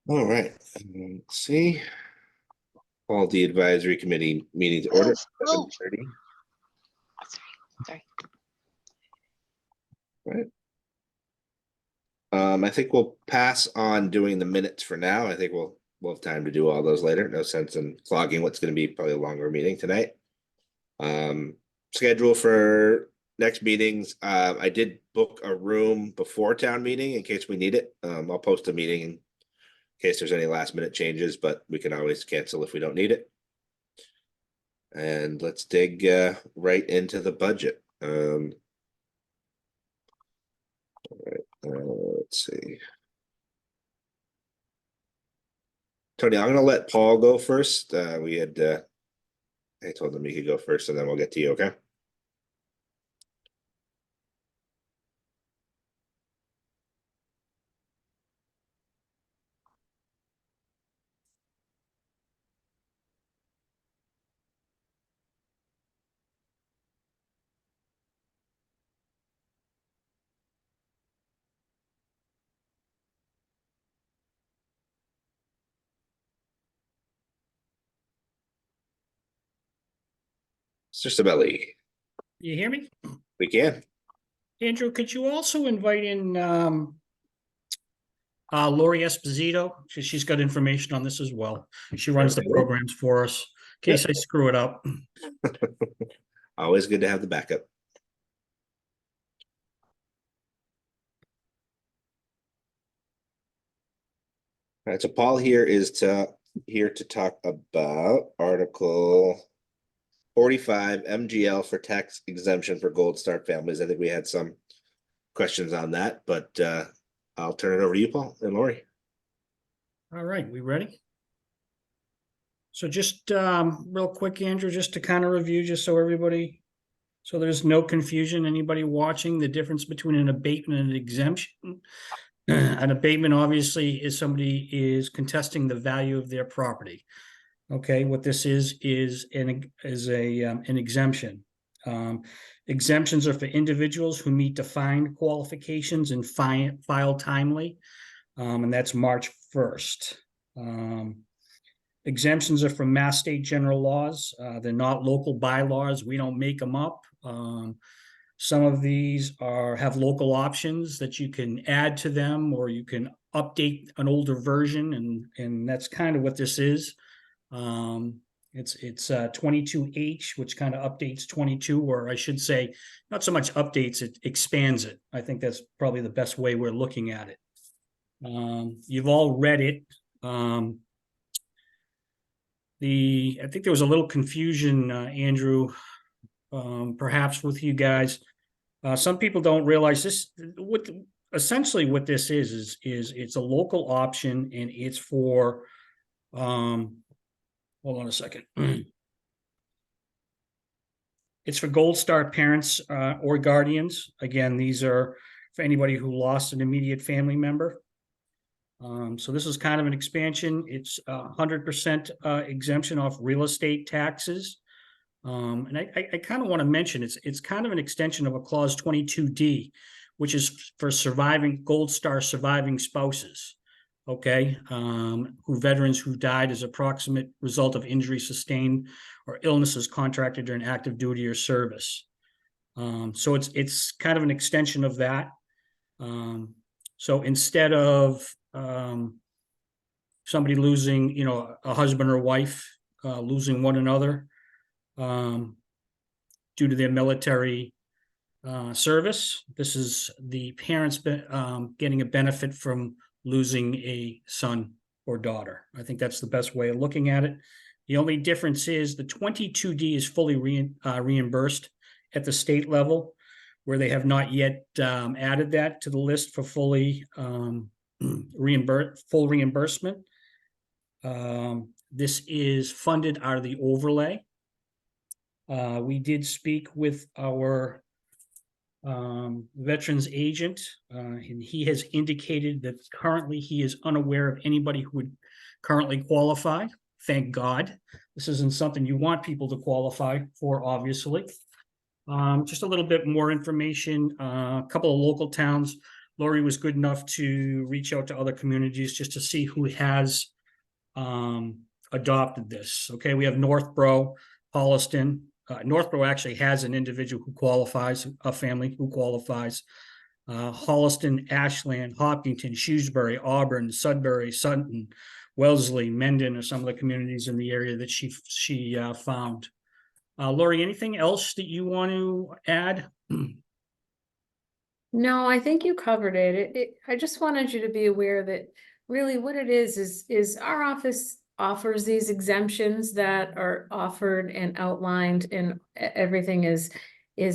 All right, let's see. All the advisory committee meetings order, Oh, 7:30. sorry. Right. I think we'll pass on doing the minutes for now. I think we'll have time to do all those later. No sense in clogging what's going to be probably a longer meeting tonight. Schedule for next meetings. I did book a room before town meeting in case we need it. I'll post a meeting in case there's any last minute changes, but we can always cancel if we don't need it. And let's dig right into the budget. All right, let's see. Tony, I'm gonna let Paul go first. I told him he could go first, and then we'll get to you. Okay. Mr. Sabelli, You hear me? we can. Andrew, could you also invite in Lori Esposito? She's got information on this as well. She runs the programs for us, in case I screw it up. Always good to have the backup. All right, so Paul here to talk about Article 45 MGL for tax exemption for Gold Star families. I think we had some questions on that, but I'll turn it over to you, Paul and Lori. All right, we ready? So just real quick, Andrew, just to kind of review, just so everybody, so there's no confusion, anybody watching, the difference between an abatement and an exemption. An abatement obviously is somebody is contesting the value of their property. Okay, what this is an exemption. Exemptions are for individuals who meet defined qualifications and file timely, and that's March 1st. Exemptions are from Mass State General Laws. They're not local bylaws. We don't make them up. Some of these have local options that you can add to them, or you can update an older version, and that's kind of what this is. It's 22H, which kind of updates 22, or I should say, not so much updates, it expands it. I think that's probably the best way we're looking at it. You've all read it. I think there was a little confusion, Andrew, perhaps with you guys. Some people don't realize this. Essentially what this is it's a local option, and it's for hold on a second. It's for Gold Star parents or guardians. Again, these are for anybody who lost an immediate family member. So this is kind of an expansion. It's 100% exemption off real estate taxes. And I kind of want to mention it's kind of an extension of a clause 22D, which is for Gold Star surviving spouses. Okay, veterans who died as a proximate result of injury sustained or illnesses contracted during active duty or service. So it's kind of an extension of that. So instead of somebody losing, a husband or wife losing one another due to their military service, this is the parents getting a benefit from losing a son or daughter. I think that's the best way of looking at it. The only difference is the 22D is fully reimbursed at the state level, where they have not yet added that to the list for full reimbursement. This is funded out of the overlay. We did speak with our veterans agent, and he has indicated that currently he is unaware of anybody who would currently qualify. Thank God. This isn't something you want people to qualify for, obviously. Just a little bit more information. A couple of local towns Lori was good enough to reach out to other communities just to see who has adopted this. Okay, we have Northborough, Holliston. Northborough actually has an individual who qualifies, a family who qualifies. Holliston, Ashland, Hopkinton, Shrewsbury, Auburn, Sudbury, Sutton, Wellesley, Mendon are some of the communities in the area that she found. Lori, anything else that you want to add? No, I think you covered it. I just wanted you to be aware that really what it is our office offers these exemptions that are offered and outlined, and everything is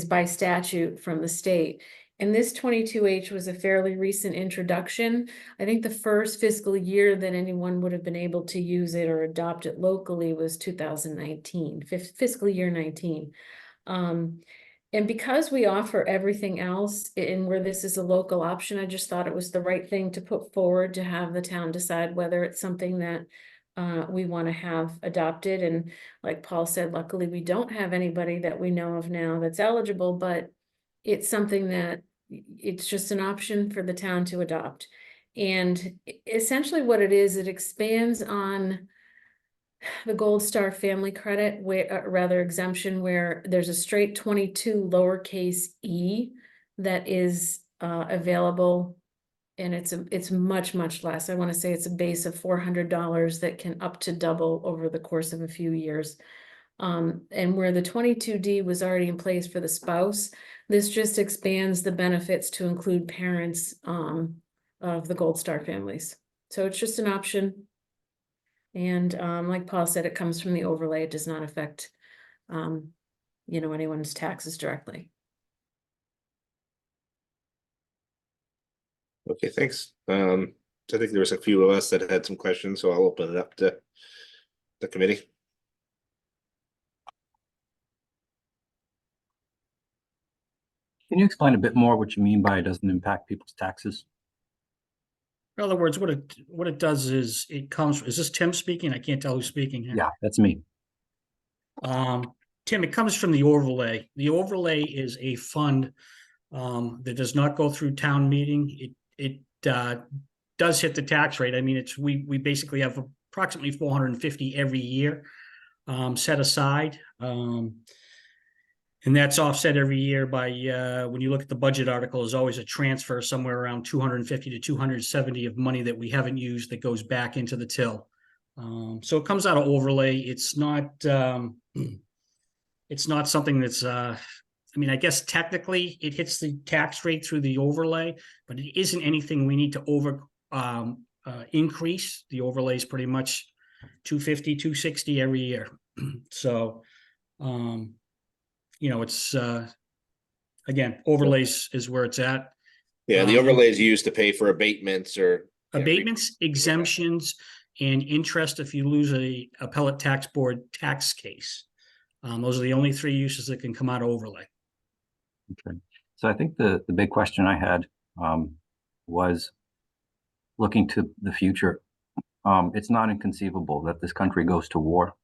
by statute from the state. And this 22H was a fairly recent introduction. I think the first fiscal year that anyone would have been able to use it or adopt it locally was 2019, fiscal year 19. And because we offer everything else and where this is a local option, I just thought it was the right thing to put forward to have the town decide whether it's something that we want to have adopted. And like Paul said, luckily we don't have anybody that we know of now that's eligible, but it's something that it's just an option for the town to adopt. And essentially what it is, it expands on the Gold Star Family Credit, where rather exemption, where there's a straight 22 lowercase e that is available, and it's much less. I want to say it's a base of $400 that can up to double over the course of a few years. And where the 22D was already in place for the spouse, this just expands the benefits to include parents of the Gold Star families. So it's just an option. And like Paul said, it comes from the overlay. It does not affect, anyone's taxes directly. Okay, thanks. I think there was a few of us that had some questions, so I'll open it up to the committee. Can you explain a bit more what you mean by it doesn't impact people's taxes? In other words, what it does is it comes, is this Tim speaking? I can't tell who's speaking here. Yeah, that's me. Tim, it comes from the overlay. The overlay is a fund that does not go through town meeting. It does hit the tax rate. I mean, we basically have approximately 450 every year set aside. And that's offset every year by, when you look at the budget article, there's always a transfer somewhere around 250 to 270 of money that we haven't used that goes back into the till. So it comes out of overlay. It's not something that's, I mean, I guess technically it hits the tax rate through the overlay, but it isn't anything we need to increase. The overlay is pretty much 250, 260 every year. So, it's, again, overlays is where it's at. Yeah, the overlay is used to pay for abatements or. Abatements, exemptions, and interest if you lose a appellate tax board tax case. Those are the only three uses that can come out of overlay. Okay. So I think the big question I had was looking to the future. It's not inconceivable that this country goes to war.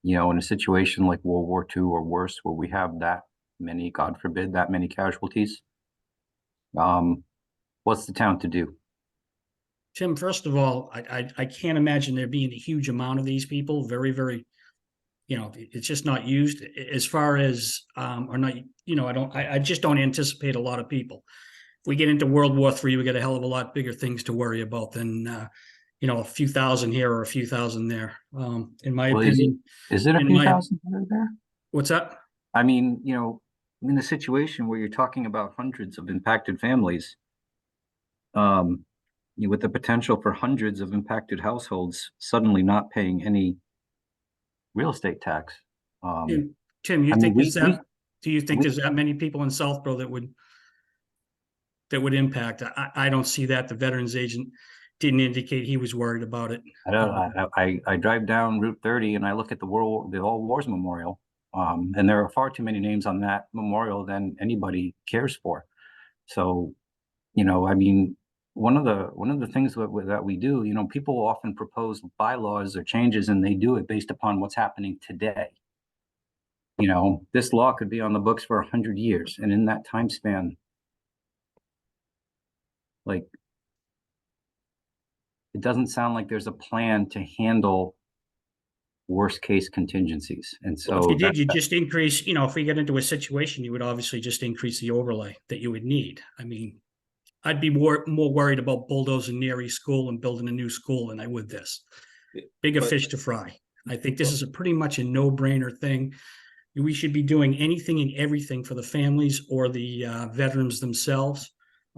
In a situation like World War II or worse, where we have that many, God forbid, that many casualties, what's the town to do? Tim, first of all, I can't imagine there being a huge amount of these people. Very, very, it's just not used as far as, or not, I just don't anticipate a lot of people. If we get into World War III, we got a hell of a lot bigger things to worry about than, a few thousand here or a few thousand there. In my opinion. Is it a few thousand there? What's that? I mean, in a situation where you're talking about hundreds of impacted families, with the potential for hundreds of impacted households suddenly not paying any real estate tax. Tim, you think do you think there's that many people in Southborough that would impact? I don't see that. The veterans agent didn't indicate he was worried about it. I drive down Route 30 and I look at the All Wars Memorial, and there are far too many names on that memorial than anybody cares for. So, I mean, one of the things that we do, people often propose bylaws or changes, and they do it based upon what's happening today. This law could be on the books for 100 years, and in that time span, like, it doesn't sound like there's a plan to handle worst case contingencies. And Well, if so you did, that, you just increase, if we get into a situation, you would obviously just increase the overlay that you would need. I mean, I'd be more worried about bulldozing Neary School and building a new school than I would this. Bigger But- fish to fry. I think this is a pretty much a no-brainer thing. We should be doing anything and everything for the families or the veterans themselves.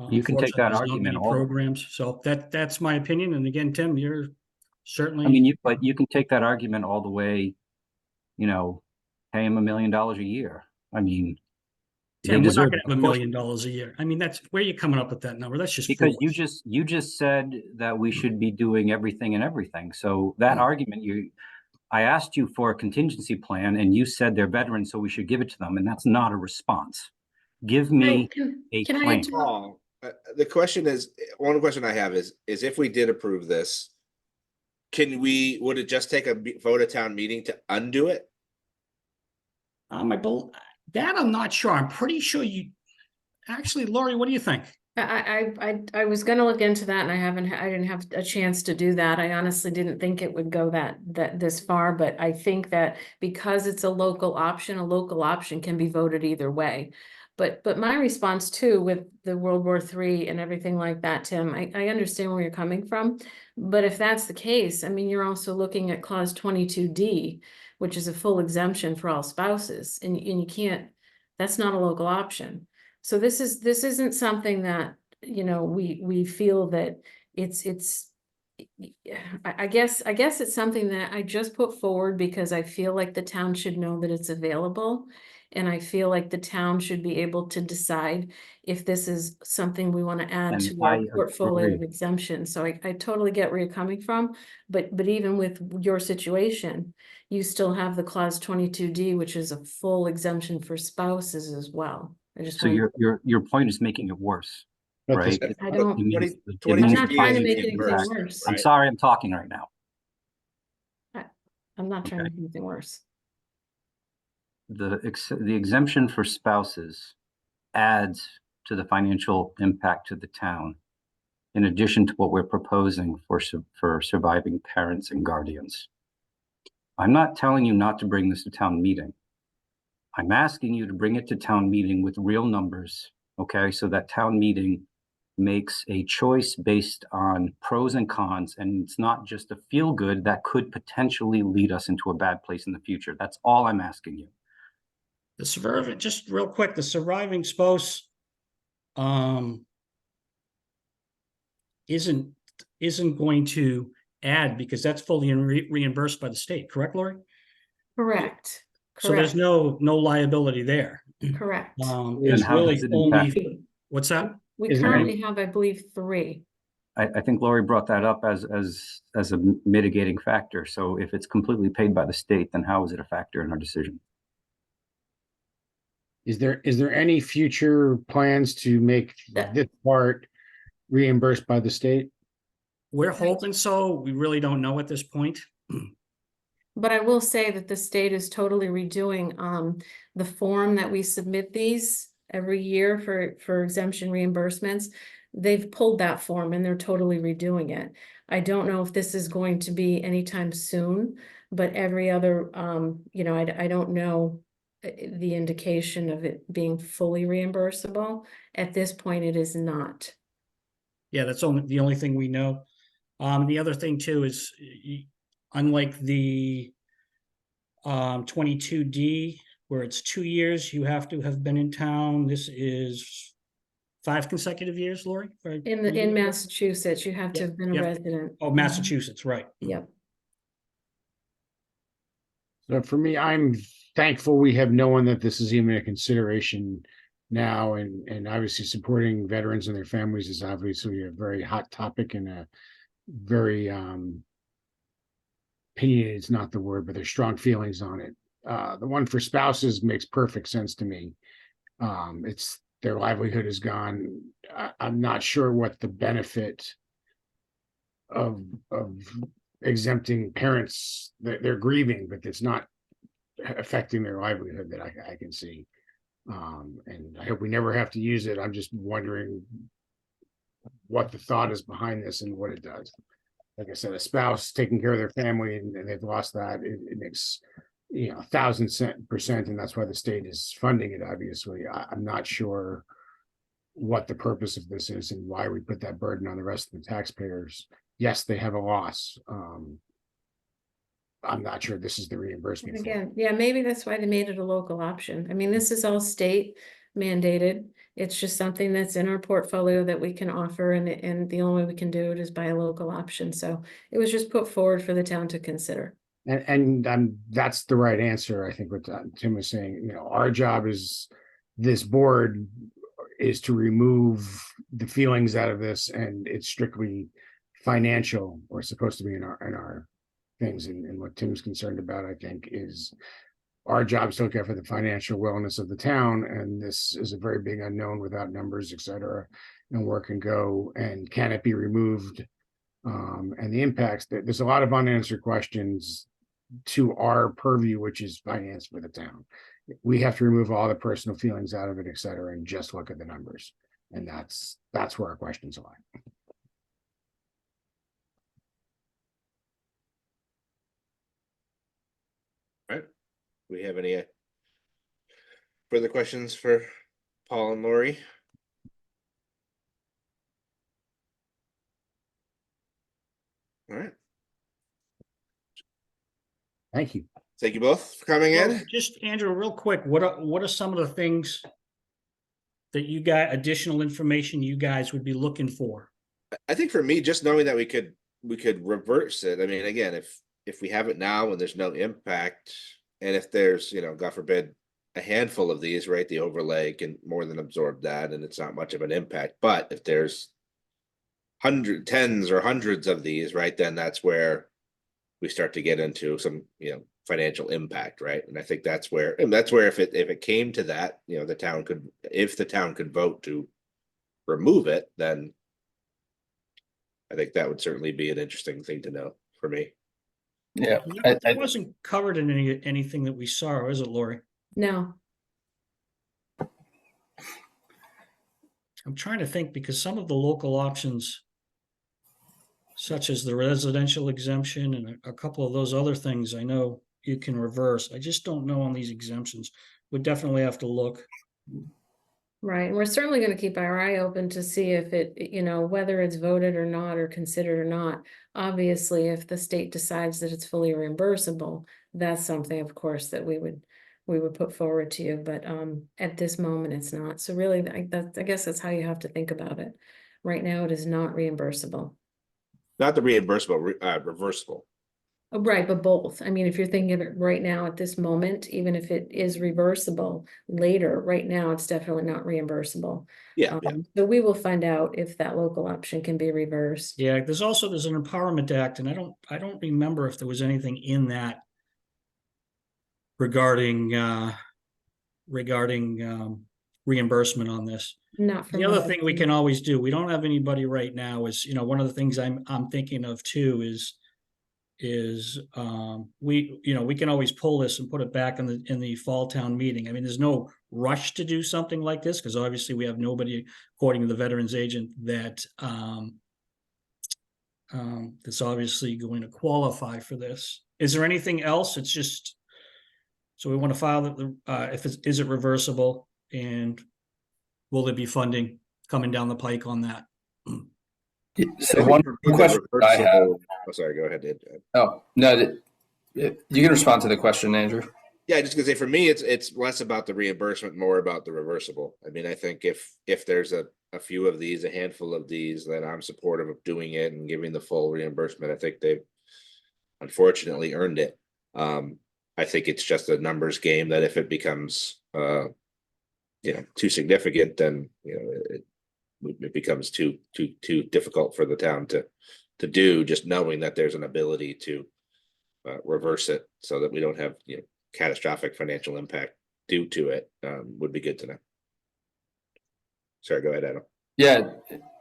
You can take Unfortunately, that there's not argument many all the way. programs. So that's my opinion. And again, Tim, you're certainly. I mean, but you can take that argument all the way, pay him $1 million a year. I mean, they Tim, we're not deserve gonna it. have Of $1 course, million a year. I mean, that's where you're coming up with that number. That's just because foolish. you just said that we should be doing everything and everything. So that argument, I asked you for a contingency plan and you said they're veterans, so we should give it to them. And that's not a response. Give me a Can I plan. interrupt? Paul, the question is, one question I have is if we did approve this, would it just take a vote at town meeting to undo it? That I'm not sure. I'm pretty sure actually, Laurie, what do you think? I was gonna look into that and I didn't have a chance to do that. I honestly didn't think it would go that this far, but I think that because it's a local option can be voted either way. But my response too, with the World War III and everything like that, Tim, I understand where you're coming from. But if that's the case, I mean, you're also looking at clause 22D, which is a full exemption for all spouses, and you can't, that's not a local option. So this isn't something that, we feel that it's I guess it's something that I just put forward because I feel like the town should know that it's available. And I feel like the town should be able to decide if this is something we want to add And to our I portfolio of agree. exemptions. So I totally get where you're coming from, but even with your situation, you still have the clause 22D, which is a full exemption for spouses as well. I just So want, your point is making it worse, But right? this- I don't, It means- it 20 I'm means not the trying to price make is anything getting worse. I'm Right. sorry, I'm talking right now. I'm not trying to Okay. make anything worse. The exemption for spouses adds to the financial impact to the town, in addition to what we're proposing for surviving parents and guardians. I'm not telling you not to bring this to town meeting. I'm asking you to bring it to town meeting with real numbers, okay? So that town meeting makes a choice based on pros and cons, and it's not just a feel good that could potentially lead us into a bad place in the future. That's all I'm asking you. Just real quick, the surviving spouse isn't going to add because that's fully reimbursed by the state, correct, Lori? Correct. So there's no liability there. Correct. It's how really does it only, impact- what's that? We Is there any- currently have, I believe, 3. I think Lori brought that up as a mitigating factor. So if it's completely paid by the state, then how is it a factor in our decision? Is there any future plans to make That- this part reimbursed by the state? We're hoping so. We really don't know at this point. But I will say that the state is totally redoing the form that we submit these every year for exemption reimbursements. They've pulled that form and they're totally redoing it. I don't know if this is going to be anytime soon, but every other, I don't know the indication of it being fully reimbursable. At this point, it is not. Yeah, that's the only thing we know. The other thing too is unlike the 22D, where it's 2 years, you have to have been in town. This is 5 consecutive years, Lori? In Massachusetts, you have to have been a Yep. resident. Oh, Massachusetts, right. Yep. So for me, I'm thankful we have known that this is even a consideration now, and obviously supporting veterans and their families is obviously a very hot topic and a very opinionated is not the word, but there's strong feelings on it. The one for spouses makes perfect sense to me. It's their livelihood is gone. I'm not sure what the benefit of exempting parents, they're grieving, but it's not affecting their livelihood that I can see. And I hope we never have to use it. I'm just wondering what the thought is behind this and what it does. Like I said, a spouse taking care of their family and they've lost that, it makes, 1,000%, and that's why the state is funding it, obviously. I'm not sure what the purpose of this is and why we put that burden on the rest of the taxpayers. Yes, they have a loss. I'm not sure this is the reimbursement. for it. Again, yeah, maybe that's why they made it a local option. I mean, this is all state mandated. It's just something that's in our portfolio that we can offer, and the only way we can do it is by a local option. So it was just put forward for the town to consider. And that's the right answer. I think what Tim was saying, our job is, this board is to remove the feelings out of this, and it's strictly financial, or supposed to be in our things. And what Tim's concerned about, I think, is our job is to look out for the financial wellness of the town, and this is a very big unknown without numbers, et cetera, and where it can go, and can it be removed? And the impacts, there's a lot of unanswered questions to our purview, which is finance for the town. We have to remove all the personal feelings out of it, et cetera, and just look at the numbers. And that's where our questions lie. We have any further questions for Paul and Lori? All right. Thank you. Thank you both for coming Well, in. just Andrew, real quick, what are some of the things that you got, additional information you guys would be looking for? I think for me, just knowing that we could reverse it. I mean, again, if we have it now and there's no impact, and if there's, God forbid, a handful of these, right, the overlay can more than absorb that, and it's not much of an impact. But if there's tens or hundreds of these, right, then that's where we start to get into some, financial impact, right? And I think that's where if it came to that, the town could vote to remove it, then I think that would certainly be an interesting thing to know for me. Yeah, It wasn't covered in anything that we saw, is it, Lori? No, I'm trying to think, because some of the local options, such as the residential exemption and a couple of those other things, I know you can reverse. I just don't know on these exemptions. We'd definitely have to look. right. And we're certainly going to keep our eye open to see if it, whether it's voted or not, or considered or not. Obviously, if the state decides that it's fully reimbursable, that's something, of course, that we would put forward to you. But at this moment, it's not. So really, I guess that's how you have to think about it. Right now, it is not reimbursable. Not the reimbursable, reversible. Oh, right, but both. I mean, if you're thinking of it right now at this moment, even if it is reversible later, right now, it's definitely not reimbursable. Yeah. So we will find out if that local option can be reversed. Yeah, there's an Empowerment Act, and I don't remember if there was anything in that regarding reimbursement on this. Not from The other what thing I've we seen. can always do, we don't have anybody right now, is, one of the things I'm thinking of too is we can always pull this and put it back in the fall town meeting. I mean, there's no rush to do something like this, because obviously we have nobody, according to the veterans agent, that's obviously going to qualify for this. Is there anything else? It's just, so we want to file that is it reversible, and will there be funding coming down the pike on that? So one question I have. Oh, sorry, go ahead, Ed. Oh, no, you can respond to the question, Andrew. Yeah, just gonna say, for me, it's less about the reimbursement, more about the reversible. I mean, I think if there's a few of these, a handful of these, then I'm supportive of doing it and giving the full reimbursement. I think they've unfortunately earned it. I think it's just a numbers game, that if it becomes too significant, then it becomes too difficult for the town to do, just knowing that there's an ability to reverse it, so that we don't have catastrophic financial impact due to it, would be good to know. Sorry, go ahead, Adam. Yeah,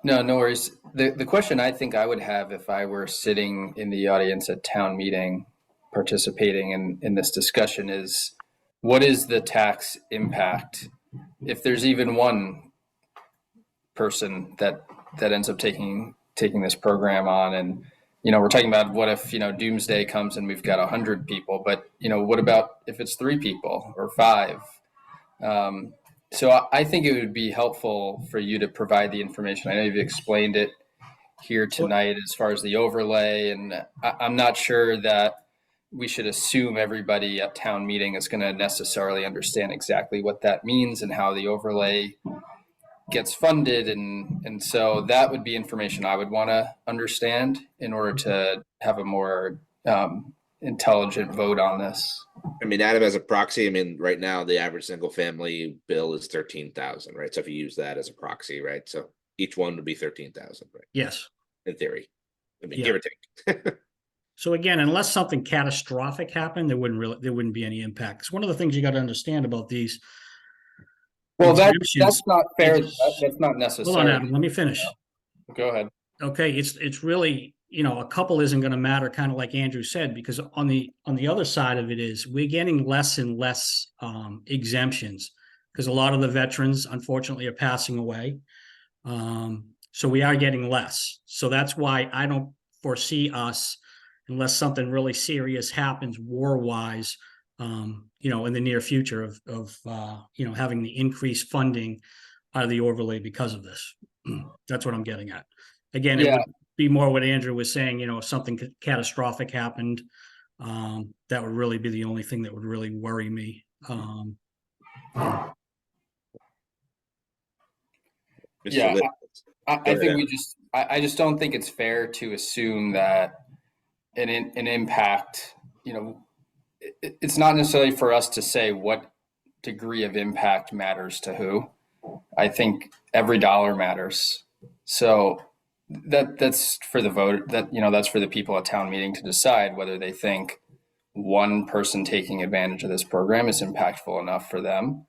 no worries. The question I think I would have if I were sitting in the audience at town meeting participating in this discussion is, what is the tax impact if there's even one person that that ends up taking this program on. And we're talking about what if doomsday comes and we've got 100 people, but what about if it's 3 people or 5? So I think it would be helpful for you to provide the information. I know you've explained it here tonight as far as the overlay, and I'm not sure that we should assume everybody at town meeting is going to necessarily understand exactly what that means and how the overlay gets funded. And so that would be information I would want to understand in order to have a more intelligent vote on this. I mean, Adam, as a proxy, I mean, right now the average single family bill is 13,000, right? So if you use that as a proxy, right? So each one would be 13,000, right? Yes. In theory. I mean, Yeah. give or take. So again, unless something catastrophic happened, there wouldn't be any impact. 'Cause one of the things you got to understand about these. Well, that's exemptions not fair. is- That's not Hold necessary. on, Adam, let me finish. Go ahead. Okay, it's really, a couple isn't going to matter, kind of like Andrew said, because on the other side of it is we're getting less and less exemptions because a lot of the veterans unfortunately are passing away. So we are getting less. So that's why I don't foresee us, unless something really serious happens war-wise, in the near future of having the increased funding out of the overlay because of this. That's what I'm getting at. Again, it Yeah. would be more what Andrew was saying, if something catastrophic happened, that would really be the only thing that would really worry me. Mr. Yeah, Litt, I Go think ahead. I just don't think it's fair to assume that an impact, it's not necessarily for us to say what degree of impact matters to who. I think every dollar matters. So that's for the vote, that's for the people at town meeting to decide whether they think one person taking advantage of this program is impactful enough for them.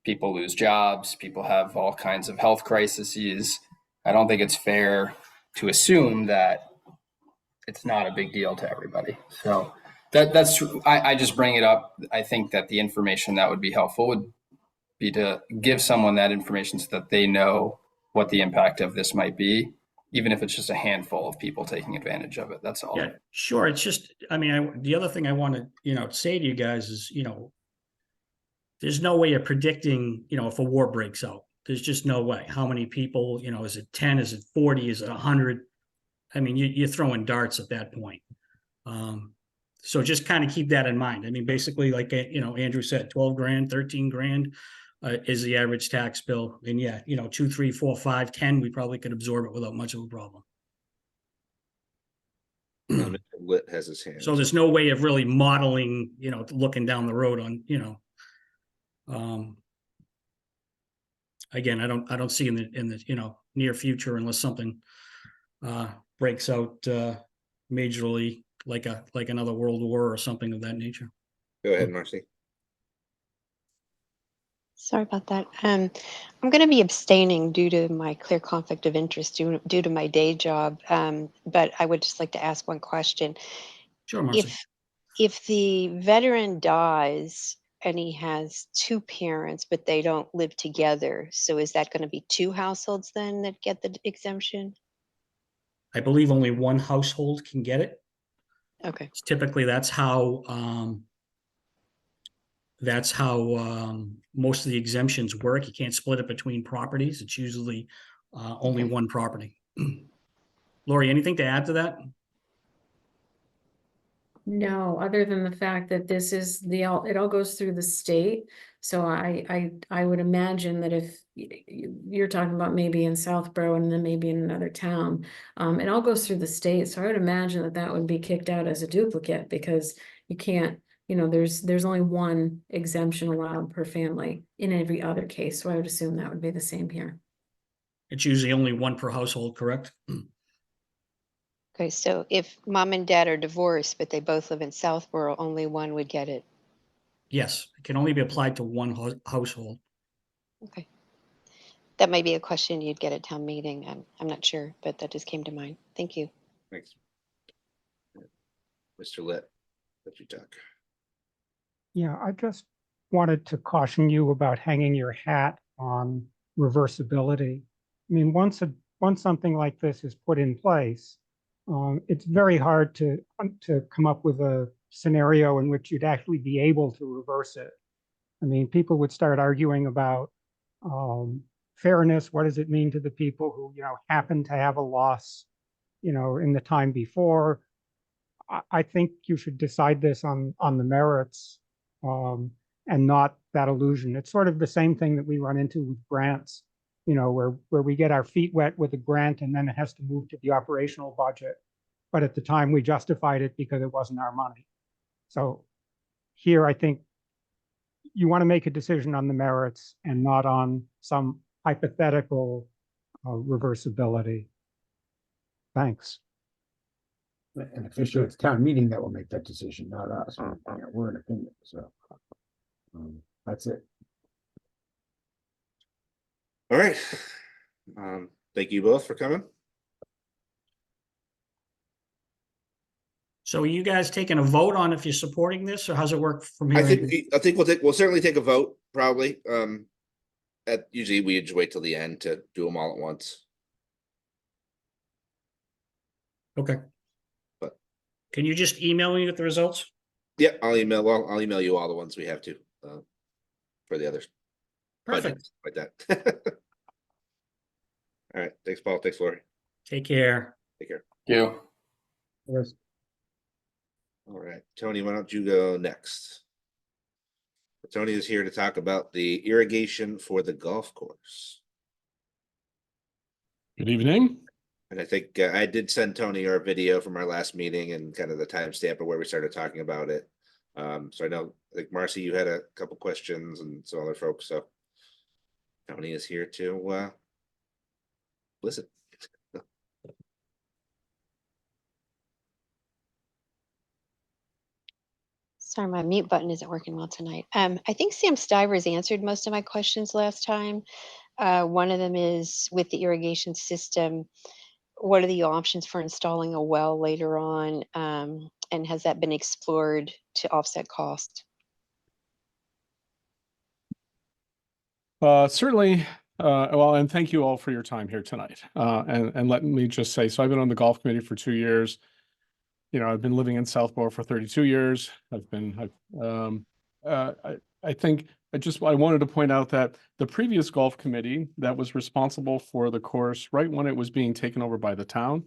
People lose jobs, people have all kinds of health crises. I don't think it's fair to assume that it's not a big deal to everybody. So that's I just bring it up. I think that the information that would be helpful would be to give someone that information so that they know what the impact of this might be, even if it's just a handful of people taking advantage of it. That's all. Yeah, sure. It's just, the other thing I want to, say to you guys is, there's no way of predicting, if a war breaks out. There's just no way. How many people, is it 10? Is it 40? Is it 100? I mean, you're throwing darts at that point. So just kind of keep that in mind. I mean, basically, like, Andrew said, 12 grand, 13 grand is the average tax bill. And yeah, 2, 3, 4, 5, 10, we probably could absorb it without much of a problem. Mr. Litt has his hand. So there's no way of really modeling, looking down the road on, again, I don't see in the near future, unless something breaks out majorly, like another world war or something of that nature. Go ahead, Marcy. Sorry about that. I'm going to be abstaining due to my clear conflict of interest due to my day job. But I would just like to ask one question. Sure, Marcy. If the veteran dies and he has 2 parents, but they don't live together, so is that going to be 2 households then that get the exemption? I believe only one household can get it. Okay. Typically, that's how most of the exemptions work. You can't split it between properties. It's usually only Okay. one property. Lori, anything to add to that? No, other than the fact that this is it all goes through the state. So I would imagine that if you're talking about maybe in Southborough and then maybe in another town, it all goes through the state. So I would imagine that would be kicked out as a duplicate because you can't, there's only one exemption allowed per family in every other case. So I would assume that would be the same here. It's usually only one per household, correct? Okay, so if mom and dad are divorced, but they both live in Southborough, only one would get it. Yes, it can only be applied to one household. Okay. That might be a question you'd get at town meeting. I'm not sure, but that just came to mind. Thank you. Thanks. Mr. Litt, let you talk. Yeah, I just wanted to caution you about hanging your hat on reversibility. I mean, once once something like this is put in place, it's very hard to come up with a scenario in which you'd actually be able to reverse it. I mean, people would start arguing about fairness. What does it mean to the people who, happen to have a loss, in the time before? I think you should decide this on the merits, and not that illusion. It's sort of the same thing that we run into with grants, where we get our feet wet with a grant and then it has to move to the operational budget. But at the time we justified it because it wasn't our money. So here, I think you want to make a decision on the merits and not on some hypothetical reversibility. Thanks. And officially, it's town meeting that will make that decision, not us. We're an opinion, so. That's it. All right. Thank you both for coming. So are you guys taking a vote on if you're supporting this, or how's it work from here? I think we'll certainly take a vote, probably. Usually we just wait till the end to do them all at once. Okay. But can you just email me with the results? Yeah, I'll email you all the ones we have to for the others. Perfect. Like that. All right. Thanks, Paul. Thanks, Lori. Take care. Take care. You. Yes. All right, Tony, why don't you go next? Tony is here to talk about the irrigation for the golf course. Good evening. And I think I did send Tony our video from our last meeting and kind of the timestamp of where we started talking about it. So I think Marcy, you had a couple questions and some other folks. So Tony is here to listen. Sorry, my mute button isn't working well tonight. I think Sam Stivers answered most of my questions last time. One of them is with the irrigation system, what are the options for installing a well later on? And has that been explored to offset cost? Certainly. Well, and thank you all for your time here tonight. And let me just say, so I've been on the golf committee for 2 years. I've been living in Southborough for 32 years. I think I wanted to point out that the previous golf committee that was responsible for the course, right when it was being taken over by the town,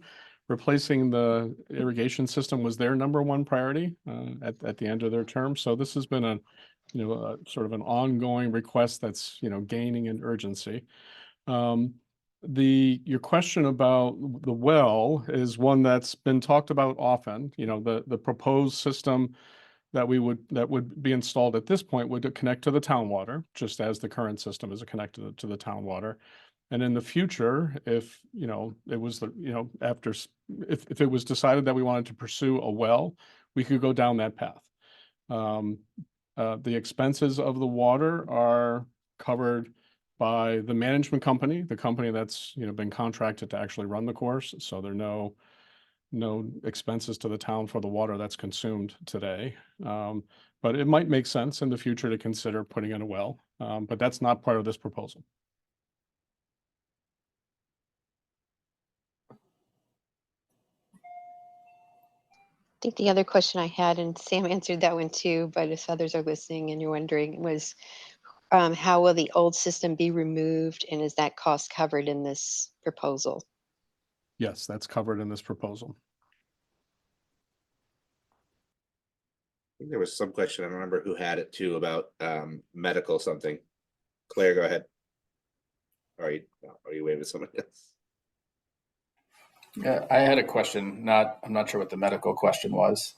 replacing the irrigation system was their #1 priority at the end of their term. So this has been a sort of an ongoing request that's, gaining in urgency. Your question about the well is one that's been talked about often. The proposed system that would be installed at this point would connect to the town water, just as the current system is connected to the town water. And in the future, if it was if it was decided that we wanted to pursue a well, we could go down that path. The expenses of the water are covered by the management company, the company that's been contracted to actually run the course. So there are no expenses to the town for the water that's consumed today. But it might make sense in the future to consider putting in a well, but that's not part of this proposal. I think the other question I had, and Sam answered that one too, but if others are listening and you're wondering, was how will the old system be removed, and is that cost covered in this proposal? Yes, that's covered in this proposal. I think there was some question, I don't remember who had it too, about medical something. Claire, go ahead. Are you waving somebody else? Yeah, I had a question. I'm not sure what the medical question was.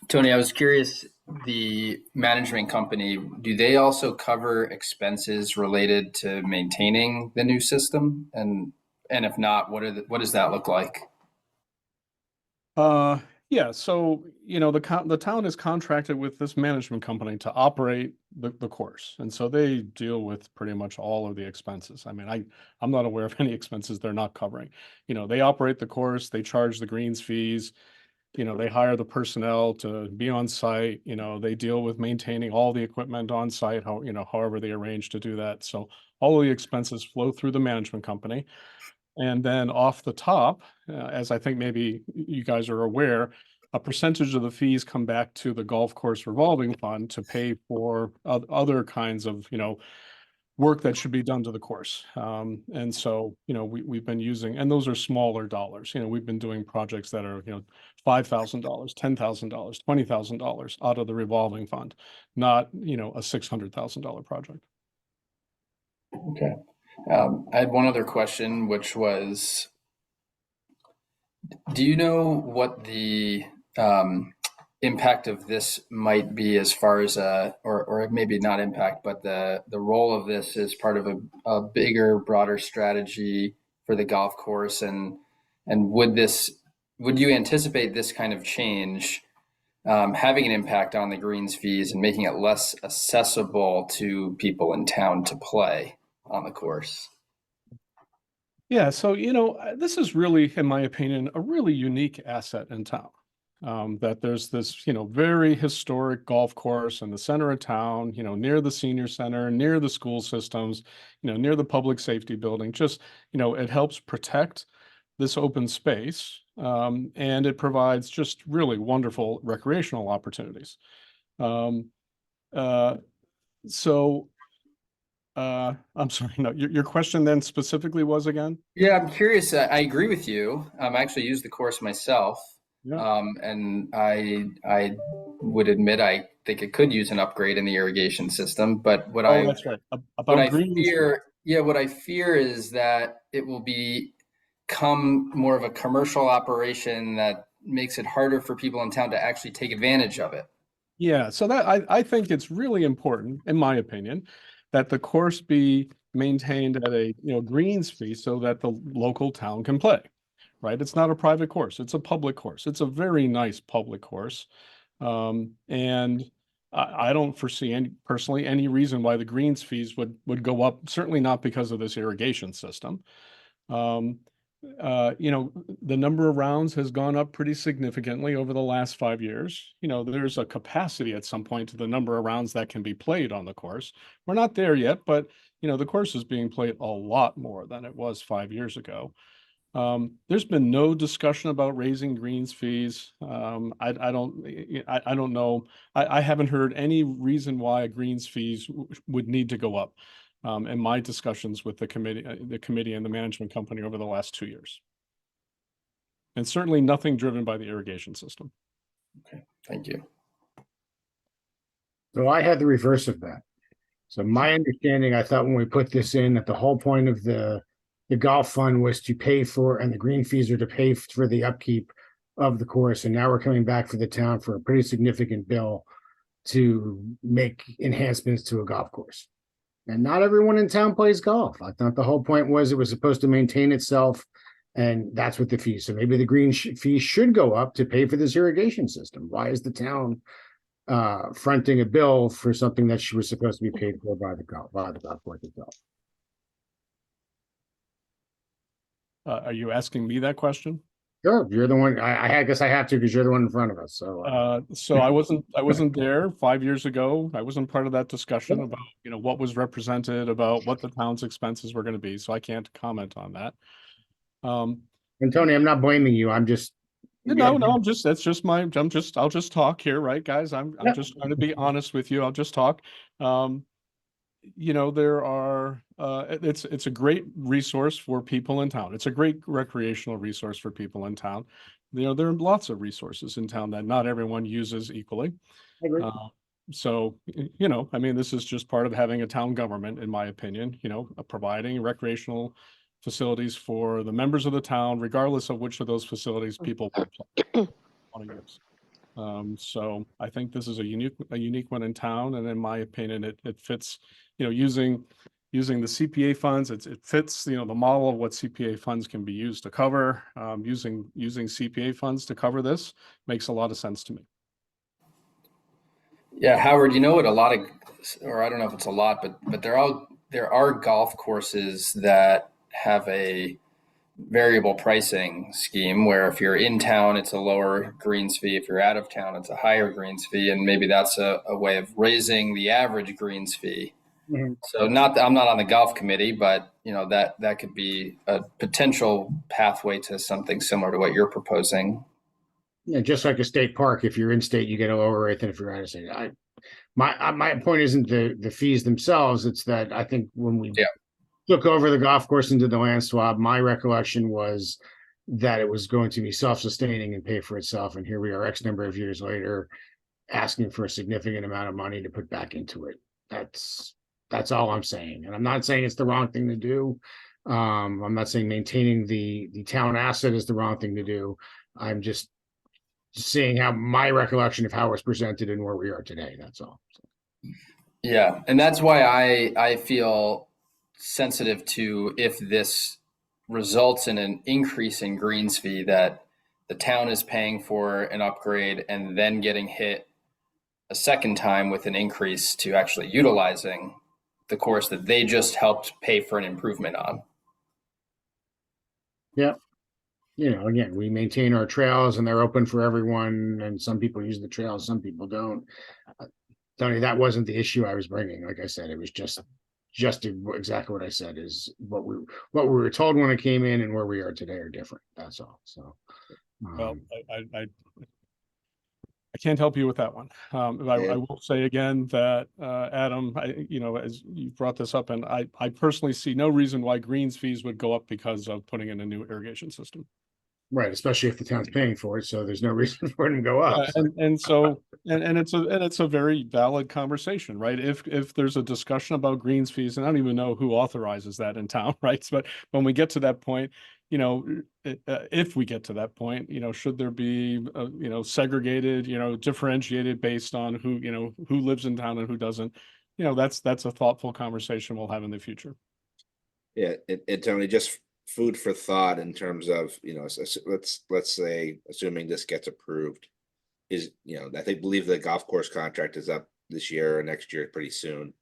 Tony, I was curious, the management company, do they also cover expenses related to maintaining the new system? And if not, what does that look like? Yeah, so the town is contracted with this management company to operate the course, and so they deal with pretty much all of the expenses. I mean, I'm not aware of any expenses they're not covering. They operate the course, they charge the greens fees, they hire the personnel to be on site, they deal with maintaining all the equipment on site, however they arrange to do that. So all of the expenses flow through the management company. And then off the top, as I think maybe you guys are aware, a percentage of the fees come back to the golf course revolving fund to pay for other kinds of, work that should be done to the course. And so, we've been using, and those are smaller dollars. We've been doing projects that are, $5,000, $10,000, $20,000 out of the revolving fund, not, a $600,000 project. Okay. I had one other question, which was, do you know what the impact of this might be as far as or maybe not impact, but the role of this as part of a bigger, broader strategy for the golf course, and would you anticipate this kind of change having an impact on the greens fees and making it less accessible to people in town to play on the course? Yeah, so this is really, in my opinion, a really unique asset in town. That there's this, very historic golf course in the center of town, near the senior center, near the school systems, near the public safety building. Just, it helps protect this open space, and it provides just really wonderful recreational opportunities. I'm sorry, no, your question then specifically was again? Yeah, I'm curious. I agree with you. I actually used the course myself. Yeah. And I would admit I think it could use an upgrade in the irrigation system. But that's right. What I fear is that it will become more of a commercial operation that makes it harder for people in town to actually take advantage of it. Yeah, so that I think it's really important, in my opinion, that the course be maintained at a greens fee so that the local town can play. Right? It's not a private course. It's a public course. It's a very nice public course. And I don't foresee any reason why the greens fees would go up, certainly not because of this irrigation system. The number of rounds has gone up pretty significantly over the last 5 years. There's a capacity at some point to the number of rounds that can be played on the course. We're not there yet, but the course is being played a lot more than it was 5 years ago. There's been no discussion about raising greens fees. I don't know. I haven't heard any reason why greens fees would need to go up in my discussions with the committee and the management company over the last 2 years. And certainly nothing driven by the irrigation system. Okay, thank you. So I had the reverse of that. So my understanding, I thought when we put this in, that the whole point of the golf fund was to pay for, and the green fees are to pay for the upkeep of the course. And now we're coming back for the town for a pretty significant bill to make enhancements to a golf course. And not everyone in town plays golf. I thought the whole point was it was supposed to maintain itself, and that's what the fee. So maybe the green fee should go up to pay for this irrigation system. Why is the town fronting a bill for something that she was supposed to be paid for by the golf course itself? Are you asking me that question? Sure, you're the one. I guess I have to because you're the one in front of us. So, so I wasn't there 5 years ago. I wasn't part of that discussion about what was represented, about what the town's expenses were going to be. So I can't comment on that. And Tony, I'm not blaming you. I'm just I'll just talk here, right, guys? I'm just trying to be honest with you. I'll just talk. There are it's a great resource for people in town. It's a great recreational resource for people in town. There are lots of resources in town that not everyone uses equally. I agree. So, this is just part of having a town government, in my opinion, providing recreational facilities for the members of the town, regardless of which of those facilities people want to use. So I think this is a unique one in town, and in my opinion, it fits. Using the CPA funds, it fits the model of what CPA funds can be used to cover. Using CPA funds to cover this makes a lot of sense to me. Yeah, Howard, what a lot of, or I don't know if it's a lot, but there are golf courses that have a variable pricing scheme where if you're in town, it's a lower greens fee. If you're out of town, it's a higher greens fee. And maybe that's a way of raising the average greens fee. Mhm. So not that I'm not on the golf committee, but you know, that could be a potential pathway to something similar to what you're proposing. Yeah, just like a state park, if you're in state, you get a lower rate than if you're out of state. My point isn't the fees themselves, it's that I think when we Yeah. took over the golf course and did the land swap, my recollection was that it was going to be self-sustaining and pay for itself, and here we are X number of years later, asking for a significant amount of money to put back into it. That's all I'm saying, and I'm not saying it's the wrong thing to do. I'm not saying maintaining the town asset is the wrong thing to do. I'm just seeing how my recollection of how it was presented and where we are today. That's all. Yeah, and that's why I feel sensitive to if this results in an increase in greens fee that the town is paying for an upgrade and then getting hit a second time with an increase to actually utilizing the course that they just helped pay for an improvement on. Yeah. You know, again, we maintain our trails and they're open for everyone, and some people use the trails, some people don't. Tony, that wasn't the issue I was bringing. Like I said, it was just exactly what I said is what we were told when it came in and where we are today are different. That's all. So, Well, I can't help you with that one. I Yeah. will say again that, Adam, as you brought this up, and I personally see no reason why greens fees would go up because of putting in a new irrigation system. right, especially if the town's paying for it, so there's no reason for it to go up. It's a very valid conversation, right? If there's a discussion about greens fees, and I don't even know who authorizes that in town, right? But when we get to that point, if we get to that point, should there be, segregated, differentiated based on who lives in town and who doesn't? That's a thoughtful conversation we'll have in the future. Yeah, and Tony, just food for thought in terms of, let's say, assuming this gets approved, is, I believe the golf course contract is up this year or next year pretty soon.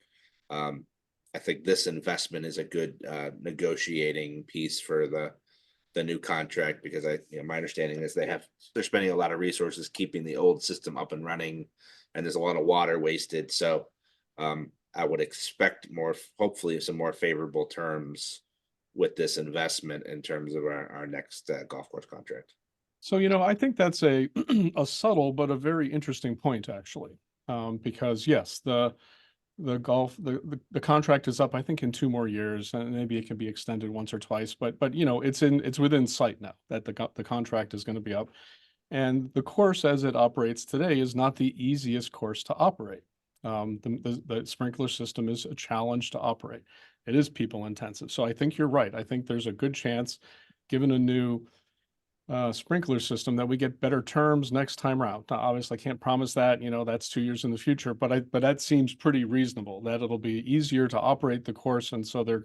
I think this investment is a good negotiating piece for the new contract, because my understanding is they're spending a lot of resources keeping the old system up and running, and there's a lot of water wasted. So I would expect hopefully some more favorable terms with this investment in terms of our next golf course contract. So, I think that's a subtle but a very interesting point, actually, because yes, the contract is up, I think, in 2 more years, and maybe it can be extended once or twice, but it's within sight now that the contract is going to be up, and the course as it operates today is not the easiest course to operate. The sprinkler system is a challenge to operate. It is people intensive. So I think you're right. I think there's a good chance, given a new sprinkler system, that we get better terms next time around. Now, obviously, I can't promise that, that's 2 years in the future, but that seems pretty reasonable, that it'll be easier to operate the course, and so there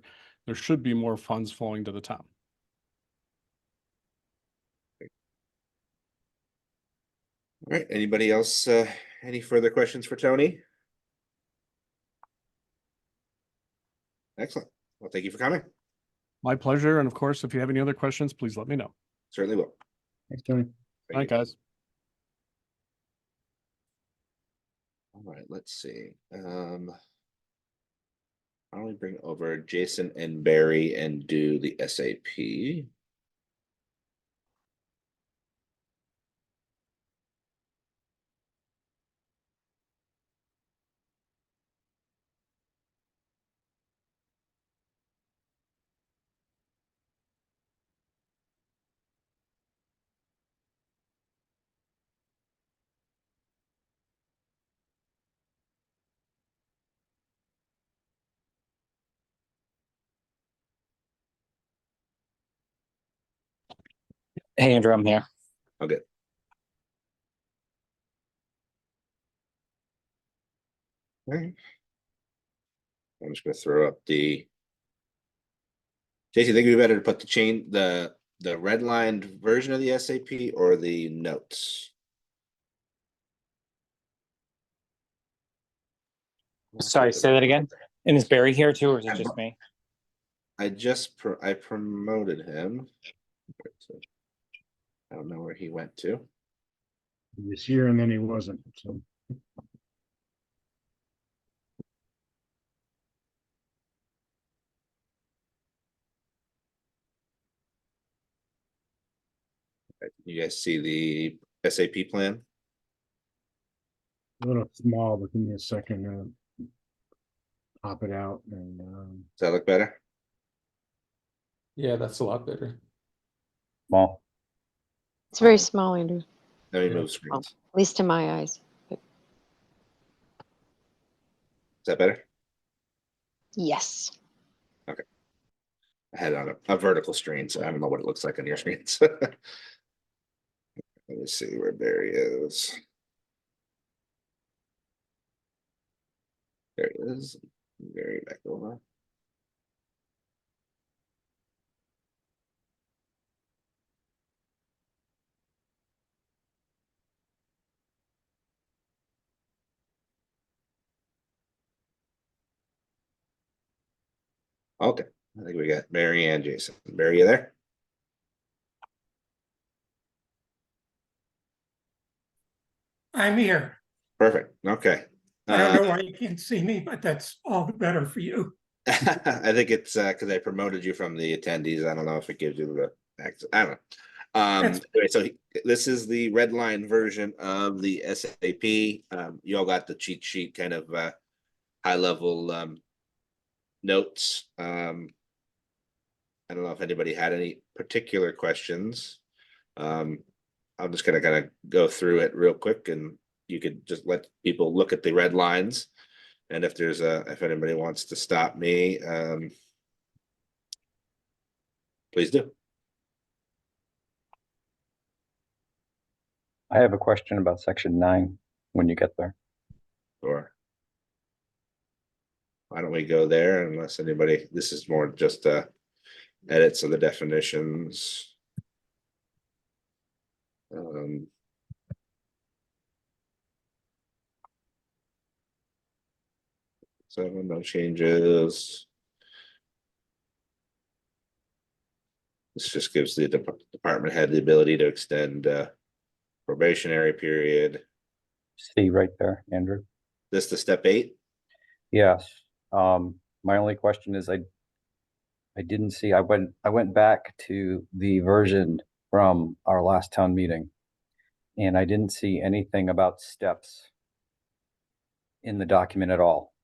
should be more funds flowing to the town. All right, anybody else, any further questions for Tony? Excellent. Well, thank you for coming. My pleasure, and of course, if you have any other questions, please let me know. Certainly will. Thanks, Tony. Thank All right, you. guys. All right, let's see. Why don't we bring over Jason and Barry and do the SAP? Hey, Andrew, I'm here. Okay. All right. I'm just gonna throw up the. Jason, think it'd be better to put the redlined version of the SAP or the notes? Sorry, say that again. And is Barry here too, or is it just me? I promoted him. I don't know where he went to. He was here and then he wasn't. So You guys see the SAP plan? A little small, but give me a second to pop it out and, Does that look better? Yeah, that's a lot better. Well, It's very small, Andrew, at Let me Yeah. move screens. least to my eyes. Is that better? Yes. I had it on a vertical screen, so I don't know what it looks like on your screens. Let me see where Barry is. There he is. Barry back over. Okay, I think we got Barry and Jason. Barry, you there? I'm here. Perfect, okay. I don't know why you can't see me, but that's all the better for you. I think it's because I promoted you from the attendees. I don't know if it gives you the access. I don't know. Anyway, so this is the red line version of the SAP. You all got the cheat sheet kind of high level notes. I don't know if anybody had any particular questions. I'm just gonna kind of go through it real quick, and you could just let people look at the red lines. And if there's if anybody wants to stop me, please do. I have a question about section 9 when you get there. Or why don't we go there unless anybody, this is more just edits of the definitions. So no changes. This just gives the department head the ability to extend probationary period. See right there, Andrew. This the step 8? Yes. My only question is I didn't see, I went back to the version from our last town meeting, and I didn't see anything about steps in the document at all.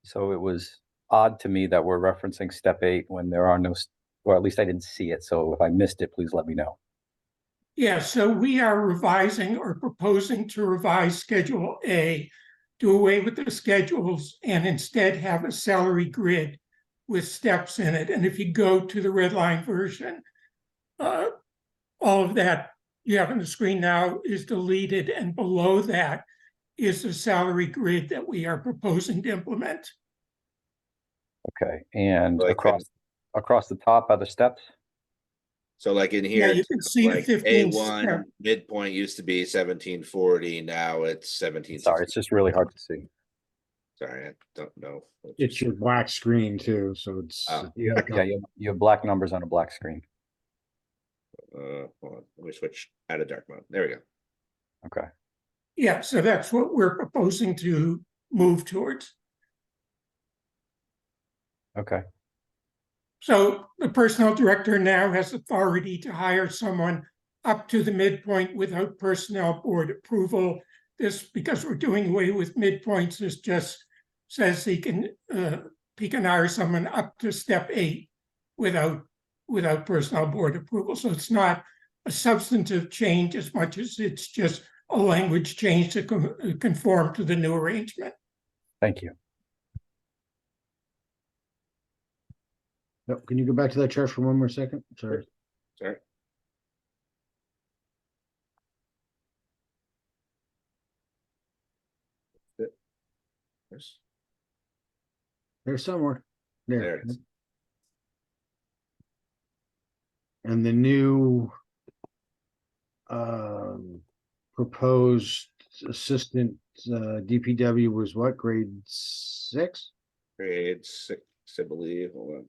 So it was odd to me that we're referencing step 8 when there are no, or at least I didn't see it. So if I missed it, please let me know. Yeah, so we are revising or proposing to revise Schedule A, do away with the schedules and instead have a salary grid with steps in it. And if you go to the red line version, all of that you have on the screen now is deleted, and below that is the salary grid that we are proposing to implement. Okay, and Like across the top are the steps? So like in Yeah, here, you can see the like 15 A1 step. midpoint used to be 1740, now it's 1760. Sorry, it's just really hard to see. Sorry, I don't know. it's your black screen too, so it's. Oh. Yeah, you have black numbers on a black screen. Hold on, let me switch out of dark mode. There we go. Okay. Yeah, so that's what we're proposing to move towards. Okay. So the personnel director now has authority to hire someone up to the midpoint without personnel board approval. This, because we're doing away with midpoints, this just says he can hire someone up to step 8 without personnel board approval. So it's not a substantive change as much as it's just a language change to conform to the new arrangement. Thank you. Yep, can you go back to that chart for one more second? Sorry. Sorry. There's somewhere. There it is. And the new proposed assistant DPW was what, grade 6? Grade 6, I believe. Hold on.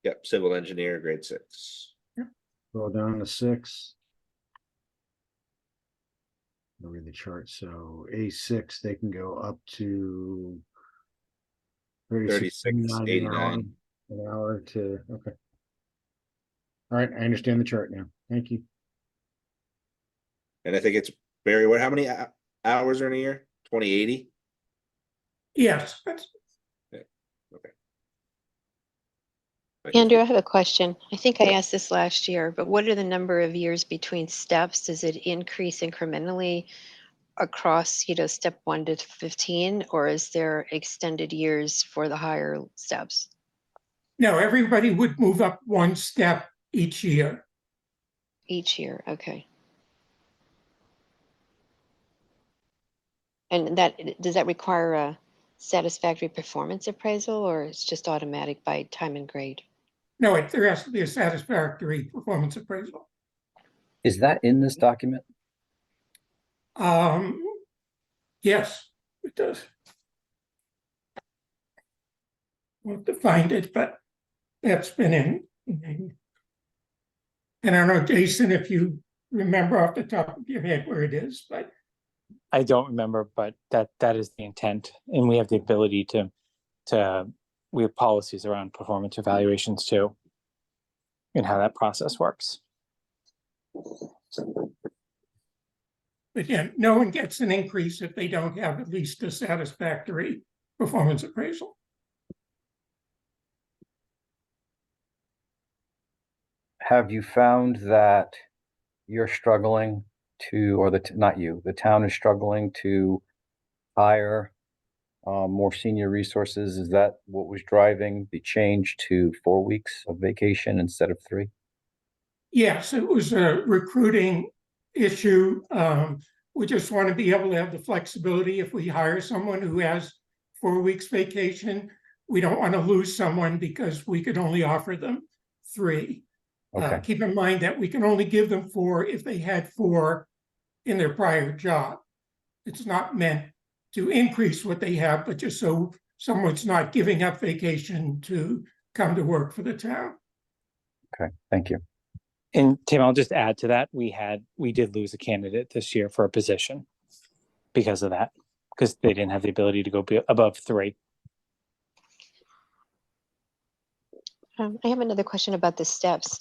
Yep, civil engineer, grade 6. Go down to 6. I'll read the chart. So A6, they can go up to 36.89. an hour to, okay. All right, I understand the chart now. Thank you. And I think it's Barry, what, how many hours are in a year? 2080? Yes, that's, Andrew, I have a question. I think I asked this last year, but what are the number of years between steps? Does it increase incrementally across, step 1 to 15, or is there extended years for the higher steps? no, everybody would move up one step each year. Each year, okay. And does that require a satisfactory performance appraisal, or it's just automatic by time and grade? No, there has to be a satisfactory performance appraisal. Is that in this document? Yes, it does. We'll have to find it, but that's been in. And I don't know, Jason, if you remember off the top of your head where it is, but I don't remember, but that is the intent, and we have the ability to we have policies around performance evaluations too, and how that process works. but yeah, no one gets an increase if they don't have at least a satisfactory performance appraisal. Have you found that you're struggling to, or not you, the town is struggling to hire more senior resources? Is that what was driving the change to 4 weeks of vacation instead of 3? Yes, it was a recruiting issue. We just want to be able to have the flexibility if we hire someone who has 4 weeks vacation. We don't want to lose someone because we could only offer them 3. Okay. Keep in mind that we can only give them 4 if they had 4 in their prior job. It's not meant to increase what they have, but just so someone's not giving up vacation to come to work for the town. Okay, thank you. And Tim, I'll just add to that. We did lose a candidate this year for a position because of that, because they didn't have the ability to go above 3. I have another question about the steps.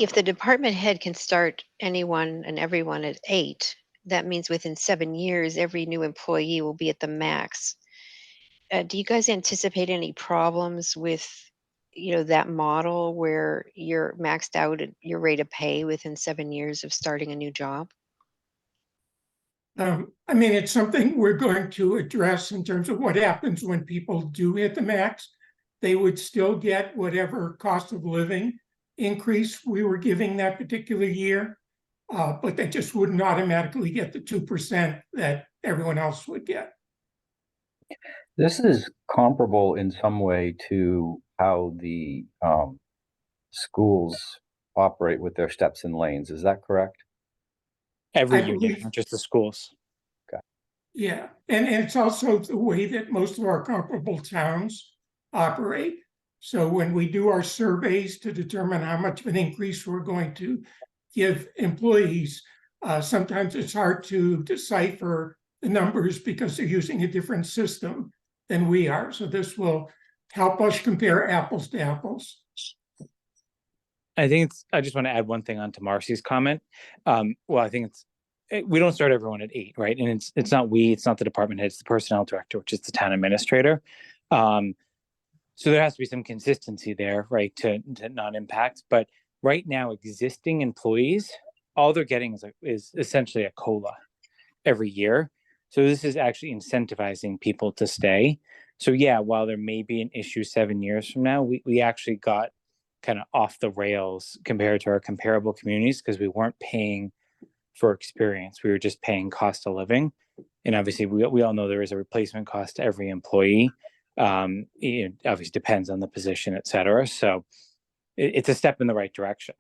If the department head can start anyone and everyone at 8, that means within 7 years, every new employee will be at the max. Do you guys anticipate any problems with, that model where you're maxed out at your rate of pay within 7 years of starting a new job? I mean, it's something we're going to address in terms of what happens when people do hit the max. They would still get whatever cost of living increase we were giving that particular year, but they just wouldn't automatically get the 2% that everyone else would get. This is comparable in some way to how the schools operate with their steps and lanes. Is that correct? Every I union, believe- not just the schools. Yeah, and it's also the way that most of our comparable towns operate. So when we do our surveys to determine how much of an increase we're going to give employees, sometimes it's hard to decipher the numbers because they're using a different system than we are. So this will help us compare apples to apples. I just want to add one thing on to Marcy's comment. Well, I think we don't start everyone at 8, right? And it's not the department head, it's the personnel director, which is the town administrator. So there has to be some consistency there, right, to not impact. But right now, existing employees, all they're getting is essentially a COLA every year. So this is actually incentivizing people to stay. So yeah, while there may be an issue 7 years from now, we actually got kind of off the rails compared to our comparable communities because we weren't paying for experience. We were just paying cost of living. And obviously we all know there is a replacement cost to every employee. It obviously depends on the position, et cetera. So it's a step in the right direction.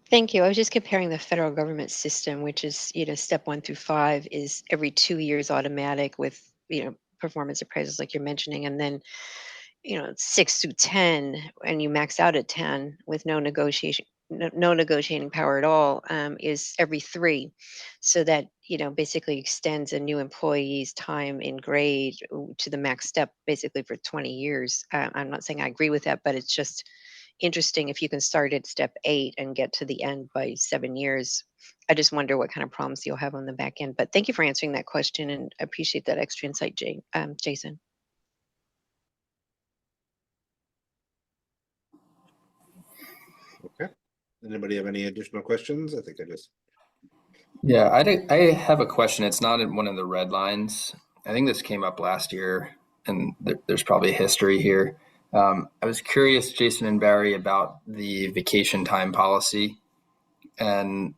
Thank you. I was just comparing the federal government system, which is, step 1 through 5 is every 2 years automatic with, performance appraisals like you're mentioning. And then, 6 through 10, and you max out at 10 with no negotiating power at all, is every 3. So that, basically extends a new employee's time in grade to the max step basically for 20 years. I'm not saying I agree with that, but it's just, interesting if you can start at step 8 and get to the end by 7 years. I just wonder what kind of problems you'll have on the back end. But thank you for answering that question, and I appreciate that extra insight, Jason. Okay. Anybody have any additional questions? I think I just. Yeah, I have a question. It's not in one of the red lines. I think this came up last year, and there's probably a history here. I was curious, Jason and Barry, about the vacation time policy, and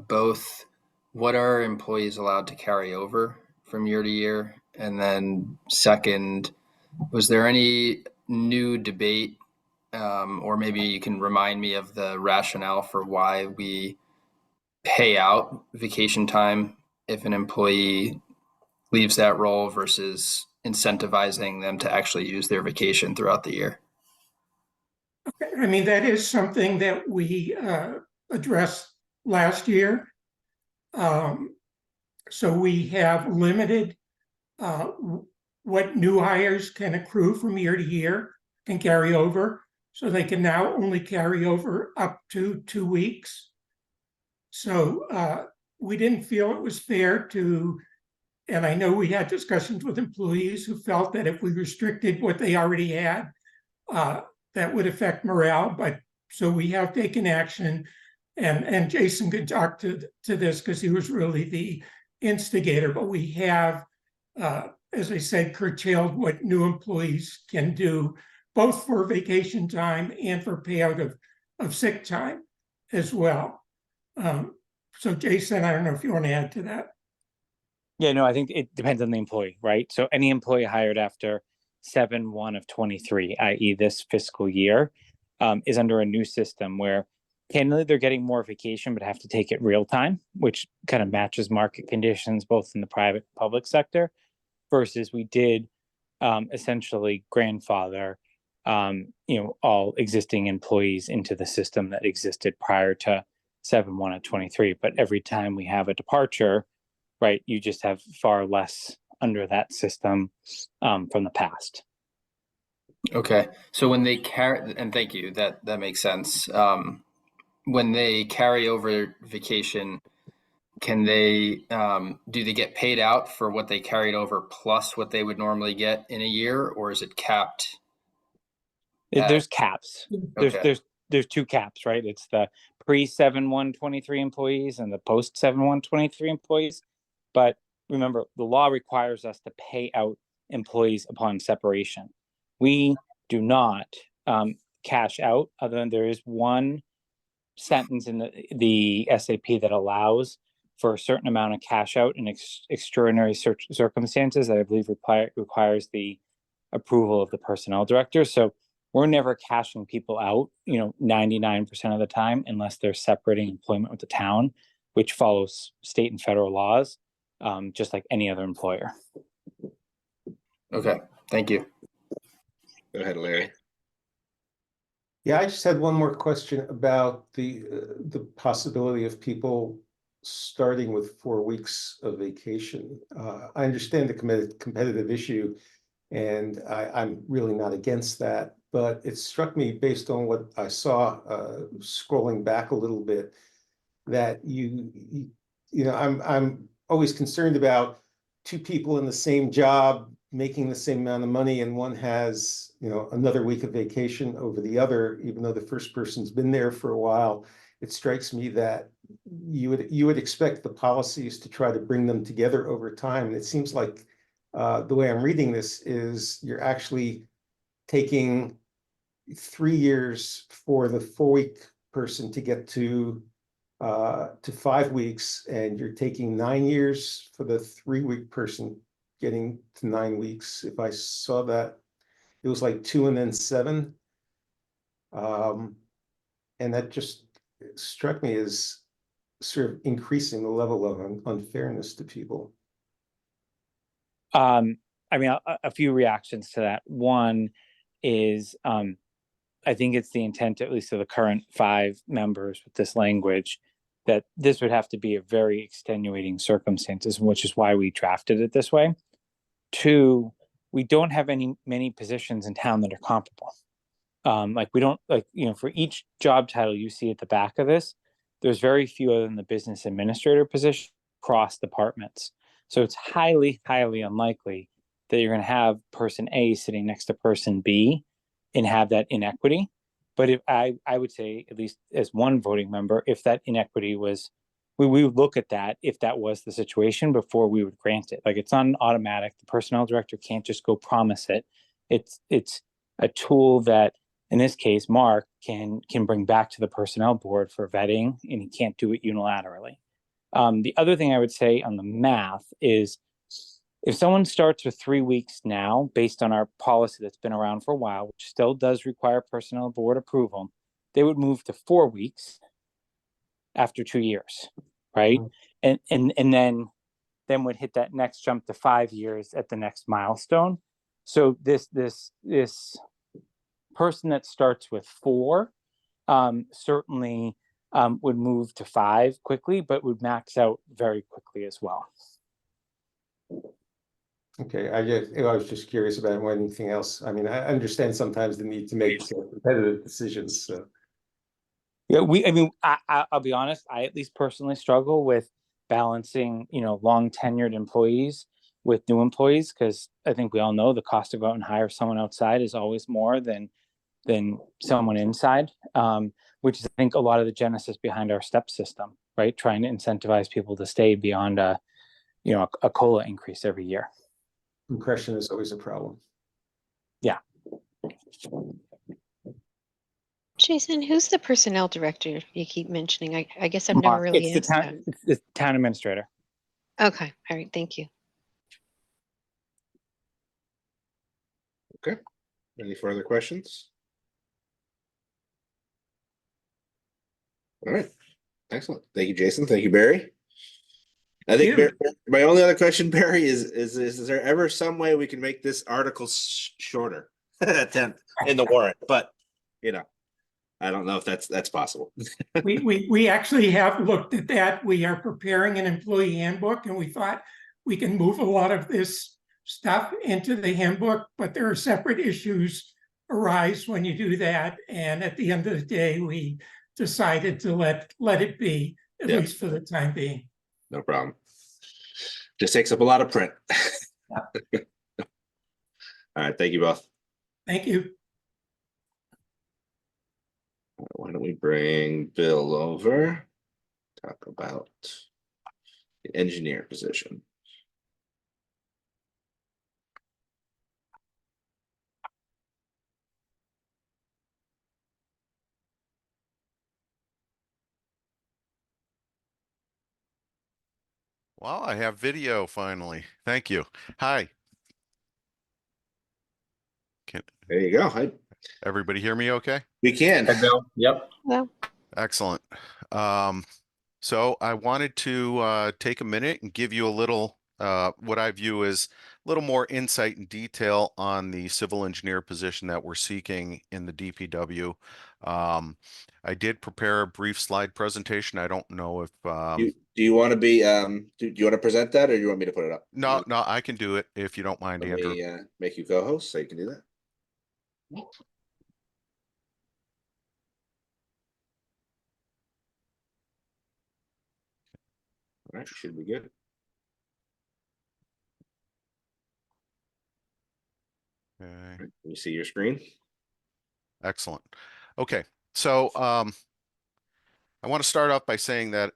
both what are employees allowed to carry over from year to year, and then second, was there any new debate, or maybe you can remind me of the rationale for why we pay out vacation time if an employee leaves that role versus incentivizing them to actually use their vacation throughout the year? I mean, that is something that we addressed last year. So we have limited what new hires can accrue from year to year and carry over. So they can now only carry over up to 2 weeks. So we didn't feel it was fair to, and I know we had discussions with employees who felt that if we restricted what they already had, that would affect morale. But so we have taken action, and Jason could talk to this because he was really the instigator. But we have, as I said, curtailed what new employees can do, both for vacation time and for payout of sick time as well. So Jason, I don't know if you want to add to that. Yeah, no, I think it depends on the employee, right? So any employee hired after 7/1 of 23, i.e. this fiscal year, is under a new system where candidly they're getting more vacation, but have to take it real time, which kind of matches market conditions both in the private and public sector, versus we did essentially grandfather all existing employees into the system that existed prior to 7/1 of 23. But every time we have a departure, right, you just have far less under that system from the past. Okay, so when they carry, and thank you, that makes sense. When they carry over vacation, can they do they get paid out for what they carried over plus what they would normally get in a year, or is it capped? There's caps. Okay. There's 2 caps, right? It's the pre 7/1/23 employees and the post 7/1/23 employees. But remember, the law requires us to pay out employees upon separation. We do not cash out, other than there is one sentence in the SAP that allows for a certain amount of cash out in extraordinary circumstances that I believe requires the approval of the personnel director. So we're never cashing people out, 99% of the time, unless they're separating employment with the town, which follows state and federal laws, just like any other employer. Okay, thank you. Go ahead, Larry. Yeah, I just had one more question about the possibility of people starting with 4 weeks of vacation. I understand the competitive issue, and I'm really not against that. But it struck me, based on what I saw scrolling back a little bit, that I'm always concerned about 2 people in the same job making the same amount of money, and one has another week of vacation over the other, even though the first person's been there for a while. It strikes me that you would expect the policies to try to bring them together over time. And it seems like the way I'm reading this is you're actually taking 3 years for the 4-week person to get to 5 weeks, and you're taking 9 years for the 3-week person getting to 9 weeks. If I saw that, it was like 2 and then 7. And that just struck me as sort of increasing the level of unfairness to people. I mean, a few reactions to that. One is, I think it's the intent, at least of the current 5 members with this language, that this would have to be a very extenuating circumstances, which is why we drafted it this way. 2, we don't have many positions in town that are comparable. Like we don't like, for each job title you see at the back of this, there's very few other than the business administrator position across departments. So it's highly, highly unlikely that you're going to have person A sitting next to person B and have that inequity. But if I would say, at least as one voting member, if that inequity was, we would look at that if that was the situation before we would grant it. Like, it's not an automatic. The personnel director can't just go promise it. It's a tool that, in this case, Mark can bring back to the personnel board for vetting, and he can't do it unilaterally. The other thing I would say on the math is, if someone starts with 3 weeks now, based on our policy that's been around for a while, which still does require personnel board approval, they would move to 4 weeks after 2 years, right? And then would hit that next jump to 5 years at the next milestone. So this person that starts with 4 certainly would move to 5 quickly, but would max out very quickly as well. Okay, I was just curious about anything else. I mean, I understand sometimes the need to make competitive decisions, so. Yeah, I'll be honest, I at least personally struggle with balancing, long tenured employees with new employees, because I think we all know the cost to go out and hire someone outside is always more than someone inside, which is, I think, a lot of the genesis behind our STEP system, right? Trying to incentivize people to stay beyond a COLA increase every year. Compression is always a problem. Yeah. Jason, who's the personnel director you keep mentioning? I guess I've never really It's asked that. it's the town administrator. Okay, all right, thank you. Okay. Any further questions? All right. Excellent. Thank you, Jason. Thank you, Barry. I think my only other question, Barry, is there ever some way we can make this article shorter in the warrant? But I don't know if that's possible. We actually have looked at that. We are preparing an employee handbook, and we thought we can move a lot of this stuff into the handbook, but there are separate issues arise when you do that. And at the end of the day, we decided to let it be, at least for the time being. No problem. Just takes up a lot of print. All right. Thank you both. Thank you. Why don't we bring Bill over? Talk about the engineer position. Well, I have video finally. Thank you. Hi. There you go. Hi. Everybody hear me okay? We can. Yep. Well, Excellent. So I wanted to take a minute and give you a little what I view as a little more insight and detail on the civil engineer position that we're seeking in the DPW. I did prepare a brief slide presentation. I don't know if do you want to be do you want to present that, or do you want me to put it up? No, I can do it if you don't mind, Let Andrew. me make you co-host so you can do that. All right, should be good. Okay. Can you see your screen? Excellent. Okay, so I want to start off by saying that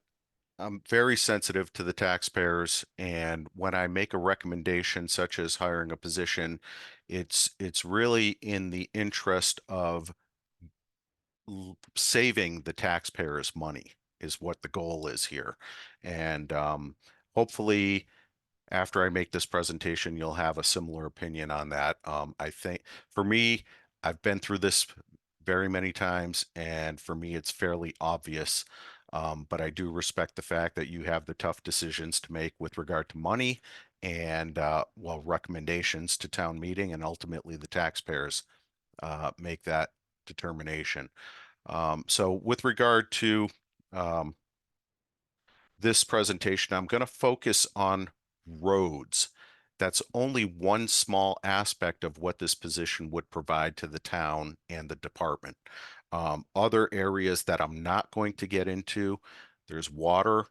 I'm very sensitive to the taxpayers, and when I make a recommendation such as hiring a position, it's really in the interest of saving the taxpayers money is what the goal is here. And hopefully after I make this presentation, you'll have a similar opinion on that. I think for me, I've been through this very many times, and for me, it's fairly obvious. But I do respect the fact that you have the tough decisions to make with regard to money and recommendations to town meeting, and ultimately the taxpayers make that determination. So with regard to this presentation, I'm going to focus on roads. that's only one small aspect of what this position would provide to the town and the department. Other areas that I'm not going to get into, there's water,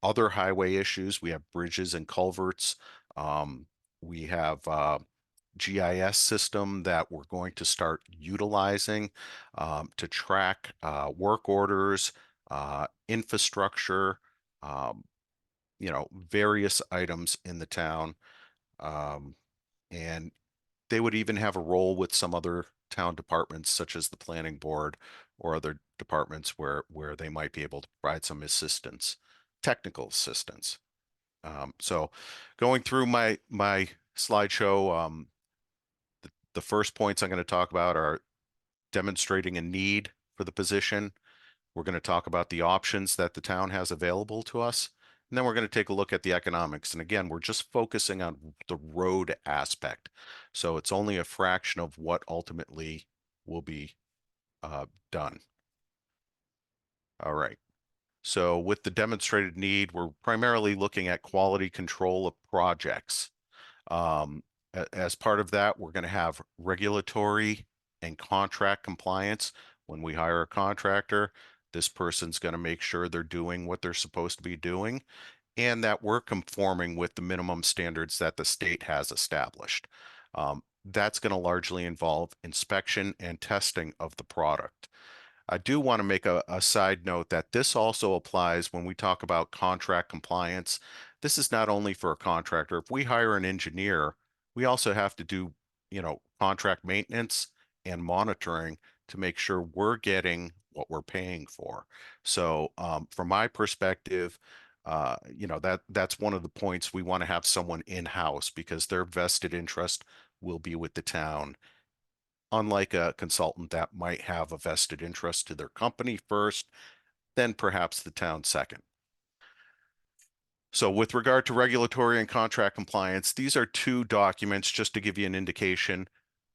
other highway issues. We have bridges and culverts. We have GIS system that we're going to start utilizing to track work orders, infrastructure, various items in the town. And they would even have a role with some other town departments, such as the planning board or other departments where they might be able to provide some assistance, technical assistance. So going through my slideshow, the first points I'm going to talk about are demonstrating a need for the position. We're going to talk about the options that the town has available to us. And then we're going to take a look at the economics. And again, we're just focusing on the road aspect. So it's only a fraction of what ultimately will be done. All right. So with the demonstrated need, we're primarily looking at quality control of projects. As part of that, we're going to have regulatory and contract compliance. When we hire a contractor, this person's going to make sure they're doing what they're supposed to be doing and that we're conforming with the minimum standards that the state has established. That's going to largely involve inspection and testing of the product. I do want to make a side note that this also applies when we talk about contract compliance. This is not only for a contractor. If we hire an engineer, we also have to do, contract maintenance and monitoring to make sure we're getting what we're paying for. So from my perspective, that's one of the points we want to have someone in-house because their vested interest will be with the town, unlike a consultant that might have a vested interest to their company first, then perhaps the town second. So with regard to regulatory and contract compliance, these are two documents just to give you an indication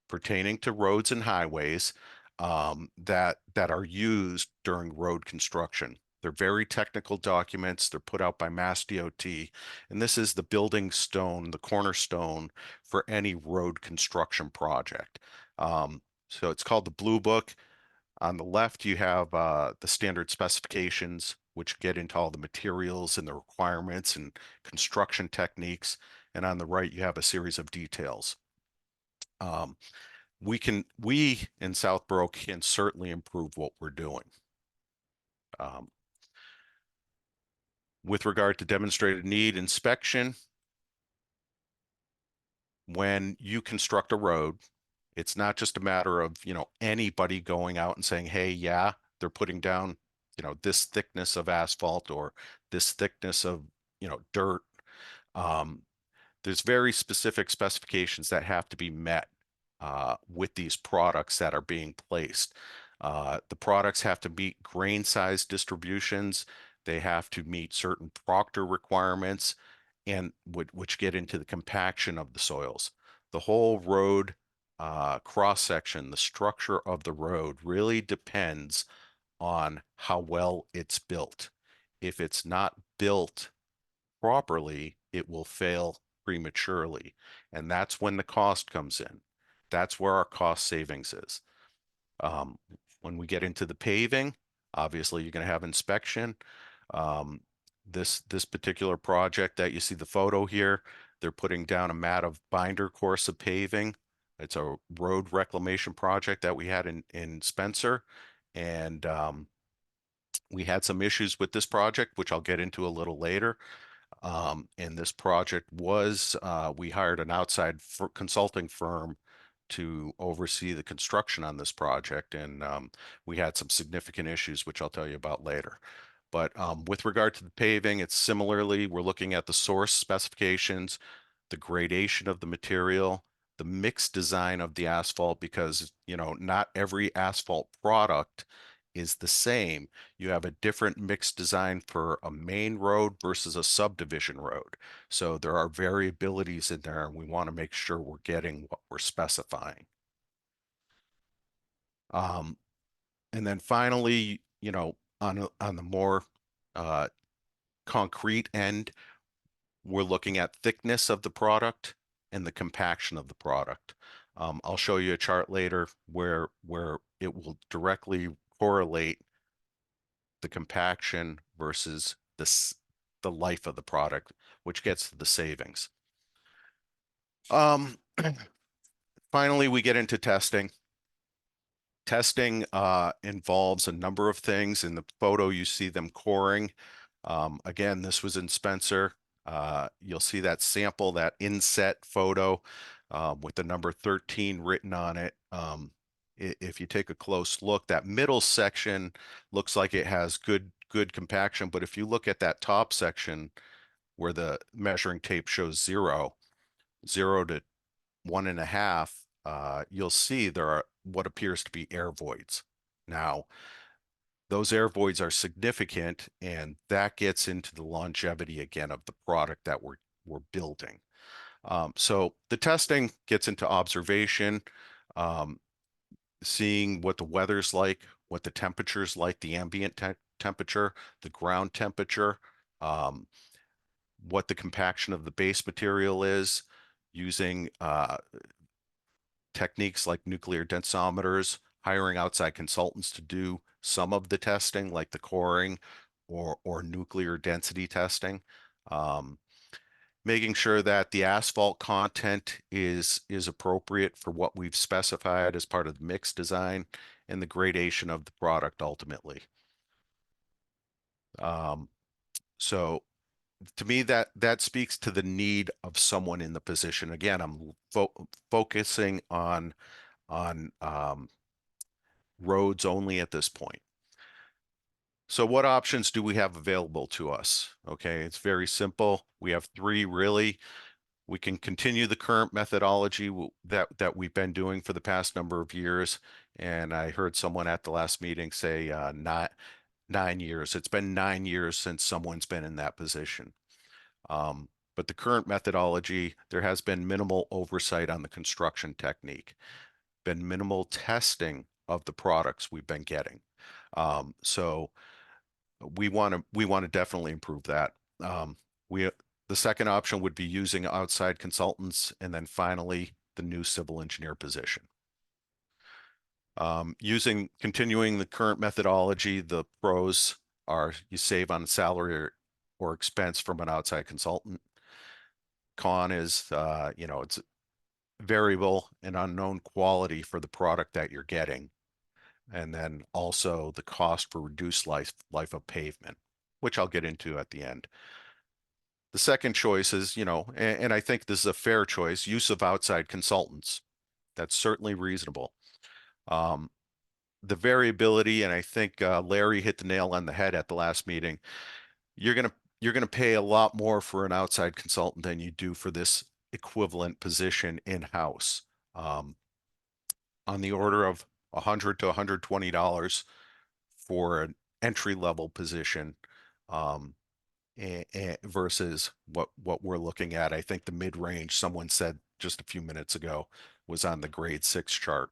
pertaining to roads and highways that are used during road construction. They're very technical documents. They're put out by Mass DOT, and this is the building stone, the cornerstone for any road construction project. So it's called the Blue Book. On the left, you have the standard specifications, which get into all the materials and the requirements and construction techniques. And on the right, you have a series of details. We in Southborough can certainly improve what we're doing. With regard to demonstrated need inspection, when you construct a road, it's not just a matter of, anybody going out and saying, hey, yeah, they're putting down, this thickness of asphalt or this thickness of, dirt. There's very specific specifications that have to be met with these products that are being placed. The products have to meet grain size distributions. They have to meet certain Proctor requirements and which get into the compaction of the soils. The whole road cross section, the structure of the road really depends on how well it's built. If it's not built properly, it will fail prematurely. And that's when the cost comes in. That's where our cost savings is. When we get into the paving, obviously you're going to have inspection. This particular project that you see the photo here, they're putting down a mat of binder course of paving. It's a road reclamation project that we had in Spencer. And we had some issues with this project, which I'll get into a little later. And this project was, we hired an outside consulting firm to oversee the construction on this project. And we had some significant issues, which I'll tell you about later. But with regard to the paving, it's similarly, we're looking at the source specifications, the gradation of the material, the mixed design of the asphalt, because, not every asphalt product is the same. You have a different mixed design for a main road versus a subdivision road. So there are variabilities in there, and we want to make sure we're getting what we're specifying. And then finally, on the more concrete end, we're looking at thickness of the product and the compaction of the product. I'll show you a chart later where it will directly correlate the compaction versus the life of the product, which gets to the savings. Finally, we get into testing. Testing involves a number of things. In the photo, you see them coring. Again, this was in Spencer. You'll see that sample, that inset photo with the number 13 written on it. If you take a close look, that middle section looks like it has good compaction, but if you look at that top section where the measuring tape shows 0 to 1.5, you'll see there are what appears to be air voids. Now, those air voids are significant, and that gets into the longevity again of the product that we're building. So the testing gets into observation, seeing what the weather's like, what the temperature's like, the ambient temperature, the ground temperature, what the compaction of the base material is, using techniques like nuclear densometers, hiring outside consultants to do some of the testing, like the coring or nuclear density testing, making sure that the asphalt content is appropriate for what we've specified as part of the mix design and the gradation of the product ultimately. So to me, that speaks to the need of someone in the position. Again, I'm focusing on roads only at this point. So what options do we have available to us? Okay, it's very simple. We have 3 really. We can continue the current methodology that we've been doing for the past number of years. And I heard someone at the last meeting say not 9 years. It's been 9 years since someone's been in that position. But the current methodology, there has been minimal oversight on the construction technique, been minimal testing of the products we've been getting. So we want to definitely improve that. The second option would be using outside consultants, and then finally the new civil engineer position. Continuing the current methodology, the pros are you save on salary or expense from an outside consultant. Con is, it's variable and unknown quality for the product that you're getting. And then also the cost for reduced life of pavement, which I'll get into at the end. The second choice is, and I think this is a fair choice, use of outside consultants. That's certainly reasonable. The variability, and I think Larry hit the nail on the head at the last meeting, you're gonna pay a lot more for an outside consultant than you do for this equivalent position in-house. On the order of $100 to $120 for an entry-level position, versus what we're looking at. I think the mid-range, someone said just a few minutes ago, was on the grade 6 chart.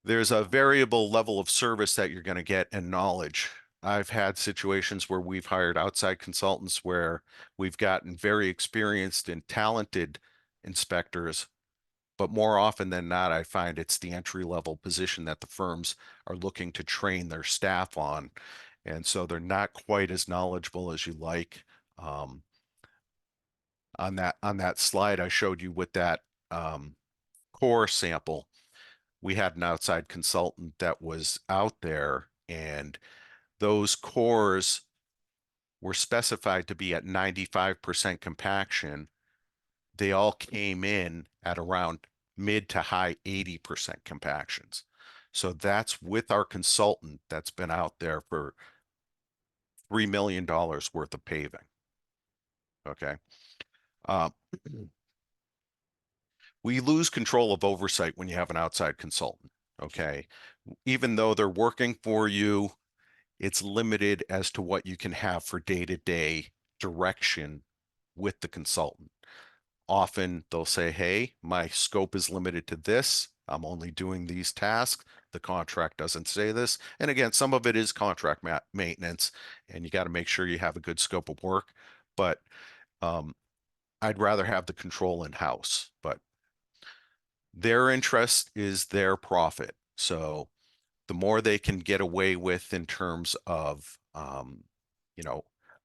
There's a variable level of service that you're going to get and knowledge. I've had situations where we've hired outside consultants where we've gotten very experienced and talented inspectors, but more often than not, I find it's the entry-level position that the firms are looking to train their staff on. And so they're not quite as knowledgeable as you like. On that slide I showed you with that core sample, we had an outside consultant that was out there, and those cores were specified to be at 95% compaction. They all came in at around mid to high 80% compactions. So that's with our consultant that's been out there for $3 million worth of paving. Okay. We lose control of oversight when you have an outside consultant. Okay. Even though they're working for you, it's limited as to what you can have for day-to-day direction with the consultant. Often they'll say, hey, my scope is limited to this. I'm only doing these tasks. The contract doesn't say this. And again, some of it is contract maintenance, and you got to make sure you have a good scope of work. But I'd rather have the control in-house. But their interest is their profit. So the more they can get away with in terms of,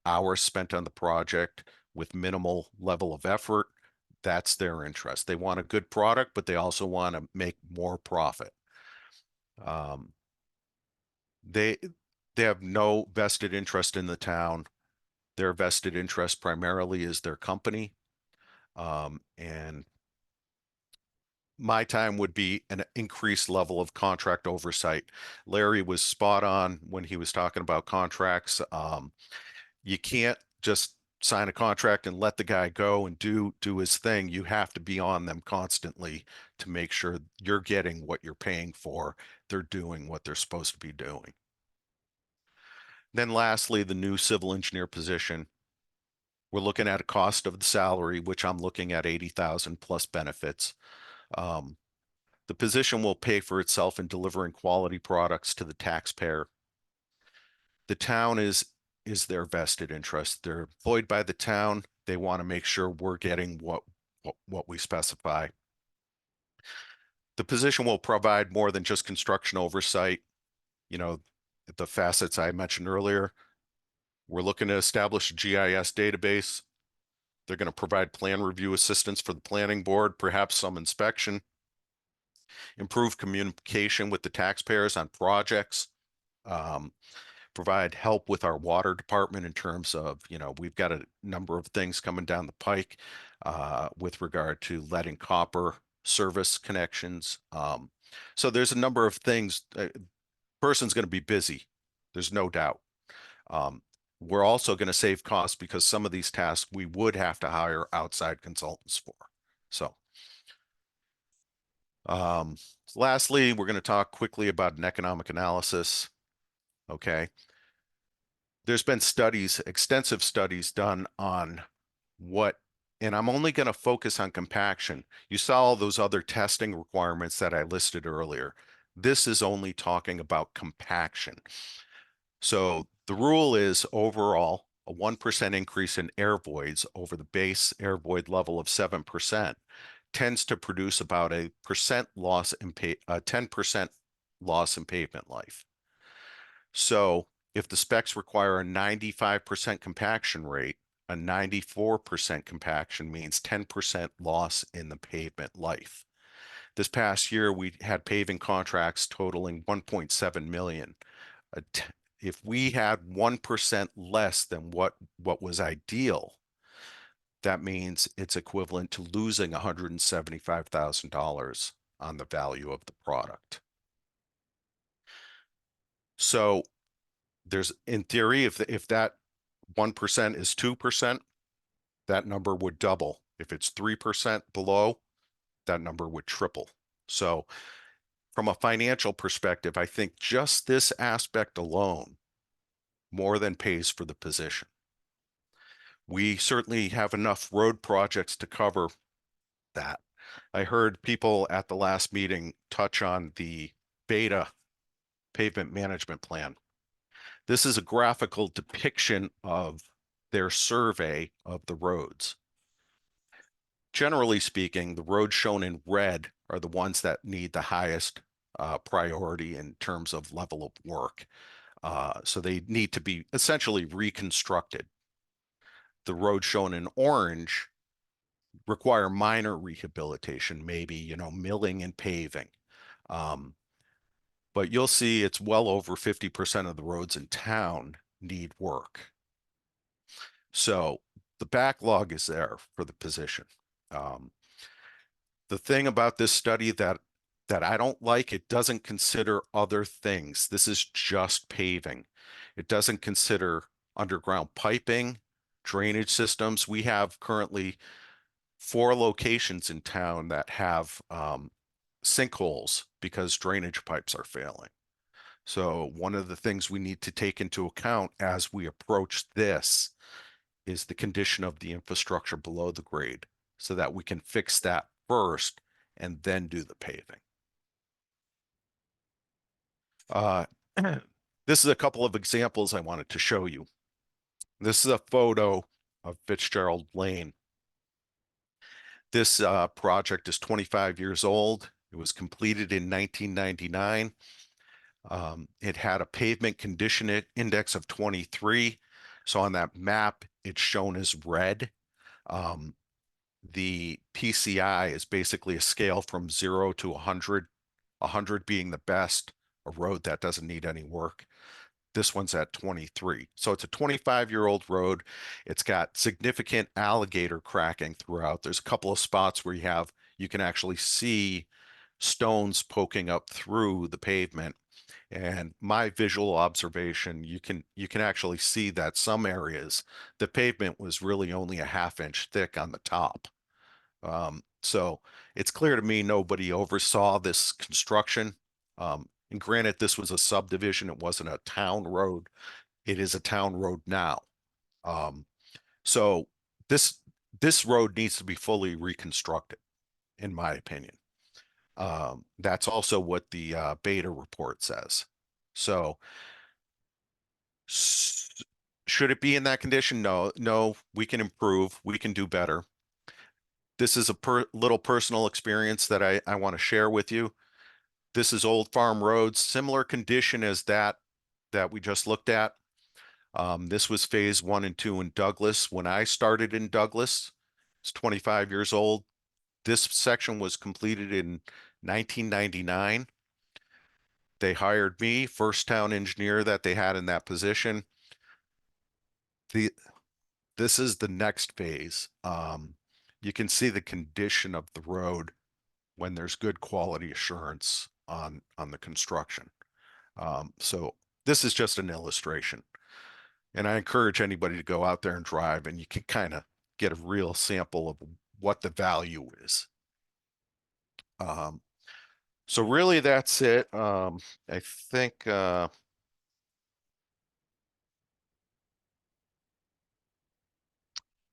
hours spent on the project with minimal level of effort, that's their interest. They want a good product, but they also want to make more profit. They have no vested interest in the town. Their vested interest primarily is their company. And my time would be an increased level of contract oversight. Larry was spot on when he was talking about contracts. You can't just sign a contract and let the guy go and do his thing. You have to be on them constantly to make sure you're getting what you're paying for. They're doing what they're supposed to be doing. Then lastly, the new civil engineer position. We're looking at a cost of the salary, which I'm looking at 80,000 plus benefits. The position will pay for itself in delivering quality products to the taxpayer. The town is their vested interest. They're employed by the town. They want to make sure we're getting what we specify. The position will provide more than just construction oversight. The facets I mentioned earlier. We're looking to establish a GIS database. They're going to provide plan review assistance for the planning board, perhaps some inspection. Improve communication with the taxpayers on projects, provide help with our water department in terms of, we've got a number of things coming down the pike with regard to lead and copper service connections. So there's a number of things. Person's going to be busy. There's no doubt. We're also going to save costs because some of these tasks we would have to hire outside consultants for. So lastly, we're going to talk quickly about an economic analysis. Okay. There's been studies, extensive studies done on and I'm only going to focus on compaction. You saw all those other testing requirements that I listed earlier. This is only talking about compaction. So the rule is overall a 1% increase in air voids over the base air void level of 7% tends to produce about a 10% loss in pavement life. So if the specs require a 95% compaction rate, a 94% compaction means 10% loss in the pavement life. This past year, we had paving contracts totaling 1.7 million. If we had 1% less than what was ideal, that means it's equivalent to losing $175,000 on the value of the product. So there's, in theory, if that 1% is 2%, that number would double. If it's 3% below, that number would triple. So from a financial perspective, I think just this aspect alone more than pays for the position. We certainly have enough road projects to cover that. I heard people at the last meeting touch on the Beta pavement management plan. This is a graphical depiction of their survey of the roads. Generally speaking, the roads shown in red are the ones that need the highest priority in terms of level of work. So they need to be essentially reconstructed. The roads shown in orange require minor rehabilitation, maybe, milling and paving. But you'll see it's well over 50% of the roads in town need work. So the backlog is there for the position. The thing about this study that I don't like, it doesn't consider other things. This is just paving. It doesn't consider underground piping, drainage systems. We have currently 4 locations in town that have sinkholes because drainage pipes are failing. So one of the things we need to take into account as we approach this is the condition of the infrastructure below the grade so that we can fix that first and then do the paving. Uh, this is a couple of examples I wanted to show you. This is a photo of Fitzgerald Lane. This project is 25 years old. It was completed in 1999. It had a pavement condition index of 23. So on that map, it's shown as red. The PCI is basically a scale from 0 to 100, 100 being the best, a road that doesn't need any work. This one's at 23. So it's a 25-year-old road. It's got significant alligator cracking throughout. There's a couple of spots where you can actually see stones poking up through the pavement. And my visual observation, you can actually see that some areas, the pavement was really only a ½ inch thick on the top. So it's clear to me nobody oversaw this construction. And granted, this was a subdivision, it wasn't a town road. It is a town road now. So this road needs to be fully reconstructed, in my opinion. That's also what the beta report says. So should it be in that condition? No, we can improve, we can do better. This is a little personal experience that I want to share with you. This is Old Farm Road, similar condition as that we just looked at. This was phase 1 and 2 in Douglas. When I started in Douglas, it's 25 years old. This section was completed in 1999. They hired me, first town engineer that they had in that position. This is the next phase. You can see the condition of the road when there's good quality assurance on the construction. So this is just an illustration. And I encourage anybody to go out there and drive, and you can kind of get a real sample of what the value is. So really that's it. I think I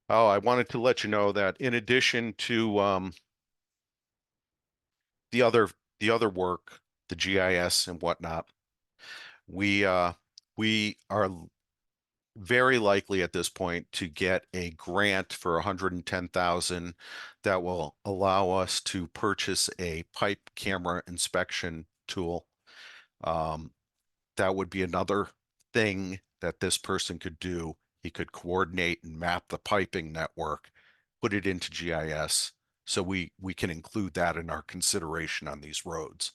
wanted to let you know that in addition to the other work, the GIS and whatnot, we are very likely at this point to get a grant for 110,000 that will allow us to purchase a pipe camera inspection tool. That would be another thing that this person could do. He could coordinate and map the piping network, put it into GIS, so we can include that in our consideration on these roads.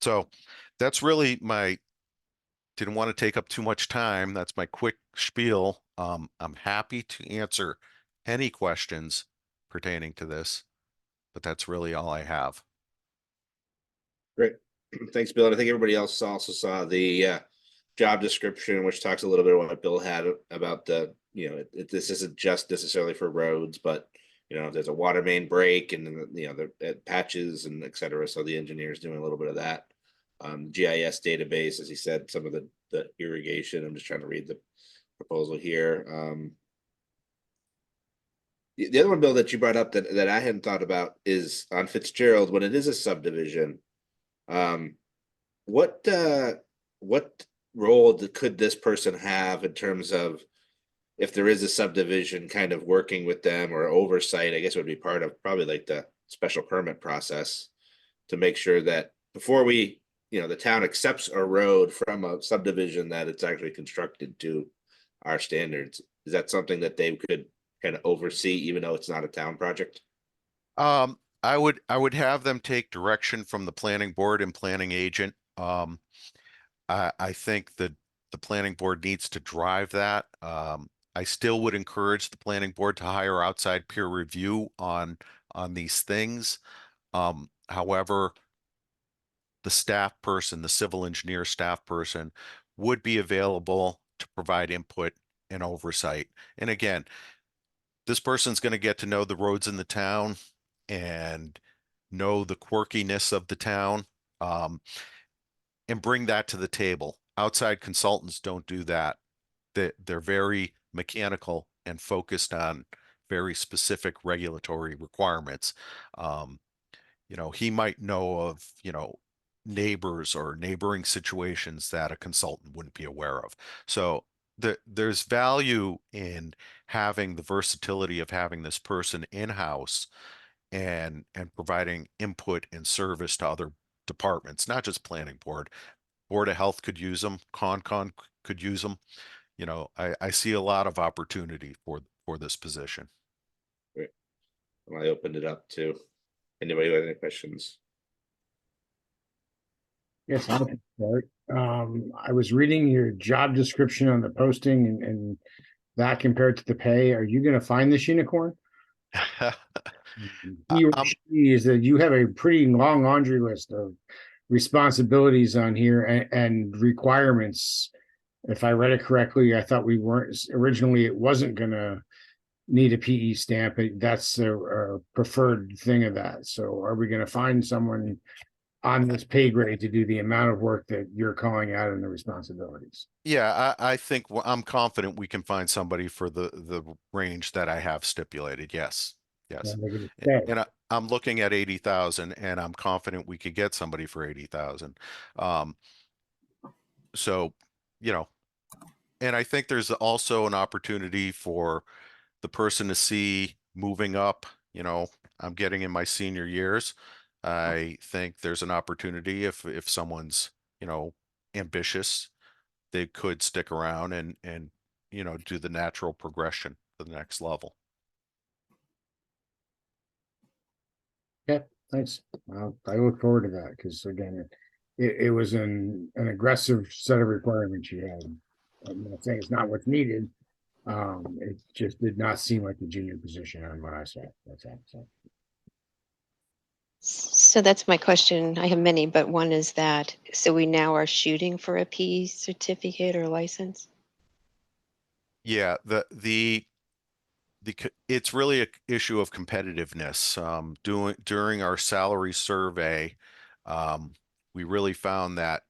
So that's really didn't want to take up too much time. That's my quick spiel. I'm happy to answer any questions pertaining to this, but that's really all I have. Great. Thanks, Bill. And I think everybody else also saw the job description, which talks a little bit about what Bill had about the, this isn't just necessarily for roads, but there's a water main break and the patches and et cetera. So the engineer's doing a little bit of that. GIS database, as he said, some of the irrigation. I'm just trying to read the proposal here. The other one, Bill, that you brought up that I hadn't thought about is on Fitzgerald, when it is a subdivision. What role could this person have in terms of, if there is a subdivision, kind of working with them or oversight? I guess it would be part of probably like the special permit process to make sure that before the town accepts a road from a subdivision, that it's actually constructed to our standards. Is that something that they could kind of oversee, even though it's not a town project? I would have them take direction from the planning board and planning agent. I think that the planning board needs to drive that. I still would encourage the planning board to hire outside peer review on these things. However, the staff person, the civil engineer staff person, would be available to provide input and oversight. And again, this person's going to get to know the roads in the town and know the quirkiness of the town, and bring that to the table. Outside consultants don't do that. They're very mechanical and focused on very specific regulatory requirements. you know, he might know of, you know, neighbors or neighboring situations that a consultant wouldn't be aware of. So there's value in having the versatility of having this person in-house and providing input and service to other departments, not just planning board. Board of Health could use them, Concon could use them. You know, I see a lot of opportunity for this position. Great. I opened it up to anybody with any questions. Yes, I can start. I was reading your job description on the posting and that compared to the pay. Are you gonna find this unicorn? He or she is that you have a pretty long laundry list of responsibilities on here and requirements. If I read it correctly, I thought we weren't originally, it wasn't gonna need a PE stamp. That's a preferred thing of that. So are we gonna find someone on this pay grade to do the amount of work that you're calling out in the responsibilities? Yeah, I think I'm confident we can find somebody for the range that I have stipulated. Yes. Yes. And I'm looking at 80,000 and I'm confident we could get somebody for 80,000. So, you know, and I think there's also an opportunity for the person to see moving up. You know, I'm getting in my senior years. I think there's an opportunity if someone's, you know, ambitious, they could stick around and you know, do the natural progression to the next level. Okay, thanks. I look forward to that because again, it was an aggressive set of requirements you had. I'm not saying it's not what's needed. It just did not seem like the junior position on what I saw. That's all. So that's my question. I have many, but one is that, so we now are shooting for a PE certificate or license? Yeah, it's really a issue of competitiveness. During our salary survey, we really found that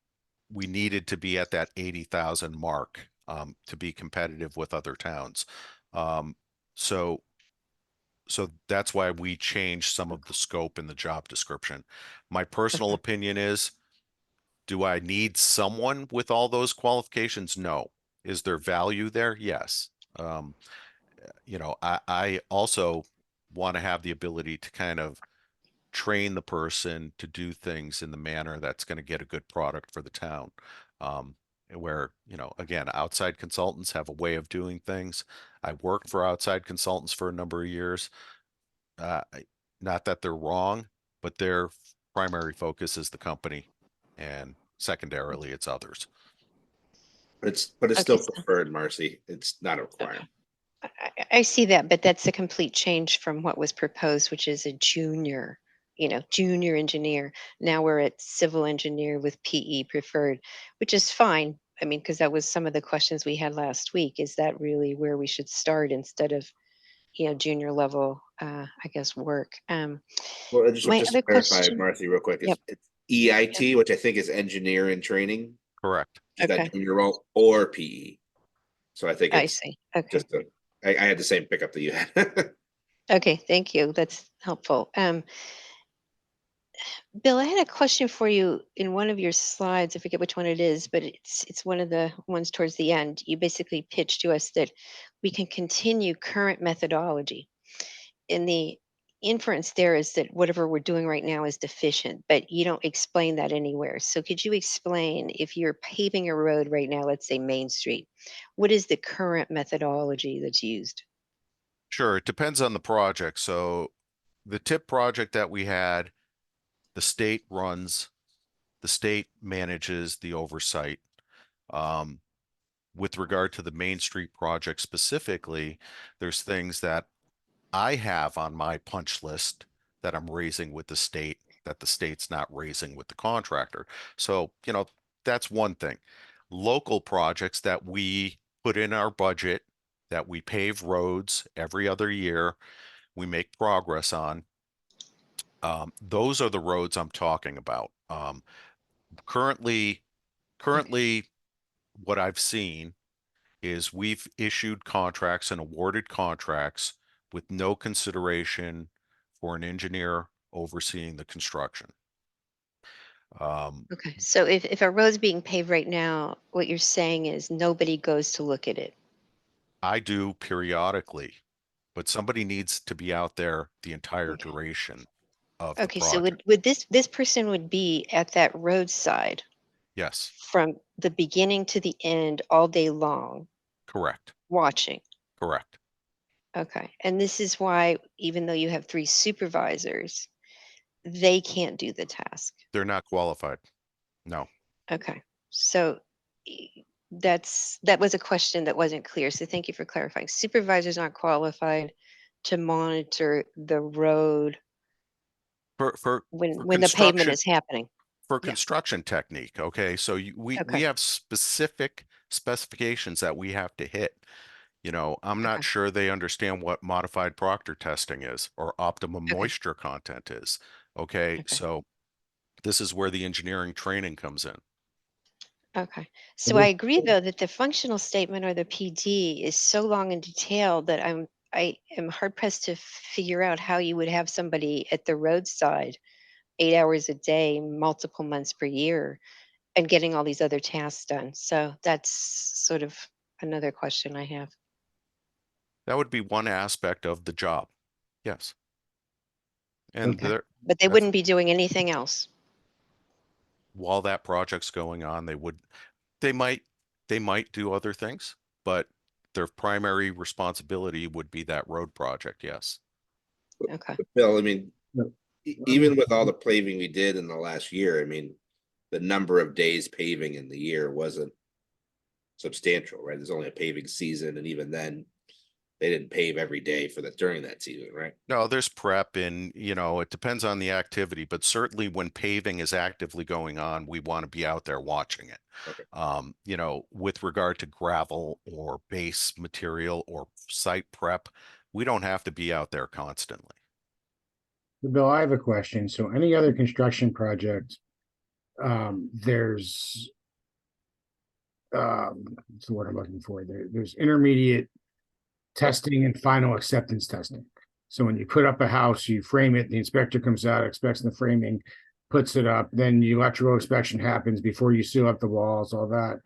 we needed to be at that 80,000 mark to be competitive with other towns. So that's why we changed some of the scope in the job description. My personal opinion is, do I need someone with all those qualifications? No. Is there value there? Yes. You know, I also want to have the ability to kind of train the person to do things in the manner that's going to get a good product for the town. Where, you know, again, outside consultants have a way of doing things. I worked for outside consultants for a number of years. Not that they're wrong, but their primary focus is the company, and secondarily, it's others. But it's still preferred, Marcy. It's not a requirement. I see that, but that's a complete change from what was proposed, which is a junior, junior engineer. Now we're at civil engineer with PE preferred, which is fine. I mean, because that was some of the questions we had last week. Is that really where we should start instead of, junior level, I guess, work? Well, just My to other clarify, question. Marcy, real quick, Yep. it's EIT, which I think is engineer in training. Correct. Is Okay. that junior role or PE? So I think I it's see. Okay. just I had the same pickup that you had. Okay, thank you. That's helpful. Bill, I had a question for you in one of your slides. I forget which one it is, but it's one of the ones towards the end. You basically pitched to us that we can continue current methodology. And the inference there is that whatever we're doing right now is deficient, but you don't explain that anywhere. So could you explain, if you're paving a road right now, let's say Main Street, what is the current methodology that's used? Sure, it depends on the project. So the TIP project that we had, the state manages the oversight. With regard to the Main Street project specifically, there's things that I have on my punch list that I'm raising with the state that the state's not raising with the contractor. So, you know, that's one thing. Local projects that we put in our budget, that we pave roads every other year, we make progress on. Those are the roads I'm talking about. Currently, what I've seen is we've issued contracts and awarded contracts with no consideration for an engineer overseeing the construction. Okay, so if a road's being paved right now, what you're saying is nobody goes to look at it. I do periodically, but somebody needs to be out there the entire Okay. duration of the Okay, so project. would this person would be at that roadside Yes, from the beginning to the end all day long correct, watching? correct. Okay, and this is why even though you have 3 supervisors, they can't do the task. They're not qualified. No. Okay, so that was a question that wasn't clear. So thank you for clarifying. Supervisors aren't qualified to monitor the road For when the pavement construction, is happening. for Yeah. construction technique, okay? So we Okay. have specific specifications that we have to hit. You know, I'm not Okay. sure they understand what modified Proctor testing is or optimum Okay. moisture content is. Okay, Okay. so this is where the engineering training comes in. Okay. So I agree though that the functional statement or the PD is so long and detailed that I am hard pressed to figure out how you would have somebody at the roadside 8 hours a day, multiple months per year, and getting all these other tasks done. So that's sort of another question I have. That would be one aspect of the job. Yes. And Okay. there, But they that's, wouldn't be doing anything else. while that project's going on, they might do other things, but their primary responsibility would be that road project. Yes. Okay. Bill, I mean, even with all the paving we did in the last year, I mean, the number of days paving in the year wasn't substantial, right? There's only a paving season, and even then, they didn't pave every day during that season, right? No, there's prep and, you know, it depends on the activity, but certainly when paving is actively going on, we want to be out there watching it. Okay. You know, with regard to gravel or base material or site prep, we don't have to be out there constantly. Bill, I have a question. So any other construction project, there's what's the word I'm looking for? There's intermediate testing and final acceptance testing. So when you put up a house, you frame it, the inspector comes out, inspects the framing, puts it up, then the electrical inspection happens before you seal up the walls, all that.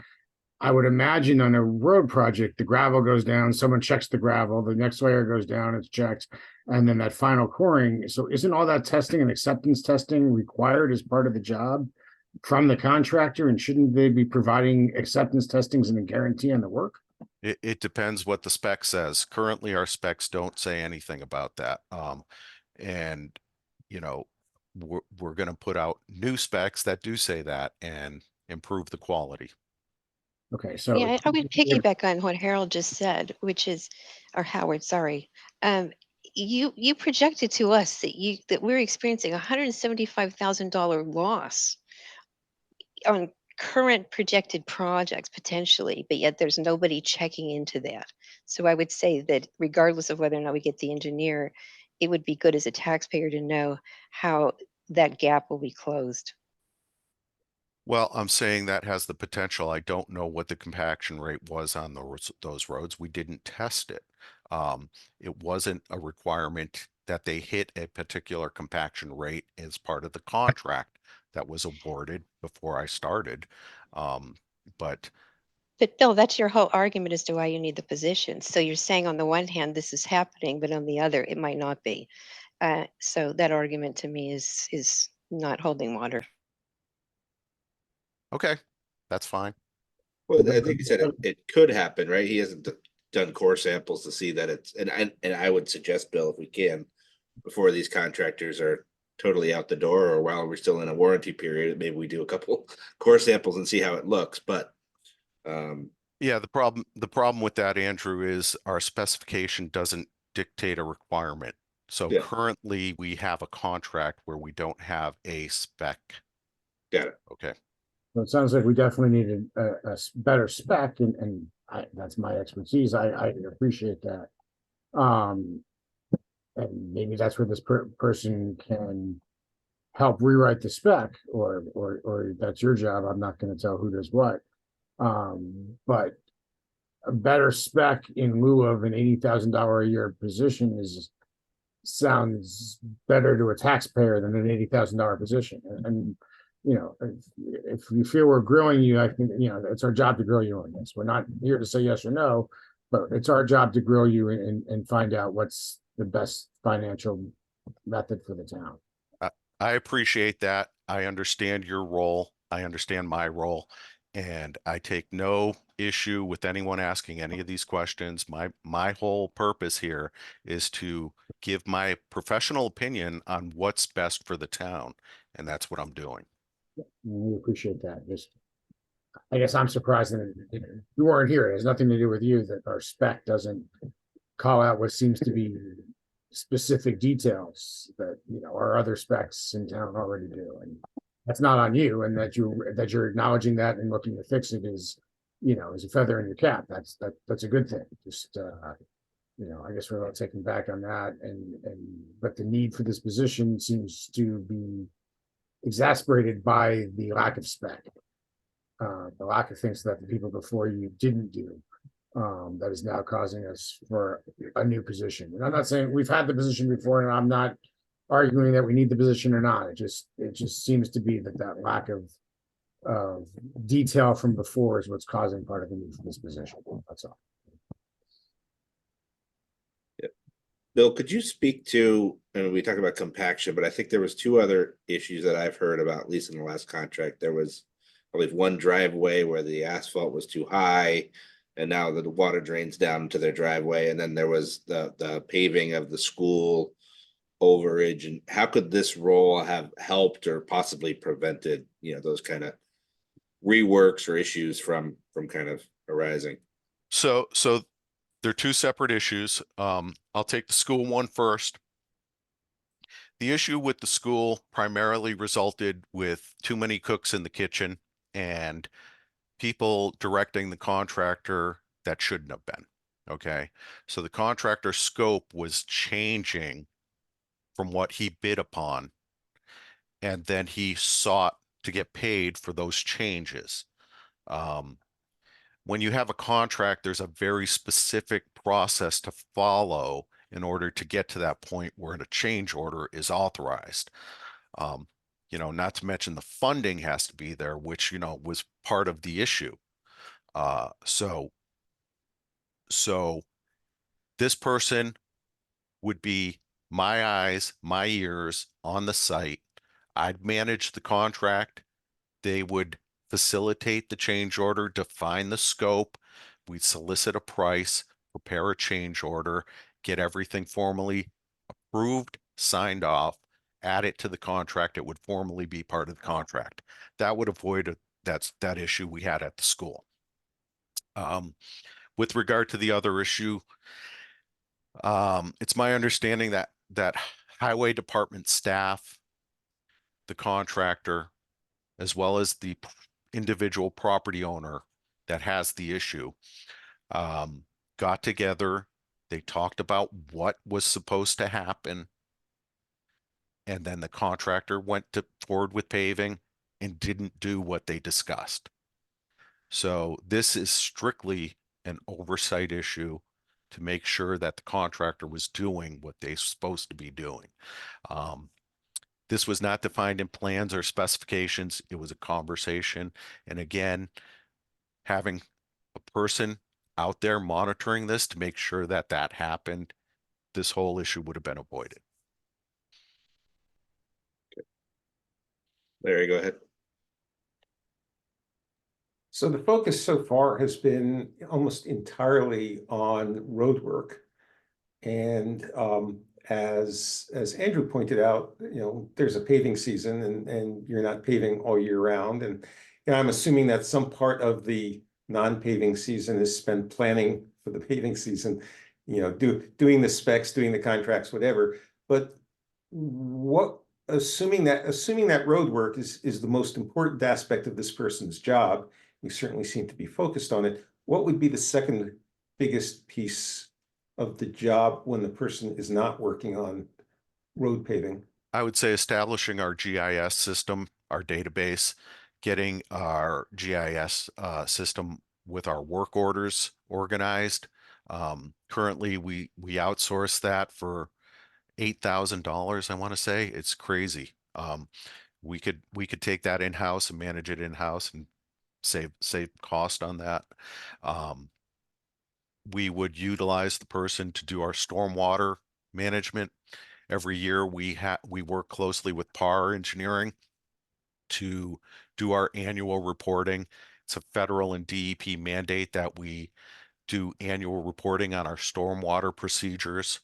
I would imagine on a road project, the gravel goes down, someone checks the gravel, the next layer goes down, it's checked, and then that final coring. So isn't all that testing and acceptance testing required as part of the job from the contractor? And shouldn't they be providing acceptance testings and a guarantee on the work? It depends what the spec says. Currently, our specs don't say anything about that. And, you know, we're going to put out new specs that do say that and improve the quality. Okay, so Yeah, I would piggyback on what Harold just said, which is, or Howard, sorry. You projected to us that we're experiencing $175,000 loss on current projected projects potentially, but yet there's nobody checking into that. So I would say that regardless of whether or not we get the engineer, it would be good as a taxpayer to know how that gap will be closed. Well, I'm saying that has the potential. I don't know what the compaction rate was on those roads. We didn't test it. It wasn't a requirement that they hit a particular compaction rate as part of the contract that was awarded before I started. But Bill, that's your whole argument as to why you need the position. So you're saying on the one hand, this is happening, but on the other, it might not be. So that argument to me is not holding water. okay, that's fine. Well, I think you said it could happen, right? He hasn't done core samples to see that it's, and I would suggest, Bill, if we can, before these contractors are totally out the door, or while we're still in a warranty period, maybe we do a couple core samples and see how it looks. But yeah, the problem with that, Andrew, is our specification doesn't dictate a requirement. So yeah, currently we have a contract where we don't have a spec. got it. Okay. So it sounds like we definitely need a better spec, and that's my expertise. I appreciate that. And maybe that's where this person can help rewrite the spec, or that's your job. I'm not going to tell who does what. But a better spec in lieu of an $80,000 a year position sounds better to a taxpayer than an $80,000 position. And, you know, if you feel we're grilling you, I think, you know, it's our job to grill you on this. We're not here to say yes or no, but it's our job to grill you and find out what's the best financial method for the town. I appreciate that. I understand your role. I understand my role. And I take no issue with anyone asking any of these questions. My whole purpose here is to give my professional opinion on what's best for the town. And that's what I'm doing. We appreciate that. Just, I guess I'm surprised that you weren't here. It has nothing to do with you that our spec doesn't call out what seems to be specific details that, you know, our other specs in town already do. And that's not on you, and that you're acknowledging that and looking to fix it is, you know, is a feather in your cap. That's a good thing. Just you know, I guess we're not taking back on that. But the need for this position seems to be exasperated by the lack of spec, the lack of things that the people before you didn't do. That is now causing us for a new position. And I'm not saying we've had the position before, and I'm not arguing that we need the position or not. It just seems to be that lack of detail from before is what's causing part of the need for this position. That's all. Bill, could you speak to, and we talk about compaction, but I think there was two other issues that I've heard about, at least in the last contract. There was, I believe, one driveway where the asphalt was too high, and now the water drains down to their driveway. And then there was the paving of the school overage. And how could this role have helped or possibly prevented, you know, those kind of reworks or issues from kind of arising? So they're two separate issues. I'll take the school one first. The issue with the school primarily resulted with too many cooks in the kitchen and people directing the contractor that shouldn't have been. Okay. So the contractor scope was changing from what he bid upon, and then he sought to get paid for those changes. When you have a contract, there's a very specific process to follow in order to get to that point where the change order is authorized. You know, not to mention the funding has to be there, which, you know, was part of the issue. So this person would be my eyes, my ears on the site. I'd manage the contract. They would facilitate the change order, define the scope. We'd solicit a price, prepare a change order, get everything formally approved, signed off, add it to the contract. It would formally be part of the contract. That would avoid that issue we had at the school. With regard to the other issue, it's my understanding that highway department staff, the contractor, as well as the individual property owner that has the issue, got together. They talked about what was supposed to happen. And then the contractor went forward with paving and didn't do what they discussed. So this is strictly an oversight issue to make sure that the contractor was doing what they're supposed to be doing. This was not defined in plans or specifications. It was a conversation. And again, having a person out there monitoring this to make sure that that happened, this whole issue would have been avoided. Larry, go ahead. So the focus so far has been almost entirely on road work. And as Andrew pointed out, you know, there's a paving season and you're not paving all year round. And you know, I'm assuming that some part of the non-paving season is spent planning for the paving season, you know, doing the specs, doing the contracts, whatever. But assuming that road work is the most important aspect of this person's job, you certainly seem to be focused on it. What would be the second biggest piece of the job when the person is not working on road paving? I would say establishing our GIS system, our database, getting our GIS system with our work orders organized. Currently, we outsource that for $8,000, I want to say. It's crazy. We could take that in-house and manage it in-house and save cost on that. We would utilize the person to do our stormwater management. Every year we work closely with PAR Engineering to do our annual reporting. It's a federal and DEP mandate that we do annual reporting on our stormwater procedures,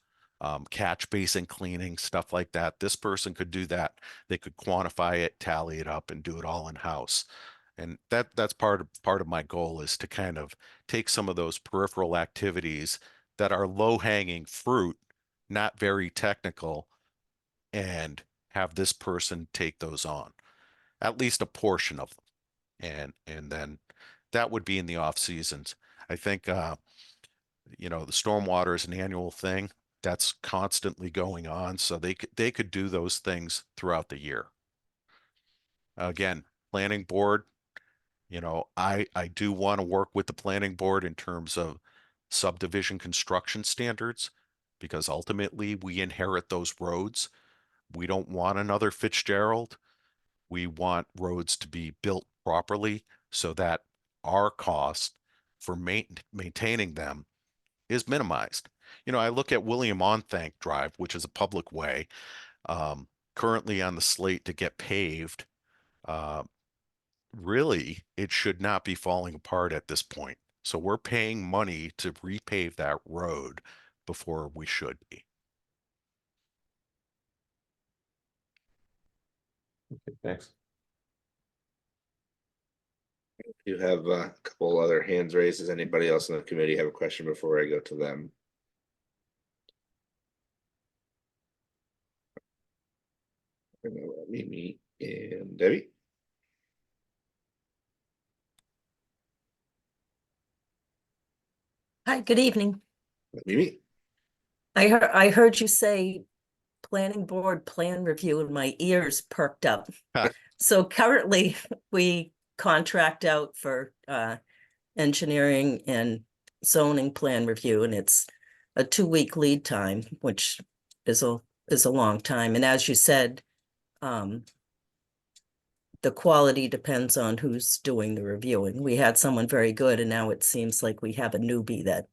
catch basin cleaning, stuff like that. This person could do that. They could quantify it, tally it up, and do it all in-house. And that's part of my goal, is to kind of take some of those peripheral activities that are low-hanging fruit, not very technical, and have this person take those on, at least a portion of them. And then that would be in the off seasons. I think you know, the stormwater is an annual thing that's constantly going on, so they could do those things throughout the year. Again, planning board, you know, I do want to work with the planning board in terms of subdivision construction standards, because ultimately we inherit those roads. We don't want another Fitzgerald. We want roads to be built properly so that our cost for maintaining them is minimized. You know, I look at William Onthank Drive, which is a public way, currently on the slate to get paved. Really, it should not be falling apart at this point. So we're paying money to repave that road before we should be. Okay, thanks. You have a couple other hands raised. Does anybody else in the committee have a question before I go to them? Mimi and Debbie. Hi, good evening. Mimi. I heard you say planning board plan review and my ears perked up. So currently we contract out for engineering and zoning plan review, and it's a 2-week lead time, which is a long time. And as you said, the quality depends on who's doing the reviewing. We had someone very good, and now it seems like we have a newbie that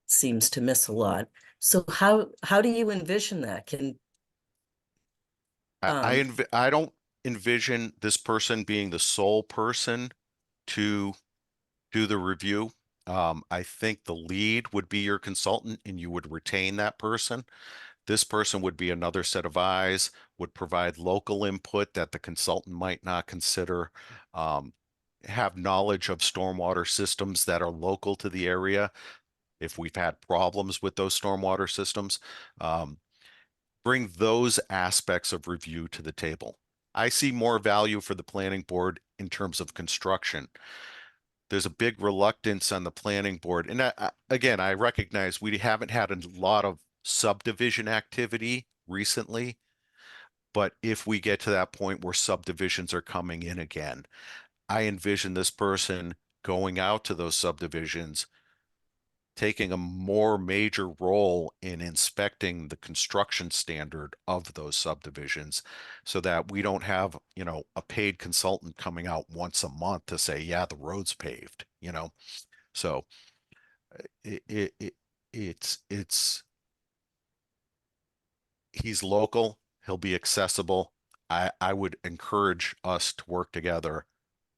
seems to miss a lot. So how do you envision that? I don't envision this person being the sole person to do the review. I think the lead would be your consultant, and you would retain that person. This person would be another set of eyes, would provide local input that the consultant might not consider, have knowledge of stormwater systems that are local to the area if we've had problems with those stormwater systems. Bring those aspects of review to the table. I see more value for the planning board in terms of construction. There's a big reluctance on the planning board. And again, I recognize we haven't had a lot of subdivision activity recently, but if we get to that point where subdivisions are coming in again, I envision this person going out to those subdivisions, taking a more major role in inspecting the construction standard of those subdivisions, so that we don't have, you know, a paid consultant coming out once a month to say, yeah, the road's paved, you know. So it's he's local, he'll be accessible. I would encourage us to work together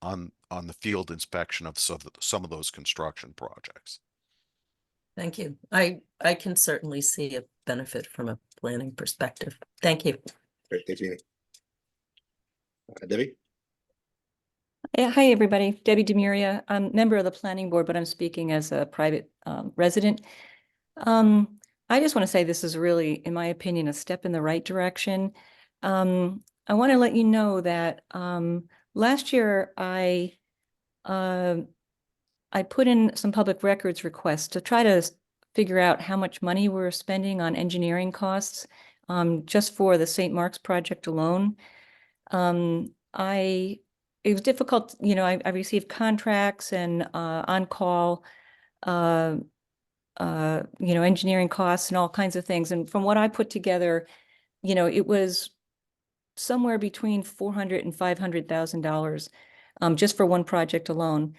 on the field inspection of some of those construction projects. Thank you. I can certainly see a benefit from a planning perspective. Thank you. Great, thank you. Debbie. Yeah, hi, everybody. Debbie Demuria. I'm a member of the planning board, but I'm speaking as a private resident. I just want to say this is really, in my opinion, a step in the right direction. I want to let you know that last year I put in some public records requests to try to figure out how much money we're spending on engineering costs just for the St. Mark's project alone. It was difficult, you know, I received contracts and on-call engineering costs and all kinds of things. And from what I put together, it was somewhere between $400,000 and $500,000 just for one project alone.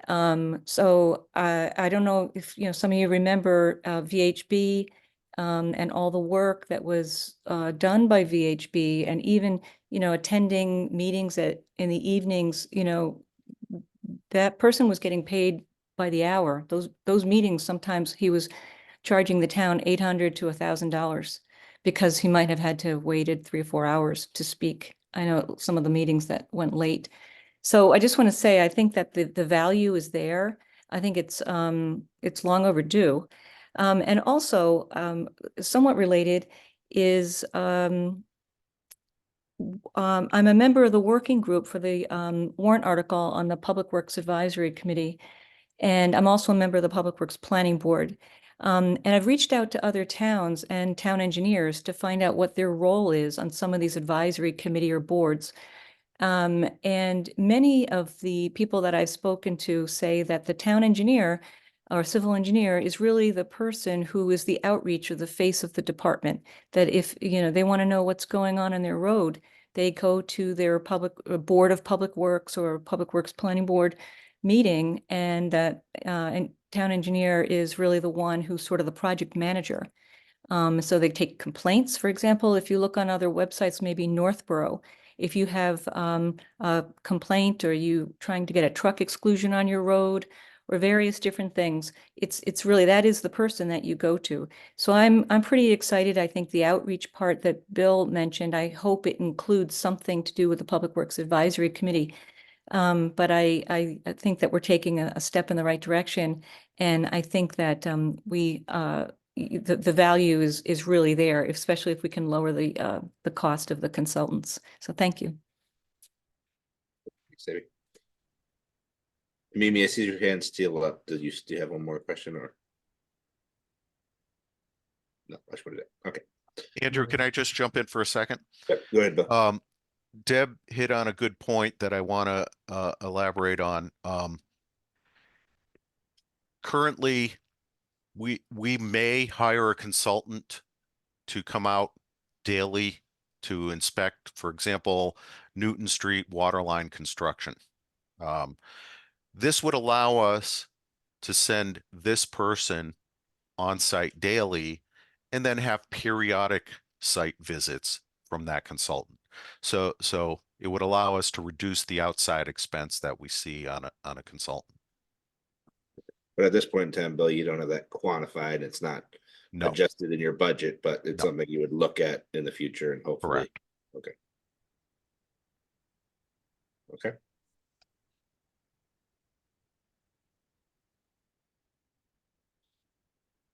So I don't know if some of you remember VHB and all the work that was done by VHB, and even attending meetings in the evenings. That person was getting paid by the hour. Those meetings, sometimes he was charging the town $800 to $1,000 because he might have had to have waited 3 or 4 hours to speak. I know some of the meetings that went late. So I just want to say, I think that the value is there. I think it's long overdue. And also, somewhat related is I'm a member of the working group for the warrant article on the Public Works Advisory Committee. And I'm also a member of the Public Works Planning Board. And I've reached out to other towns and town engineers to find out what their role is on some of these advisory committee or boards. And many of the people that I've spoken to say that the town engineer or civil engineer is really the person who is the outreach or the face of the department. That if they want to know what's going on their road, they go to their board of public works or Public Works Planning Board meeting, and that town engineer is really the one who's sort of the project manager. So they take complaints. For example, if you look on other websites, maybe Northborough, if you have a complaint or you trying to get a truck exclusion on your road or various different things, it's really, that is the person that you go to. So I'm pretty excited. I think the outreach part that Bill mentioned, I hope it includes something to do with the Public Works Advisory Committee. But I think that we're taking a step in the right direction. And I think that the value is really there, especially if we can lower the cost of the consultants. So thank you. Thanks, Debbie. Mimi, I see your hand still up. Do you have one more question or? No, I should put it in. Okay. Andrew, can I just jump in for a second? Yep, go ahead, Bill. Deb hit on a good point that I want to elaborate on. Currently, we may hire a consultant to come out daily to inspect, for example, Newton Street waterline construction. This would allow us to send this person on site daily and then have periodic site visits from that consultant. So it would allow us to reduce the outside expense that we see on a consultant. But at this point in time, Bill, you don't have that quantified. It's not No. adjusted in your budget, but it's No. something you would look at in the future and hopefully. Correct. Okay. Okay.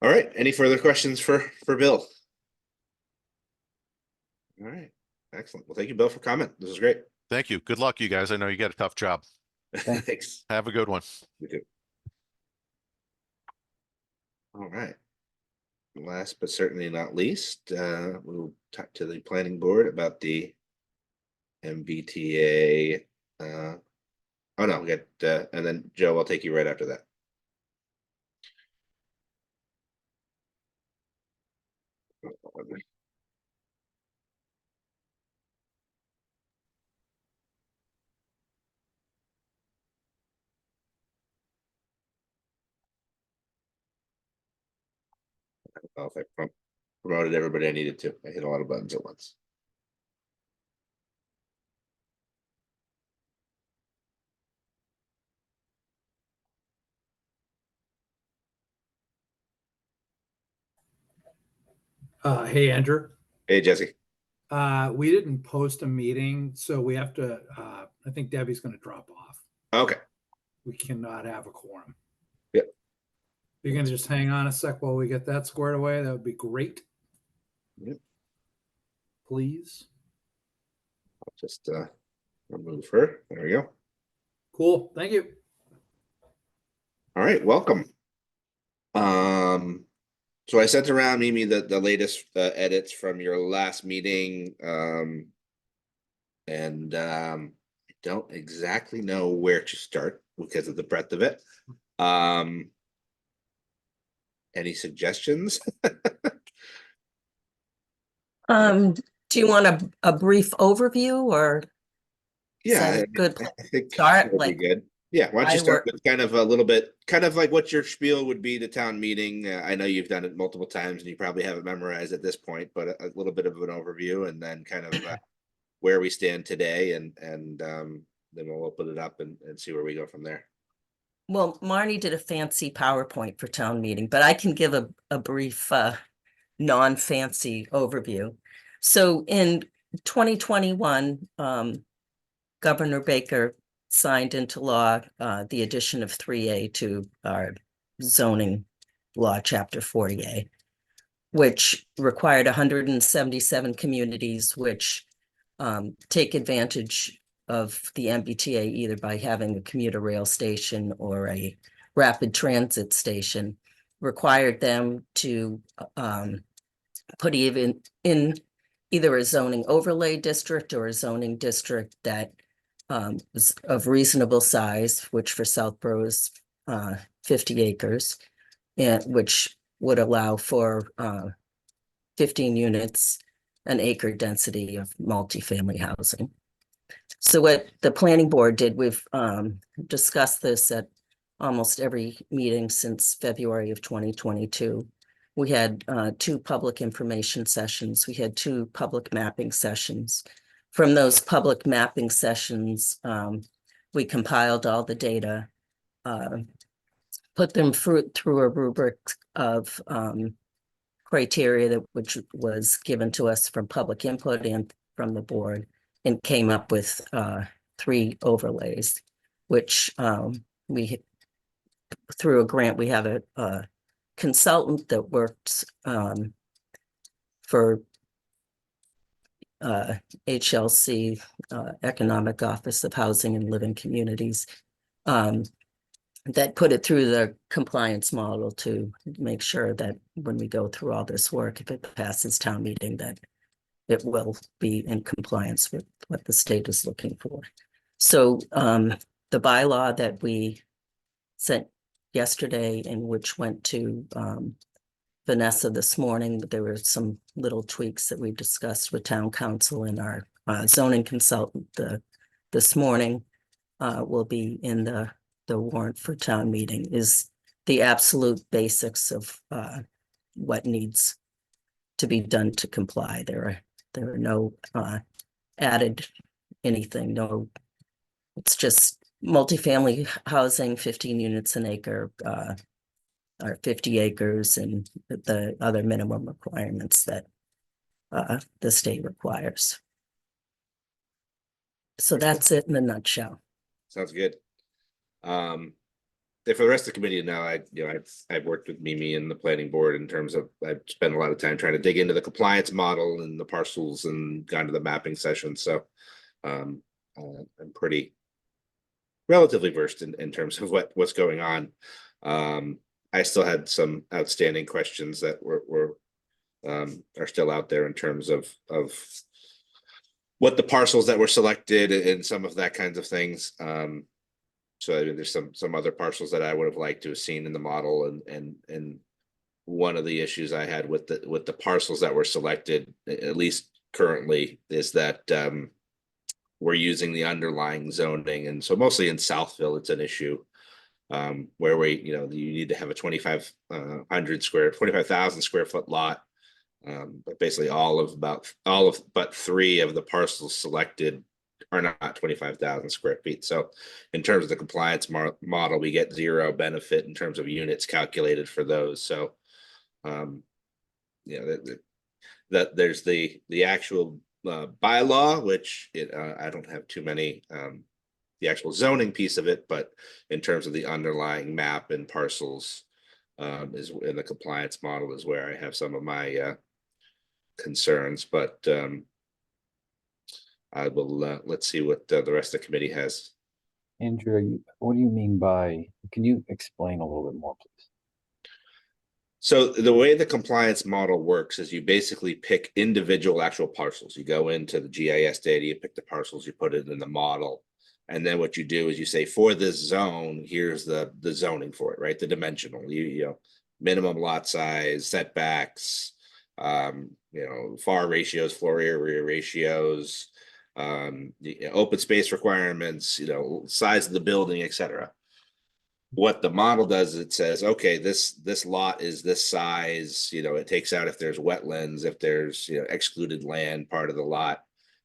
All right. Any further questions for Bill? All right. Excellent. Well, thank you, Bill, for comment. This is great. Thank you. Good luck, you guys. I know you got a tough job. Thanks. Have a good one. You too. All right. Last but certainly not least, we'll talk to the planning board about the MBTA. Oh no, we got and then Joe, I'll take you right after that. I don't know if I promoted everybody I needed to. I hit a lot of buttons at once. Hey, Andrew. Hey, Jesse. We didn't post a meeting, so we have to, I think Debbie's going to drop off. Okay. We cannot have a quorum. Yep. You can just hang on a sec while we get that squared away. That would be great. Yep. Please. I'll just remove her. There we go. Cool. Thank you. All right, welcome. So I sent around Mimi the latest edits from your last meeting. And I don't exactly know where to start because of the breadth of it. Any suggestions? Do you want a brief overview or? is Yeah, that a good I place think to start? that would be Like, good. Yeah, why don't you I start work- with kind of a little bit, kind of like what your spiel would be to town meeting. I know you've done it multiple times and you probably have it memorized at this point, but a little bit of an overview and then kind of where we stand today and then we'll open it up and see where we go from there. Well, Marnie did a fancy PowerPoint for town meeting, but I can give a brief non-fancy overview. So in 2021, Governor Baker signed into law the addition of 3A to our zoning law, Chapter 40A, which required 177 communities which take advantage of the MBTA either by having a commuter rail station or a rapid transit station, required them to put even in either a zoning overlay district or a zoning district that was of reasonable size, which for Southborough is 50 acres, and which would allow for 15 units, an acre density of multifamily housing. So what the planning board did, we've discussed this at almost every meeting since February of 2022. We had 2 public information sessions. We had 2 public mapping sessions. From those public mapping sessions, we compiled all the data, put them through a rubric of criteria that which was given to us from public input and from the board, and came up with 3 overlays, which we, through a grant, we have a consultant that works for HLC, Economic Office of Housing and Living Communities, that put it through the compliance model to make sure that when we go through all this work, if it passes town meeting, that it will be in compliance with what the state is looking for. So the bylaw that we sent yesterday and which went to Vanessa this morning, there were some little tweaks that we discussed with town council and our zoning consultant this morning, will be in the warrant for town meeting, is the absolute basics of what needs to be done to comply. There are no added anything, no, it's just multifamily housing, 15 units an acre, or 50 acres, and the other minimum requirements that the state requires. So that's it in a nutshell. Sounds good. For the rest of the committee now, I've worked with Mimi and the planning board in terms of, I've spent a lot of time trying to dig into the compliance model and the parcels and gone to the mapping session. So I'm pretty relatively versed in terms of what's going on. I still had some outstanding questions that are still out there in terms of what the parcels that were selected and some of that kinds of things. So I mean, there's some other parcels that I would have liked to have seen in the model, and one of the issues I had with the parcels that were selected, at least currently, is that we're using the underlying zoning, and so mostly in Southville, it's an issue where you need to have a 25,000 square foot lot, but basically all of but 3 of the parcels selected are not 25,000 square feet. So in terms of the compliance model, we get 0 benefit in terms of units calculated for those. So that there's the actual bylaw, which I don't have too many the actual zoning piece of it, but in terms of the underlying map and parcels is in the compliance model is where I have some of my concerns. But I will let's see what the rest of the committee has. Andrew, what do you mean by, can you explain a little bit more, please? So the way the compliance model works is you basically pick individual actual parcels. You go into the GIS data, you pick the parcels, you put it in the model. And then what you do is you say, for this zone, here's the zoning for it, right? The dimensional, minimum lot size, setbacks, FAR ratios, floor area ratios, open space requirements, size of the building, etc. What the model does, it says, okay, this lot is this size, it takes out if there's wetlands, if there's, excluded land part of the lot.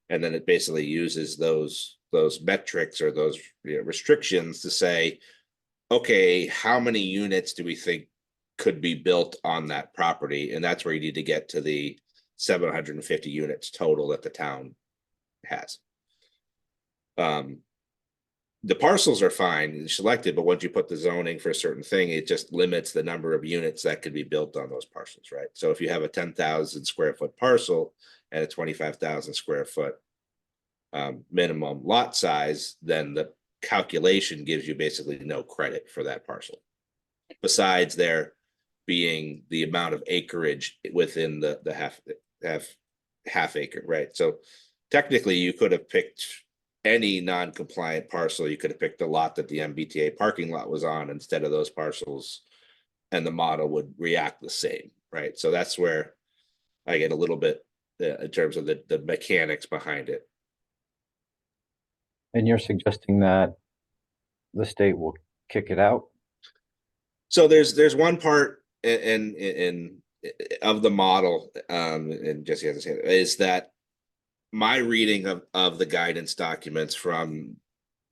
And then it basically uses those metrics or those restrictions to say, okay, how many units do we think could be built on that property? And that's where you need to get to the 750 units total that the town has. The parcels are fine selected, but once you put the zoning for a certain thing, it just limits the number of units that could be built on those parcels, right? So if you have a 10,000 square foot parcel and a 25,000 square foot minimum lot size, then the calculation gives you basically no credit for that parcel. Besides there being the amount of acreage within the half acre, right? So technically you could have picked any non-compliant parcel. You could have picked a lot that the MBTA parking lot was on instead of those parcels, and the model would react the same, right? So that's where I get a little bit in terms of the mechanics behind it. And you're suggesting that the state will kick it out? So there's one part in of the model, and Jesse has to say is that my reading of the guidance documents from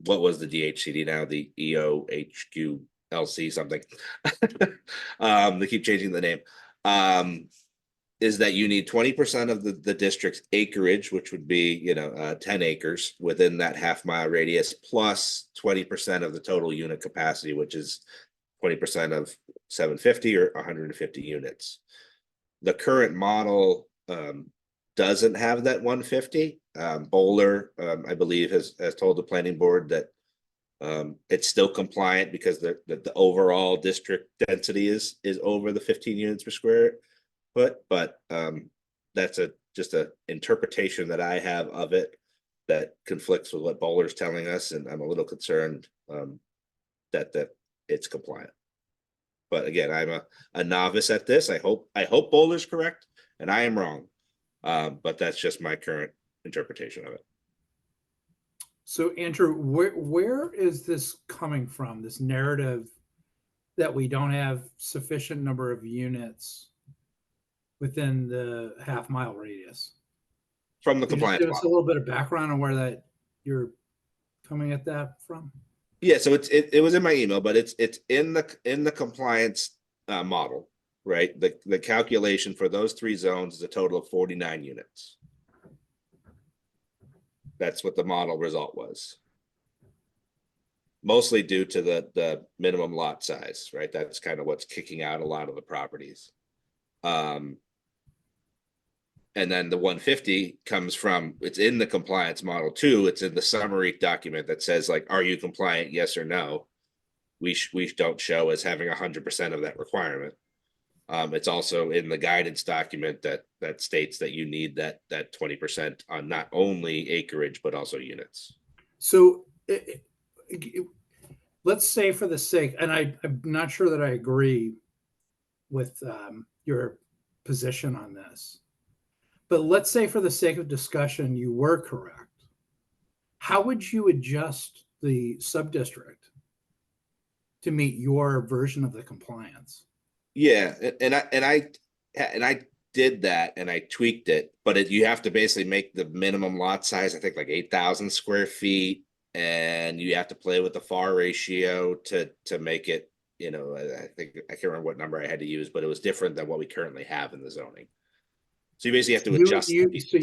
what was the DHCD now, the EOHQLC something. They keep changing the name. Is that you need 20% of the district's acreage, which would be 10 acres within that half-mile radius, plus 20% of the total unit capacity, which is 20% of 750 or 150 units. The current model doesn't have that 150. Bowler, I believe, has told the planning board that it's still compliant because the overall district density is over the 15 units per square foot. But that's just an interpretation that I have of it that conflicts with what Bowler's telling us, and I'm a little concerned that it's compliant. But again, I'm a novice at this. I hope Bowler's correct and I am wrong. But that's just my current interpretation of it. So Andrew, where is this coming from? This narrative that we don't have sufficient number of units within the half-mile radius? From the Can you just compliance give us a model. little bit of background on where that you're coming at that from? Yeah, so it was in my email, but it's in the compliance model, right? The calculation for those three zones is a total of 49 units. That's what the model result was. Mostly due to the minimum lot size, right? That's kind of what's kicking out a lot of the properties. And then the 150 comes from, it's in the compliance model too. It's in the summary document that says like, are you compliant? Yes or no. We don't show as having 100% of that requirement. It's also in the guidance document that states that you need that 20% on not only acreage, but also units. So let's say for the sake, and I'm not sure that I agree with your position on this, but let's say for the sake of discussion, you were correct. How would you adjust the subdistrict to meet your version of the compliance? Yeah, and I did that and I tweaked it, but you have to basically make the minimum lot size, I think like 8,000 square feet, and you have to play with the FAR ratio to make it, I think I can't remember what number I had to use, but it was different than what we currently have in the zoning. So you basically have to adjust. So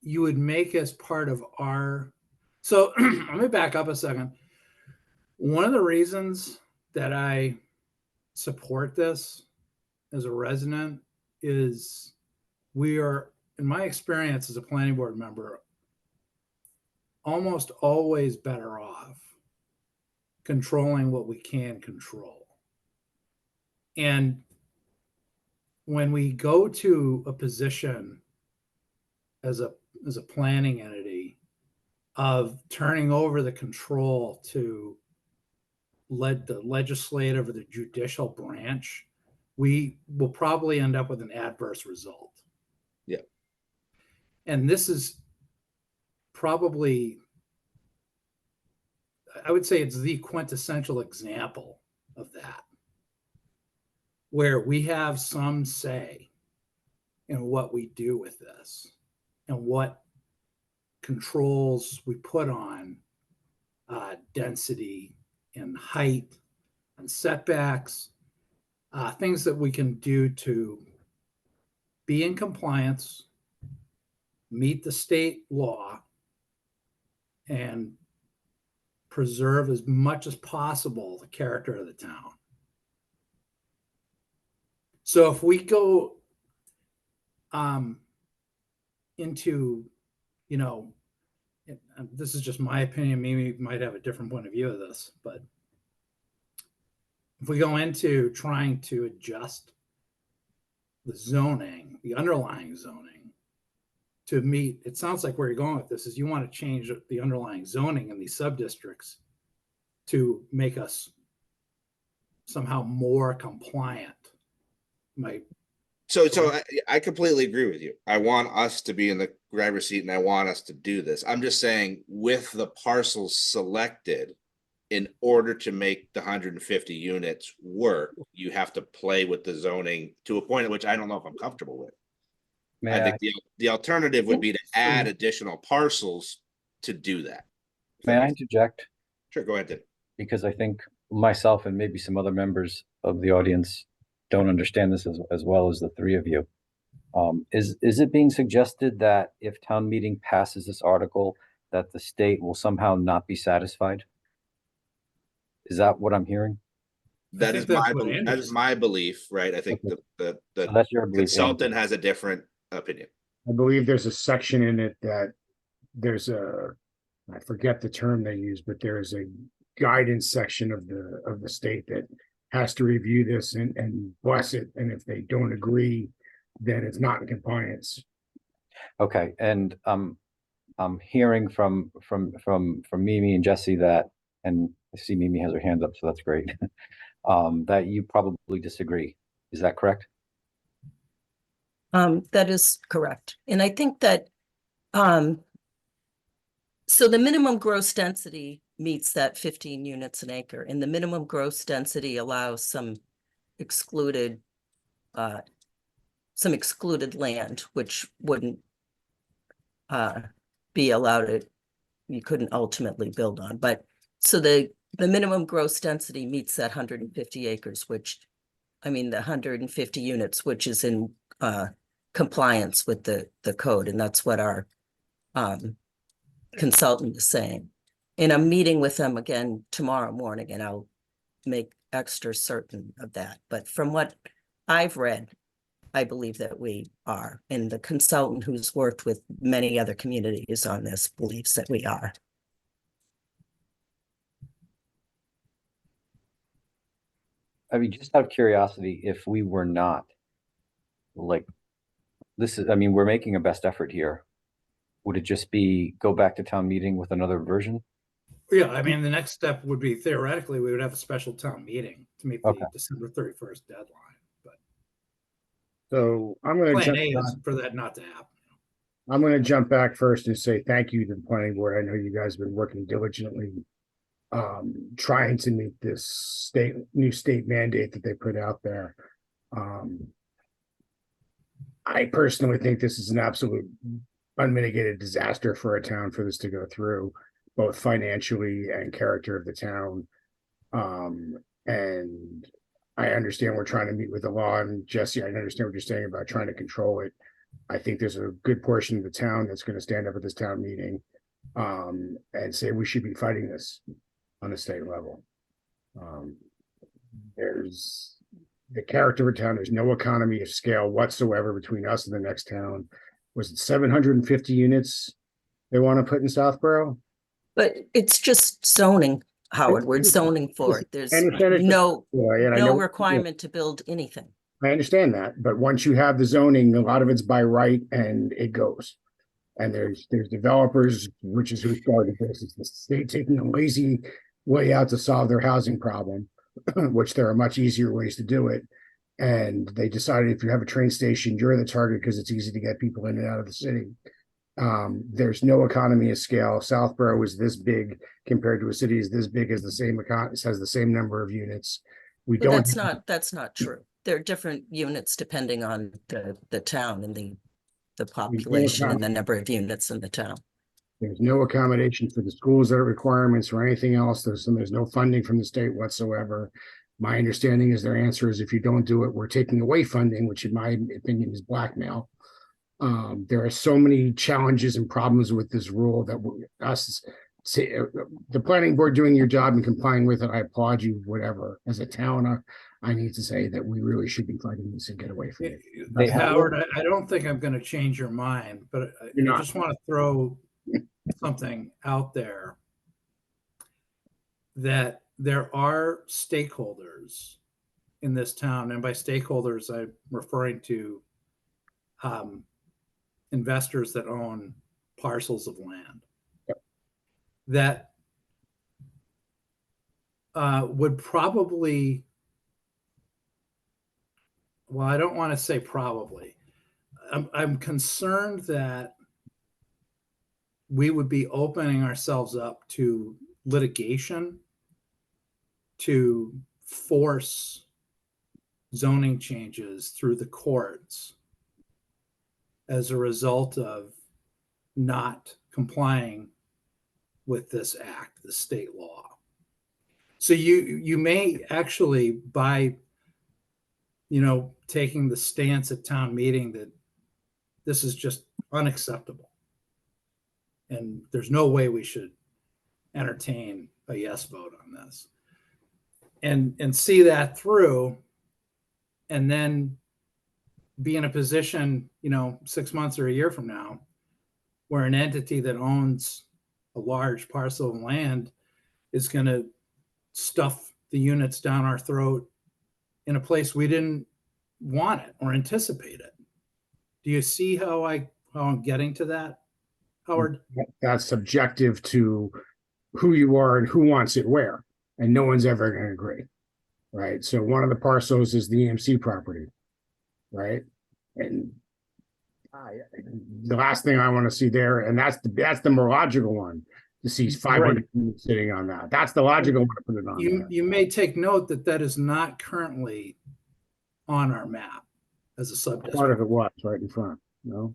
you would make as part of our, so let me back up a second. One of the reasons that I support this as a resident is we are, in my experience as a planning board member, almost always better off controlling what we can control. And when we go to a position as a planning entity of turning over the control to the legislative or the judicial branch, we will probably end up with an adverse result. Yeah. And this is probably, I would say it's the quintessential example of that, where we have some say in what we do with this and what controls we put on density and height and setbacks, things that we can do to be in compliance, meet the state law, and preserve as much as possible the character of the town. So if we go into, you know, this is just my opinion, maybe you might have a different point of view of this, but if we go into trying to adjust the zoning, the underlying zoning, to meet, it sounds like where you're going with this is you want to change the underlying zoning in these sub-districts to make us somehow more compliant. So I completely agree with you. I want us to be in the driver's seat and I want us to do this. I'm just saying with the parcels selected, in order to make the 150 units work, you have to play with the zoning to a point at which I don't know if I'm comfortable with. I think the alternative would be to add additional parcels to do that. May I interject? Sure, go ahead, Tim. Because I think myself and maybe some other members of the audience don't understand this as well as the three of you. Is it being suggested that if town meeting passes this article, that the state will somehow not be satisfied? Is that what I'm hearing? That is my belief, right? I think the So that's your belief, consultant has a different opinion. I believe there's a section in it that there's I forget the term they use, but there is a guidance section of the state that has to review this and bless it. And if they don't agree, then it's not in compliance. Okay, and I'm hearing from Mimi and Jesse that, and I see Mimi has her hand up, so that's great. That you probably disagree. Is that correct? That is correct. And I think that, so the minimum gross density meets that 15 units an acre, and the minimum gross density allows some excluded land, which wouldn't be allowed you couldn't ultimately build on. But so the minimum gross density meets that 150 acres, which, I mean, the 150 units, which is in compliance with the code. And that's what our consultant is saying. And I'm meeting with them again tomorrow morning, and I'll make extra certain of that. But from what I've read, I believe that we are. And the consultant who's worked with many other communities on this believes that we are. I mean, just out of curiosity, if we were not, like, this is, I mean, we're making a best effort here. Would it just be go back to town meeting with another version? Yeah, I mean, the next step would be theoretically, we would have a special town meeting to meet the December 31st deadline. But So I'm going to plan jump A back. is for that not to happen. I'm going to jump back first and say thank you to the planning board. I know you guys have been working diligently trying to meet this new state mandate that they put out there. I personally think this is an absolute unmitigated disaster for a town for this to go through, both financially and character of the town. And I understand we're trying to meet with the law, and Jesse, I understand what you're saying about trying to control it. I think there's a good portion of the town that's going to stand up at this town meeting and say we should be fighting this on a state level. There's the character of town. There's no economy of scale whatsoever between us and the next town. Was it 750 units they want to put in Southborough? But it's just zoning, Howard. We're zoning for it. There's no requirement to build anything. I understand that, but once you have the zoning, a lot of it's by right and it goes. And there's developers, which is who started this. It's the state taking a lazy way out to solve their housing problem, which there are much easier ways to do it. And they decided if you have a train station, you're the target because it's easy to get people in and out of the city. There's no economy of scale. Southborough is this big compared to a city is this big as the same has the same number of units. We But don't. that's not true. There are different units depending on the town and the population and the number of units in the town. There's no accommodation for the schools that are requirements or anything else. There's no funding from the state whatsoever. My understanding is their answer is if you don't do it, we're taking away funding, which in my opinion is blackmail. There are so many challenges and problems with this rule that the planning board doing your job and complying with it, I applaud you, whatever. As a town, I need to say that we really should be fighting this and get away from it. Howard, I don't think I'm going to change your mind, but I just want to throw something out there that there are stakeholders in this town, and by stakeholders, I'm referring to investors that own parcels of land that would probably, well, I don't want to say probably. I'm concerned that we would be opening ourselves up to litigation to force zoning changes through the courts as a result of not complying with this act, the state law. So you may actually, by taking the stance at town meeting that this is just unacceptable and there's no way we should entertain a yes vote on this, and see that through, and then be in a position 6 months or a year from now where an entity that owns a large parcel of land is going to stuff the units down our throat in a place we didn't want it or anticipate it. Do you see how I'm getting to that, Howard? That's subjective to who you are and who wants it where, and no one's ever going to agree, right? So one of the parcels is the EMC property, right? And the last thing I want to see there, and that's the more logical one, to see 500 units sitting on that. That's the logical one to put it on. You may take note that is not currently on our map as a sub-district. Part of it was right in front. No,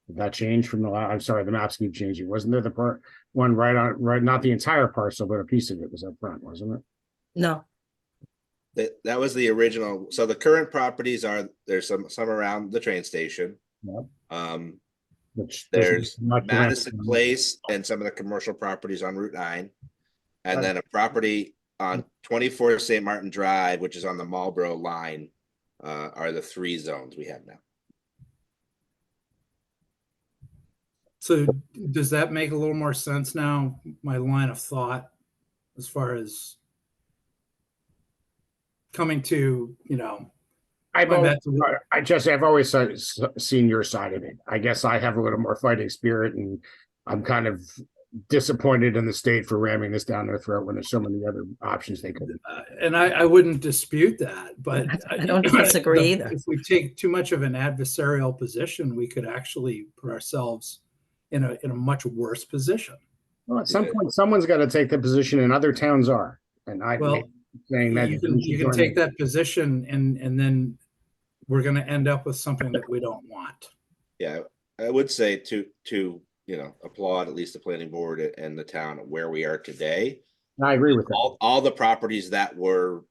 did that changed from the last? I'm sorry, the maps keep changing. Wasn't there the one right? Not the entire parcel, but a piece of it was up front, wasn't it? No. That was the original. So the current properties there's some around the train station. Yep. There's Madison Place and some of the commercial properties on Route 9. And then a property on 24 St. Martin Drive, which is on the Marlboro line, are the 3 zones we have now. So does that make a little more sense now, my line of thought, as far as coming to, I've always seen your side of it. I guess I have a little more fighting spirit, and I'm kind of disappointed in the state for ramming this down their throat when there's so many other options they could. And I wouldn't dispute that, but I don't disagree either. If we take too much of an adversarial position, we could actually put ourselves in a much worse position. Well, at some point, someone's got to take the position, and other towns are. And saying that you can take that position, and then we're going to end up with something that we don't want. Yeah, I would say to applaud at least the planning board and the town where we are today. I agree with that. All the properties that were,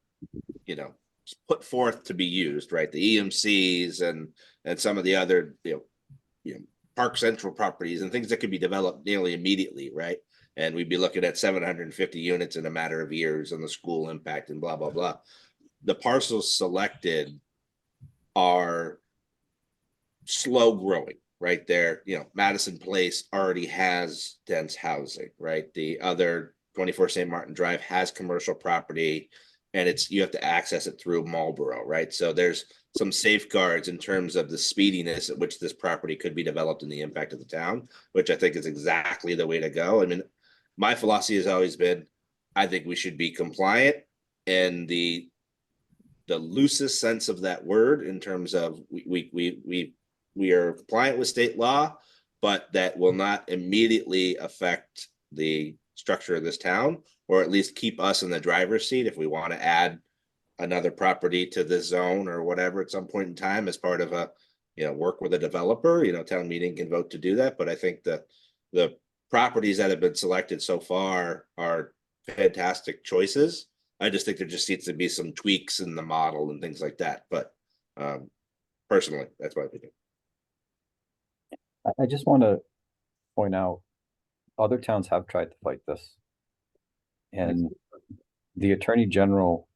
put forth to be used, right? The EMCs and some of the other, Park Central properties and things that could be developed nearly immediately, right? And we'd be looking at 750 units in a matter of years on the school impact and blah, blah, blah. The parcels selected are slow growing, right? There, Madison Place already has dense housing, right? The other 24 St. Martin Drive has commercial property, and you have to access it through Marlboro, right? So there's some safeguards in terms of the speediness at which this property could be developed and the impact of the town, which I think is exactly the way to go. I mean, my philosophy has always been, I think we should be compliant in the loosest sense of that word, in terms of we are compliant with state law, but that will not immediately affect the structure of this town, or at least keep us in the driver's seat if we want to add another property to this zone or whatever at some point in time as part of a, work with a developer. Town meeting can vote to do that, but I think the properties that have been selected so far are fantastic choices. I just think there just needs to be some tweaks in the model and things like that, but personally, that's my opinion. I just want to point out, other towns have tried to fight this. And the Attorney General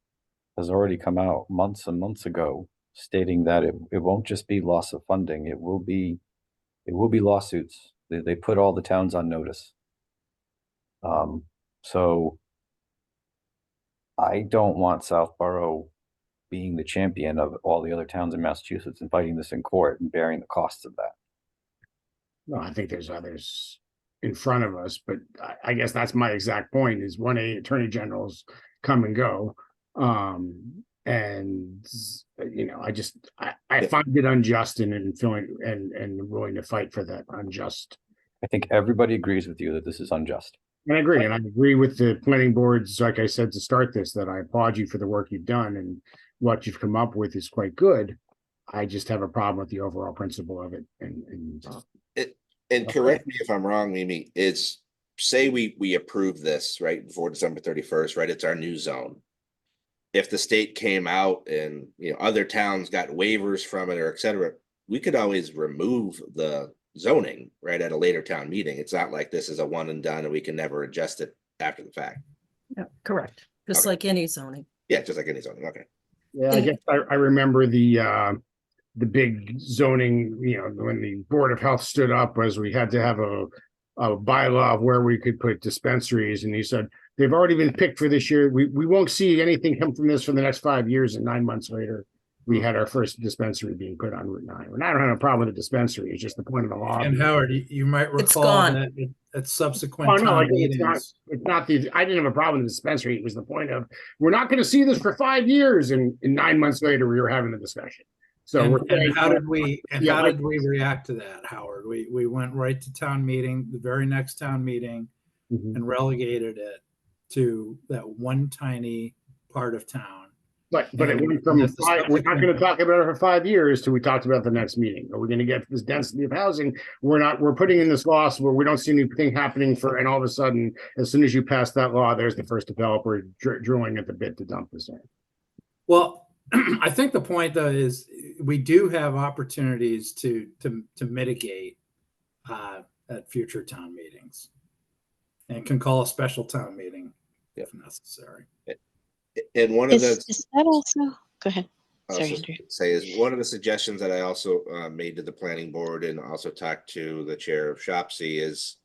has already come out months and months ago stating that it won't just be loss of funding, it will be lawsuits. They put all the towns on notice. So I don't want Southborough being the champion of all the other towns in Massachusetts and fighting this in court and bearing the costs of that. Well, I think there's others in front of us, but I guess that's my exact point, is 1A attorney generals come and go. And I find it unjust and feeling and willing to fight for that unjust. I think everybody agrees with you that this is unjust. And I agree. And I agree with the planning boards, like I said to start this, that I applaud you for the work you've done, and what you've come up with is quite good. I just have a problem with the overall principle of it. And correct me if I'm wrong, Mimi, it's, say we approve this, right, before December 31st, right? It's our new zone. If the state came out and, other towns got waivers from it or et cetera, we could always remove the zoning, right, at a later town meeting. It's not like this is a one and done and we can never adjust it after the fact. Yeah, correct. Just Okay. like any zoning. Yeah, just like any zoning. Okay. Yeah, I guess I remember the big zoning, when the Board of Health stood up, was we had to have a bylaw of where we could put dispensaries, and he said, they've already been picked for this year. We won't see anything come from this for the next 5 years, and 9 months later, we had our first dispensary being put on Route 9. And I don't have a problem with the dispensary, it's just the point of the law. And Howard, you might It's recall gone. that at subsequent Oh, no, town it's not I didn't have a problem with the dispensary. It was the point of, we're not going to see this for 5 years, and 9 months later, we were having the discussion. So And how did we react to that, Howard? We went right to town meeting, the very next town meeting, and relegated it to that one tiny part of town. But it went from we're not going to talk about it for 5 years till we talked about the next meeting. Are we going to get this density of housing? We're putting in this law where we don't see anything happening and all of a sudden, as soon as you pass that law, there's the first developer drilling at the bit to dump this in. Well, I think the point though is we do have opportunities to mitigate at future town meetings, and can call a special town meeting if necessary. And one of the Is that also, go ahead. I Sorry, also Andrew. say is one of the suggestions that I also made to the planning board and also talked to the chair of Shopsy is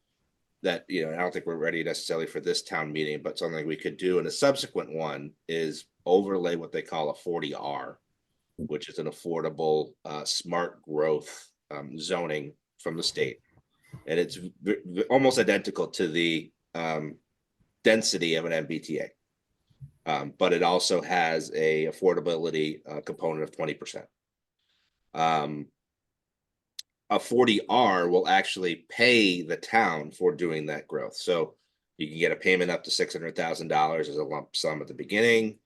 that, I don't think we're ready necessarily for this town meeting, but something we could do in a subsequent one is overlay what they call a 40R, which is an affordable, smart growth zoning from the state. And it's almost identical to the density of an MBTA. But it also has a affordability component of 20%. A 40R will actually pay the town for doing that growth. So you can get a payment up to $600,000 as a lump sum at the beginning.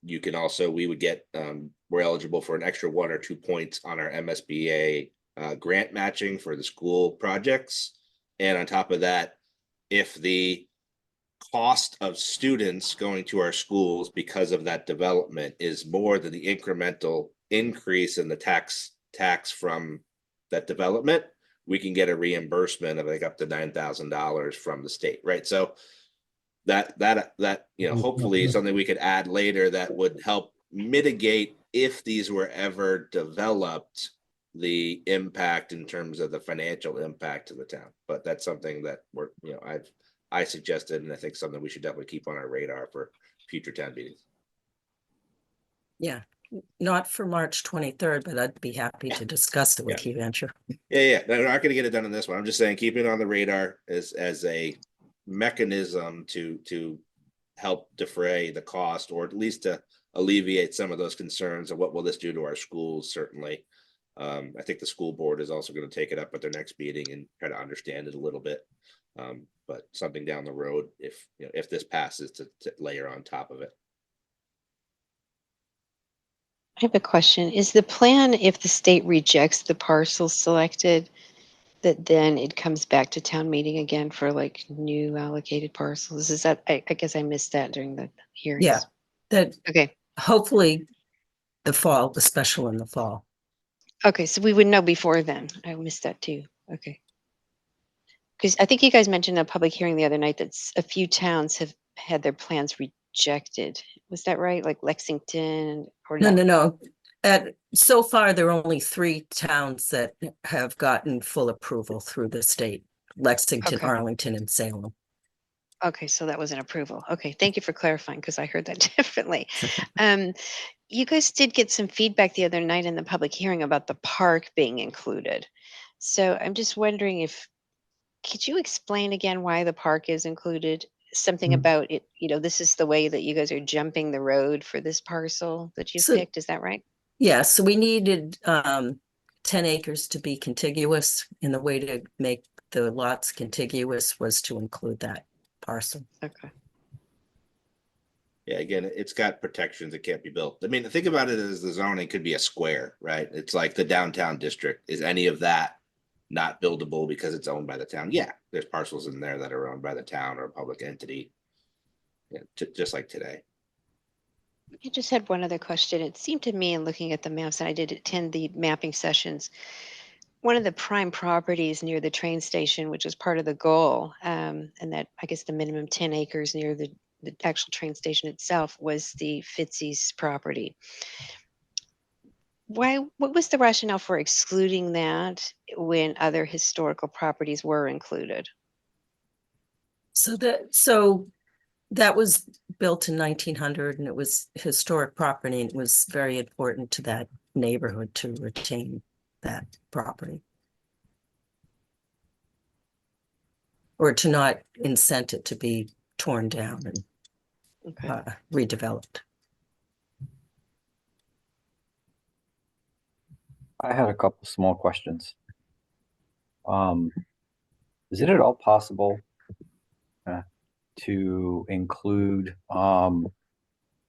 You can also, we're eligible for an extra 1 or 2 points on our MSBA grant matching for the school projects. And on top of that, if the cost of students going to our schools because of that development is more than the incremental increase in the tax from that development, we can get a reimbursement of like up to $9,000 from the state, right? So that hopefully is something we could add later that would help mitigate, if these were ever developed, the impact in terms of the financial impact to the town. But that's something that I suggested, and I think something we should definitely keep on our radar for future town meetings. Yeah, not for March 23rd, but I'd be happy to discuss it with you, Andrew. Yeah. We're not going to get it done in this one. I'm just saying, keeping it on the radar as a mechanism to help defray the cost, or at least to alleviate some of those concerns of what will this do to our schools, certainly. I think the school board is also going to take it up at their next meeting and try to understand it a little bit. But something down the road, if you know, if this passes, to layer on top of it. I have a question. Is the plan, if the state rejects the parcels selected, that then it comes back to town meeting again for like new allocated parcels? Is that, I guess I missed that during the hearings. Yeah, that Okay. hopefully the fall, the special in the fall. Okay, so we would know before then. I missed that too. Okay. Because I think you guys mentioned in a public hearing the other night that a few towns have had their plans rejected. Was that right? Like Lexington or No, no, no. So far, there are only 3 towns that have gotten full approval through the state: Lexington, Okay. Arlington, and Salem. Okay, so that was an approval. Okay, thank you for clarifying because I heard that differently. You guys did get some feedback the other night in the public hearing about the park being included. So I'm just wondering if, could you explain again why the park is included? Something about it, you know, this is the way that you guys are jumping the road for this parcel that you've So- picked, is that right? Yeah, so we needed 10 acres to be contiguous, and the way to make the lots contiguous was to include that parcel. Okay. Yeah, again, it's got protections. It can't be built. I mean, think about it as the zoning could be a square, right? It's like the downtown district. Is any of that not buildable because it's owned by the town? Yeah, there's parcels in there that are owned by the town or a public entity. Yeah, just like today. I just had one other question. It seemed to me in looking at the maps, and I did attend the mapping sessions, one of the prime properties near the train station, which was part of the goal, and that I guess the minimum 10 acres near the actual train station itself, was the Fitzy's property. What was the rationale for excluding that when other historical properties were included? So that was built in 1900, and it was historic property, and it was very important to that neighborhood to retain that property, or to not incent it to be torn down and redeveloped. I had a couple small questions. Is it at all possible to include, I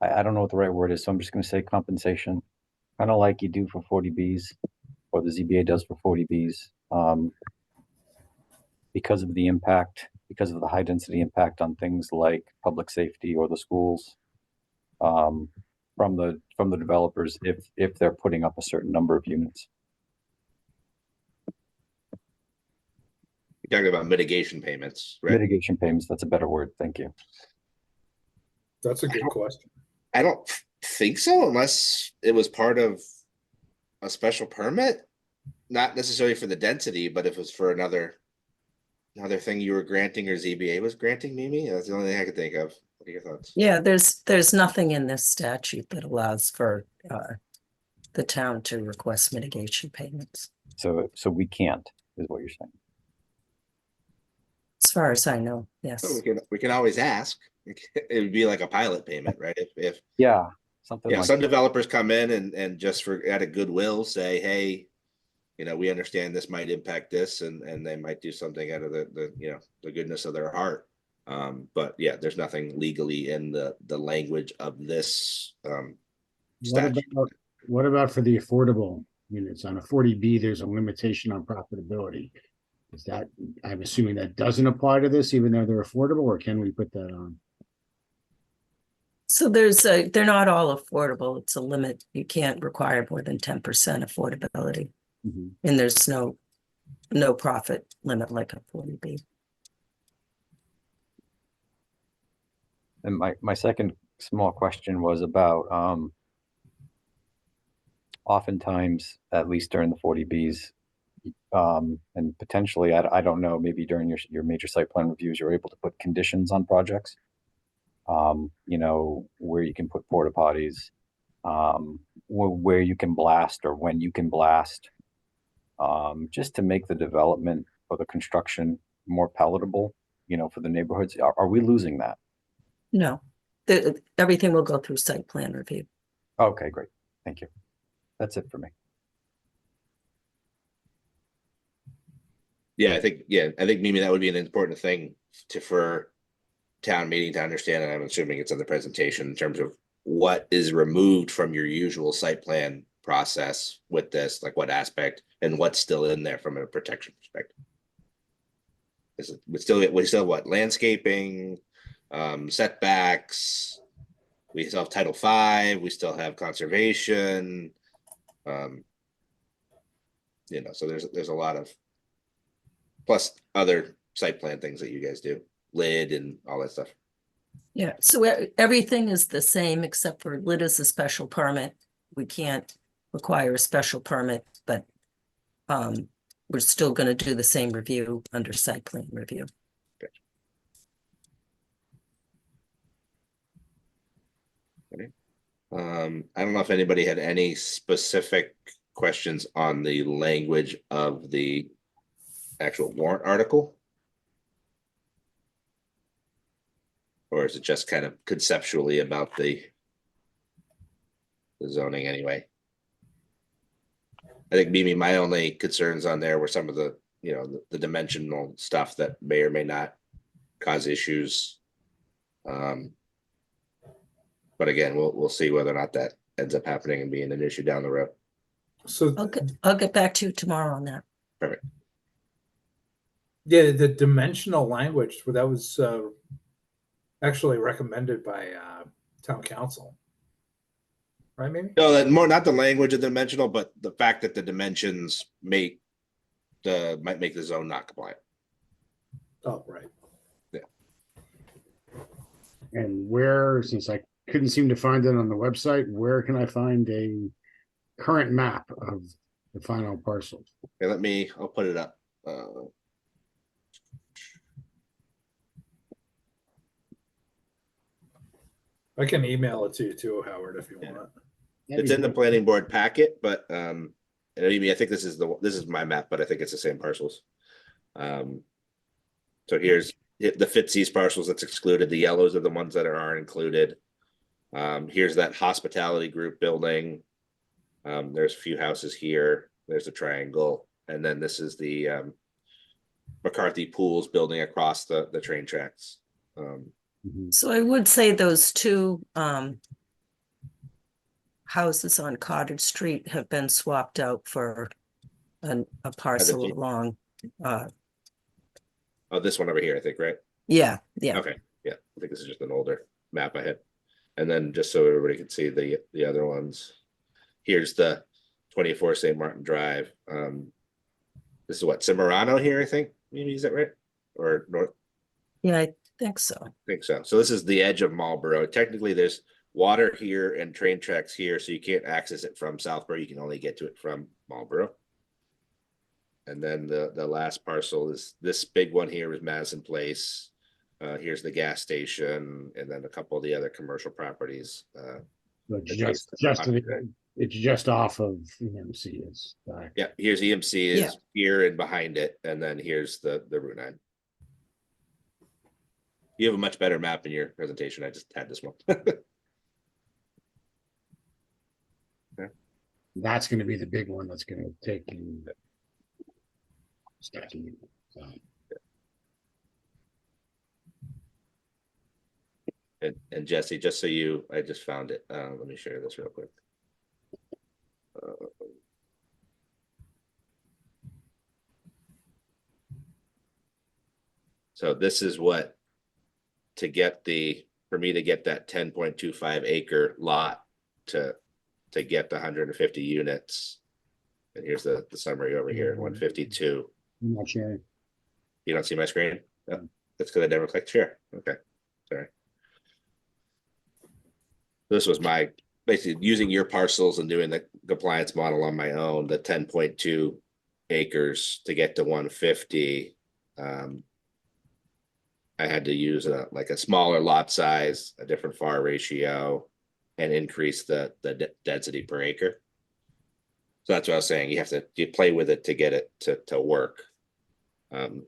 don't know what the right word is, so I'm just going to say compensation, kind of like you do for 40Bs, or the ZBA does for 40Bs, because of the impact, because of the high density impact on things like public safety or the schools, from the developers, if they're putting up a certain number of units. You're talking about mitigation payments, right? Mitigation payments, that's a better word, thank you. That's a good question. I don't think so, unless it was part of a special permit, not necessarily for the density, but if it was for another thing you were granting or ZBA was granting, Mimi. That's the only thing I could think of. What are your thoughts? Yeah, there's nothing in this statute that allows for the town to request mitigation payments, So we can't, is what you're saying. as far as I know. Yes. So we can always ask. It would be like a pilot payment, right? If Yeah, something yeah, like some that. developers come in and just for out of goodwill say, hey, you know, we understand this might impact this, and they might do something out of the you know, the goodness of their heart. But yeah, there's nothing legally in the language of this statute. What about for the affordable units? On a 40B, there's a limitation on profitability. Is that, I'm assuming that doesn't apply to this, even though they're affordable, or can we put that on? So they're not all affordable. It's a limit. You can't require more than 10% affordability. Mhm. And there's no profit limit like a 40B. And my second small question was about, oftentimes, at least during the 40Bs, and potentially, I don't know, maybe during your major site plan reviews, you're able to put conditions on projects. You know, where you can put porta potties, where you can blast or when you can blast, just to make the development or the construction more palatable, you know, for the neighborhoods. Are we losing that? No, everything will go through site plan review. Okay, great. Thank you. That's it for me. Yeah, I think Mimi, that would be an important thing for town meeting to understand, and I'm assuming it's in the presentation in terms of what is removed from your usual site plan process with this, like what aspect and what's still in there from a protection perspective. We still what landscaping, setbacks, we still have Title V, we still have conservation. So there's a lot of plus other site plan things that you guys do, lid and all that stuff. Yeah, so everything is the same except for lit is a special permit. We can't require a special permit, but we're still going to do the same review under site plan review. Okay. I don't know if anybody had any specific questions on the language of the actual warrant article. Or is it just kind of conceptually about the zoning anyway? I think maybe my only concerns on there were some of the, the dimensional stuff that may or may not cause issues. But again, we'll see whether or not that ends up happening and being an issue down the road. So I'll get back to you tomorrow on that. Perfect. Yeah, the dimensional language, well, that was actually recommended by town council. Right, maybe? No, that more not the language of dimensional, but the fact that the dimensions might make the zone not compliant. Oh, right. Yeah. And where, since I couldn't seem to find it on the website, where can I find a current map of the final parcels? Okay, I'll put it up. I can email it to you too, Howard, if you want. It's in the planning board packet, but and I think this is my map, but I think it's the same parcels. So here's the Fitzy's parcels that's excluded. The yellows are the ones that aren't included. Here's that hospitality group building. There's a few houses here. There's a triangle, and then this is the McCarthy Pools building across the train tracks. So I would say those two houses on Cottage Street have been swapped out for a parcel along. Oh, this one over here, I think, right? Yeah. Okay, yeah. I think this is just an older map I had. And then just so everybody can see the other ones. Here's the 24 St. Martin Drive. This is what, Cimarano here, I think? Maybe, is that right? Or north? Yeah, I think so. I think so. So this is the edge of Marlboro. Technically, there's water here and train tracks here, so you can't access it from Southborough. You can only get to it from Marlboro. And then the last parcel is this big one here is Madison Place. Here's the gas station, and then a couple of the other commercial properties. It's just off of EMC. Yeah, here's EMC is here and behind it, and then here's the Route 9. You have a much better map in your presentation. I just had this one. Okay. That's going to be the big one that's going to take you. And Jesse, just so I just found it. Let me share this real quick. So this is what for me to get that 10.25 acre lot to get the 150 units. And here's the summary over here, 152. I'm not sharing. You don't see my screen? Oh, that's because I never clicked share. Okay, sorry. This was my basically using your parcels and doing the compliance model on my own, the 10.2 acres to get to 150. I had to use a smaller lot size, a different FAR ratio, and increase the density per acre. So that's what I was saying. You play with it to get it to work. And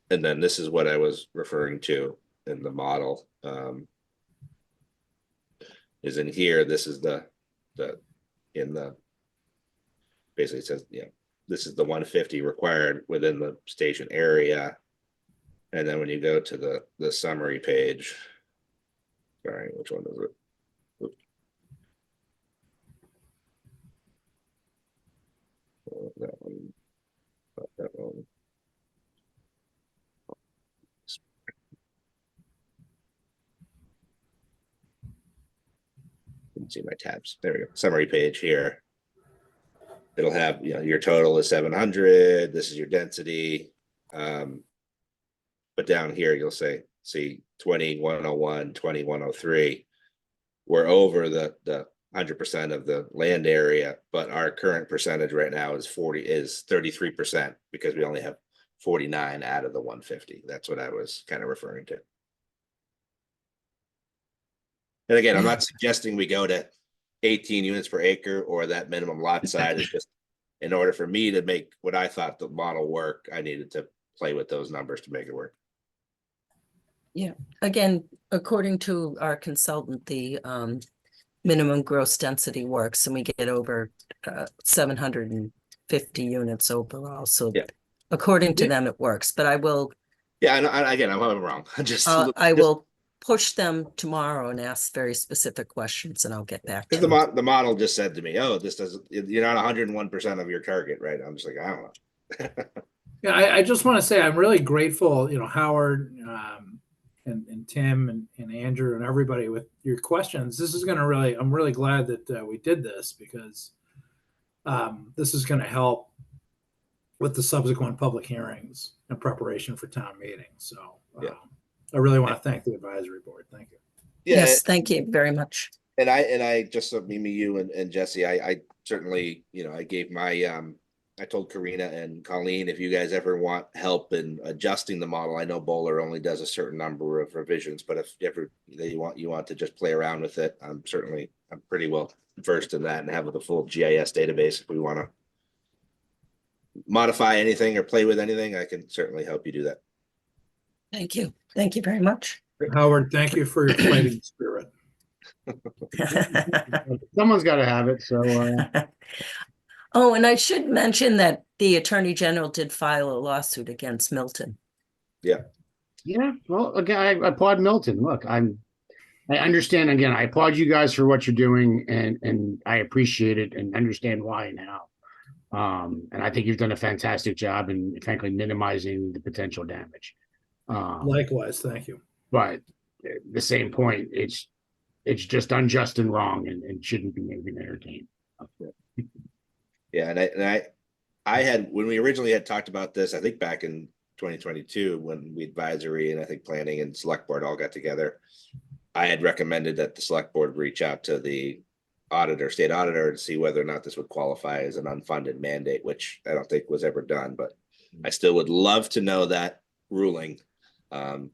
then this is what I was referring to. in the model. Is in here. This is basically it says, this is the 150 required within the station area. And then when you go to the summary page, sorry, which one is it? Oops. That one. That one. Didn't see my tabs. There we go. Summary page here. It'll have, your total is 700. This is your density. But down here, you'll see 2101, 2103. We're over the 100% of the land area, but our current percentage right now is 33% because we only have 49 out of the 150. That's what I was kind of referring to. And again, I'm not suggesting we go to 18 units per acre or that minimum lot size. It's just in order for me to make what I thought the model work, I needed to play with those numbers to make it work. Yeah, again, according to our consultant, the minimum gross density works and we get over 750 units overall. So according to them, it works, but I will. Yeah, again, I'm wrong. I will push them tomorrow and ask very specific questions and I'll get back to Because you. the model just said to me, oh, this doesn't, you're not 101% of your target, right? I'm just like, I don't know. Yeah, I just want to say I'm really grateful, Howard, and Tim and Andrew and everybody with your questions. This is going to I'm really glad that we did this because this is going to help with the subsequent public hearings in preparation for town meeting. So I really want to thank the advisory board. Thank you. Yes, thank you very much. And I just so Mimi, you and Jesse, I certainly, I gave my I told Karina and Colleen, if you guys ever want help in adjusting the model, I know Bowler only does a certain number of revisions, but if ever you want to just play around with it, I'm pretty well versed in that and have the full GIS database. If we want to modify anything or play with anything, I can certainly help you do that. Thank you. Thank you very much. Howard, thank you for your fighting spirit. Someone's got to have it. So, oh, and I should mention that the Attorney General did file a lawsuit against Milton. Yeah. Yeah. Well, again, I applaud Milton. Look, I understand. Again, I applaud you guys for what you're doing, and I appreciate it and understand why and how. And I think you've done a fantastic job in, frankly, minimizing the potential damage. Likewise, thank you. But at the same point, it's just unjust and wrong, and shouldn't be even entertained. Yeah, and I had, when we originally had talked about this, I think back in 2022, when we advisory and I think planning and select board all got together, I had recommended that the select board reach out to the state auditor to see whether or not this would qualify as an unfunded mandate, which I don't think was ever done, but I still would love to know that ruling on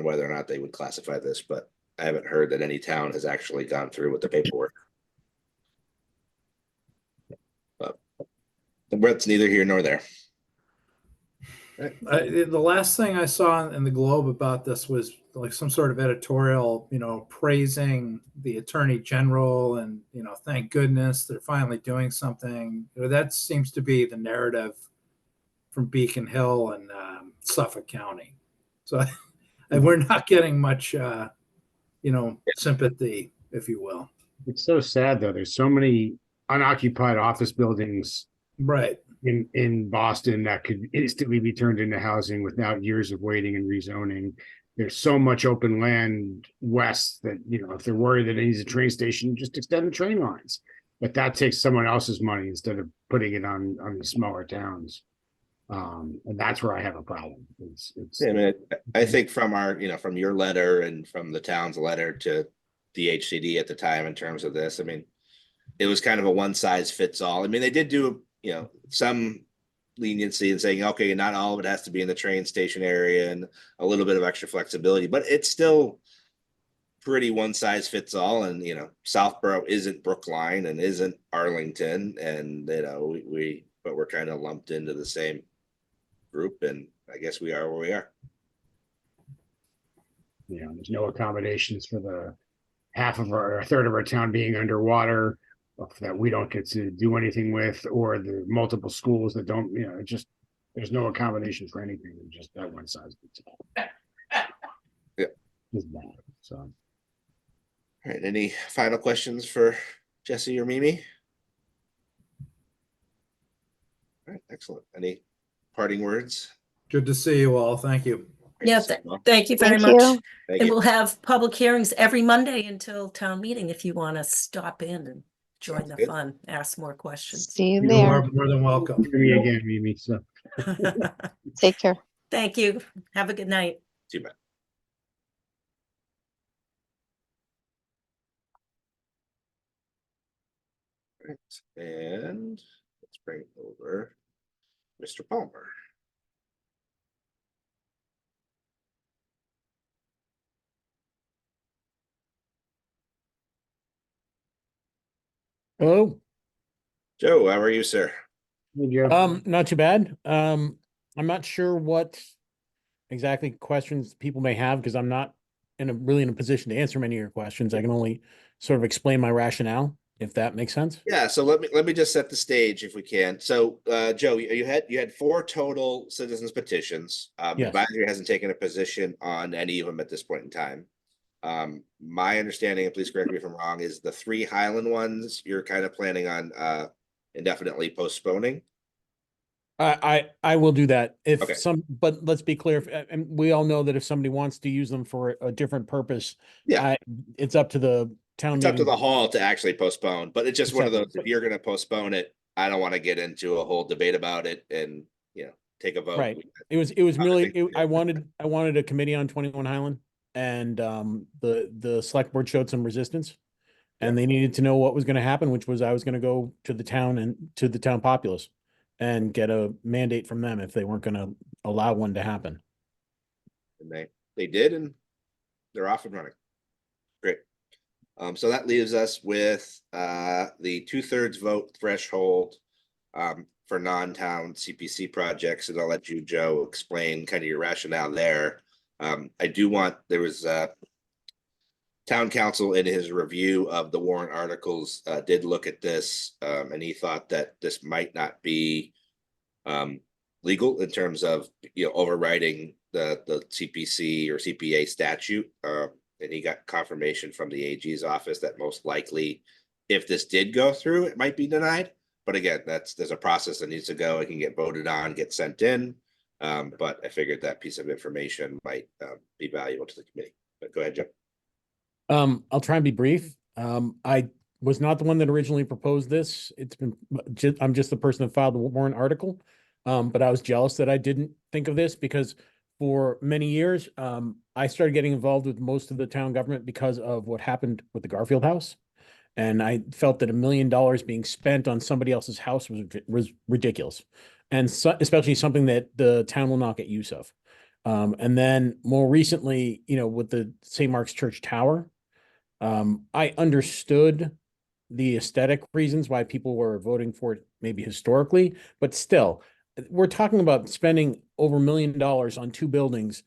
whether or not they would classify this, but I haven't heard that any town has actually gone through with the paperwork. But it's neither here nor there. The last thing I saw in the Globe about this was like some sort of editorial, praising the Attorney General and, thank goodness they're finally doing something. That seems to be the narrative from Beacon Hill and Suffolk County. So we're not getting much, sympathy, if you will. It's so sad, though. There's so many unoccupied office buildings right in Boston that could instantly be turned into housing without years of waiting and rezoning. There's so much open land west that, if they're worried that it needs a train station, just extend the train lines. But that takes someone else's money instead of putting it on the smaller towns. And that's where I have a problem. I think from from your letter and from the town's letter to the HCD at the time in terms of this, it was kind of a one size fits all. They did do, some leniency in saying, okay, not all of it has to be in the train station area and a little bit of extra flexibility, but it's still pretty one size fits all. And, Southborough isn't Brookline and isn't Arlington. And, but we're kind of lumped into the same group, and I guess we are where we are. You know, there's no accommodations for the a third of our town being underwater that we don't get to do anything with, or the multiple schools that don't, you know, it just, there's no accommodation for anything, just that one size fits all. Yeah. Just bad, so. All right, any final questions for Jesse or Mimi? All right, excellent. Any parting words? Good to see you all. Thank you. Yeah, thank you very Thank much. you. Thank And you. we'll have public hearings every Monday until town meeting if you want to stop in and join Sounds the good. fun, ask more questions. See you You're there. more than welcome. Hear me again, Mimi, so. Take care. Thank you. Have a good night. Too bad. All right, and let's bring over Mr. Palmer. Hello. Joe, how are you, sir? Not too bad. I'm not sure what exactly questions people may have because I'm not really in a position to answer many of your questions. I can only sort of explain my rationale, if that makes sense. Yeah, so let me just set the stage if we can. So Joe, you had 4 total citizens petitions. Yes. Advisory hasn't taken a position on any of them at this point in time. My understanding, and please correct me if I'm wrong, is the 3 Highland ones you're kind of planning on indefinitely postponing. I will do that if Okay. but let's be clear, and we all know that if somebody wants to use them for a different purpose, Yeah. it's up to the town It's up to meeting. the hall to actually postpone, but it's just one of those, Exactly. if you're gonna postpone it, I don't want to get into a whole debate about it and, take a vote. Right. It was really, things to do. I wanted a committee on 21 Highland, and the select board showed some resistance. And they needed to know what was going to happen, which was I was going to go to the town and to the town populace and get a mandate from them if they weren't going to allow one to happen. And they did, and they're off and running. Great. So that leaves us with the 2/3 vote threshold for non-town CPC projects, and I'll let you, Joe, explain kind of your rationale there. There was town council in his review of the warrant articles did look at this, and he thought that this might not be legal in terms of overriding the CPC or CPA statute. And he got confirmation from the AG's office that most likely, if this did go through, it might be denied. But again, there's a process that needs to go. It can get voted on, get sent in. But I figured that piece of information might be valuable to the committee. But go ahead, Joe. I'll try and be brief. I was not the one that originally proposed this. I'm just the person that filed the warrant article. But I was jealous that I didn't think of this because for many years, I started getting involved with most of the town government because of what happened with the Garfield House. And I felt that $1 million being spent on somebody else's house was ridiculous. And especially something that the town will not get use of. And then more recently, with the St. Mark's Church Tower, I understood the aesthetic reasons why people were voting for it, maybe historically, but still, we're talking about spending over $1 million on 2 buildings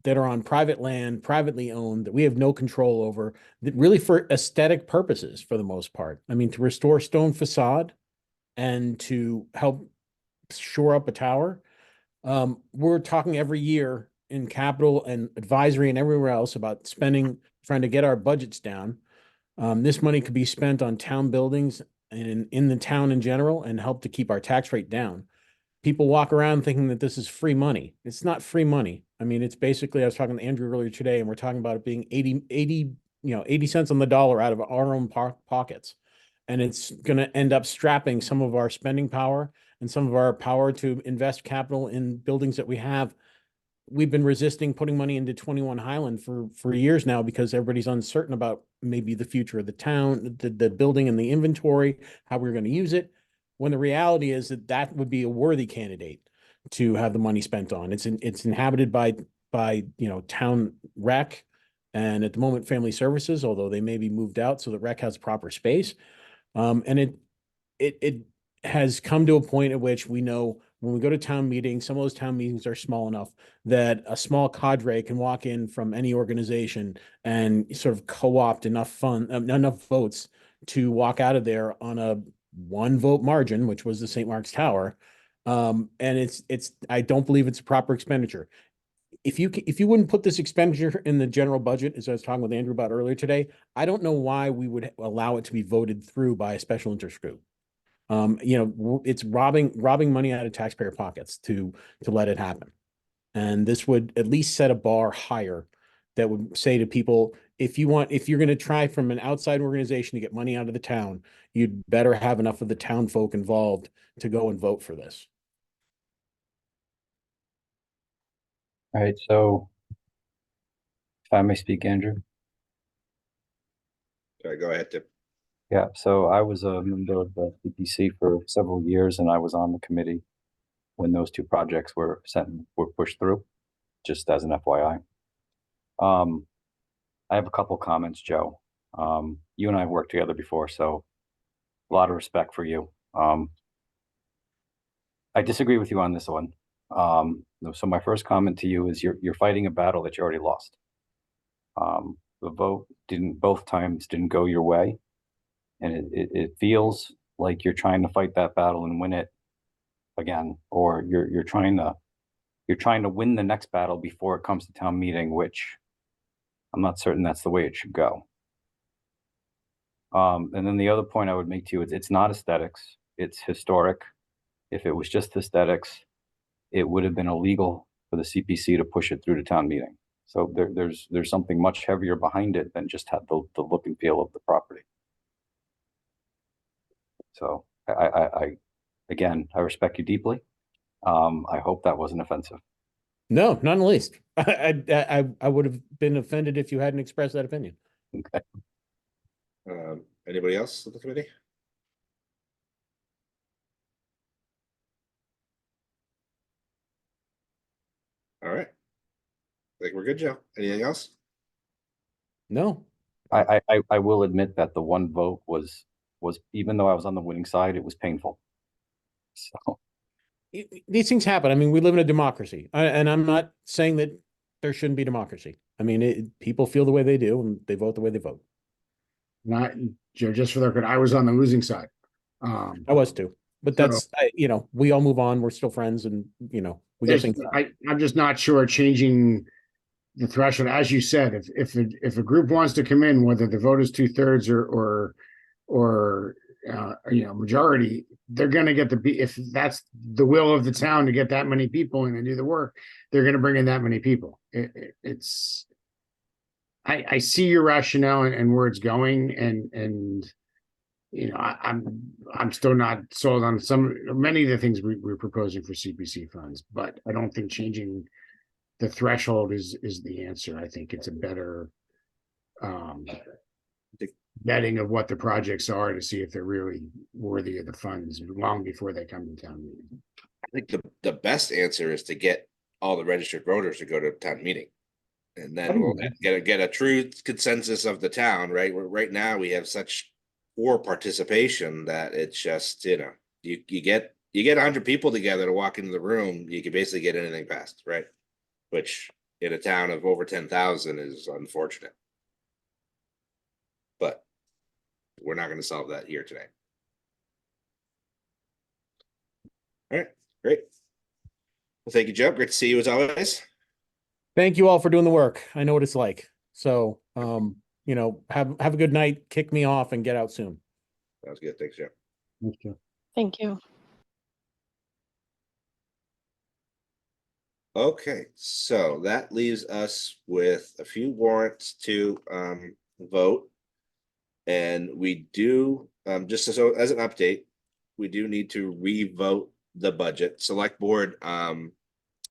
that are on private land, privately owned, that we have no control over, that really for aesthetic purposes for the most part. I mean, to restore stone facade and to help shore up a tower. We're talking every year in capital and advisory and everywhere else about trying to get our budgets down. This money could be spent on town buildings and in the town in general and help to keep our tax rate down. People walk around thinking that this is free money. It's not free money. I mean, it's basically, I was talking to Andrew earlier today, and we're talking about it being 80 cents on the dollar out of our own pockets. And it's going to end up strapping some of our spending power and some of our power to invest capital in buildings that we have. We've been resisting putting money into 21 Highland for years now because everybody's uncertain about maybe the future of the town, the building and the inventory, how we're going to use it. When the reality is that would be a worthy candidate to have the money spent on. It's inhabited by town rec, and at the moment family services, although they may be moved out so that rec has proper space. And it has come to a point at which we know when we go to town meetings, some of those town meetings are small enough that a small cadre can walk in from any organization and sort of co-opt enough enough votes to walk out of there on a 1 vote margin, which was the St. Mark's Tower. And I don't believe it's a proper expenditure. If you wouldn't put this expenditure in the general budget, as I was talking with Andrew about earlier today, I don't know why we would allow it to be voted through by a special interest group. It's robbing money out of taxpayer pockets to let it happen. And this would at least set a bar higher that would say to people, if you're going to try from an outside organization to get money out of the town, you'd better have enough of the town folk involved to go and vote for this. All right, so if I may speak, Andrew. Sorry, go ahead, Tim. Yeah, so I was a member of the CPC for several years, and I was on the committee when those 2 projects were pushed through, just as an FYI. I have a couple comments, Joe. You and I have worked together before, so a lot of respect for you. I disagree with you on this one. So my first comment to you is you're fighting a battle that you already lost. The vote both times didn't go your way. And it feels like you're trying to fight that battle and win it again, or you're trying to win the next battle before it comes to town meeting, which I'm not certain that's the way it should go. And then the other point I would make to you is it's not aesthetics, it's historic. If it was just aesthetics, it would have been illegal for the CPC to push it through to town meeting. So there's something much heavier behind it than just have the look and feel of the property. So I respect you deeply. I hope that wasn't offensive. No, not in the least. I would have been offended if you hadn't expressed that opinion. Okay. Anybody else in the committee? All right. I think we're good, Joe. Anything else? No. I will admit that the 1 vote was even though I was on the winning side, it was painful. So These things happen. I mean, we live in a democracy, and I'm not saying that there shouldn't be democracy. I mean, people feel the way they do, and they vote the way they vote. Not, Joe, just for the record, I was on the losing side. I was too, but that's, we all move on. We're still friends, and we got things. I'm just not sure changing the threshold, as you said, if a group wants to come in, whether the vote is 2/3 or majority, they're going to get if that's the will of the town to get that many people in and do the work, they're going to bring in that many people. I see your rationale and where it's going, and I'm still not sold on many of the things we're proposing for CPC funds, but I don't think changing the threshold is the answer. I think it's a better vetting of what the projects are to see if they're really worthy of the funds long before they come to town meeting. I think the best answer is to get all the registered voters to go to town meeting. And then we'll get a true consensus of the town, right? Right now we have such poor participation that it's just, you get 100 people together to walk into the room, you can basically get anything passed, right? Which in a town of over 10,000 is unfortunate. But we're not going to solve that here today. All right, great. Well, thank you, Joe. Great to see you as always. Thank you all for doing the work. I know what it's like. So, have a good night, kick me off, and get out soon. Sounds good. Thanks, Joe. Thank you. Thank you. Okay, so that leaves us with a few warrants to vote. And we do, just so as an update, we do need to re-vote the budget. Select Board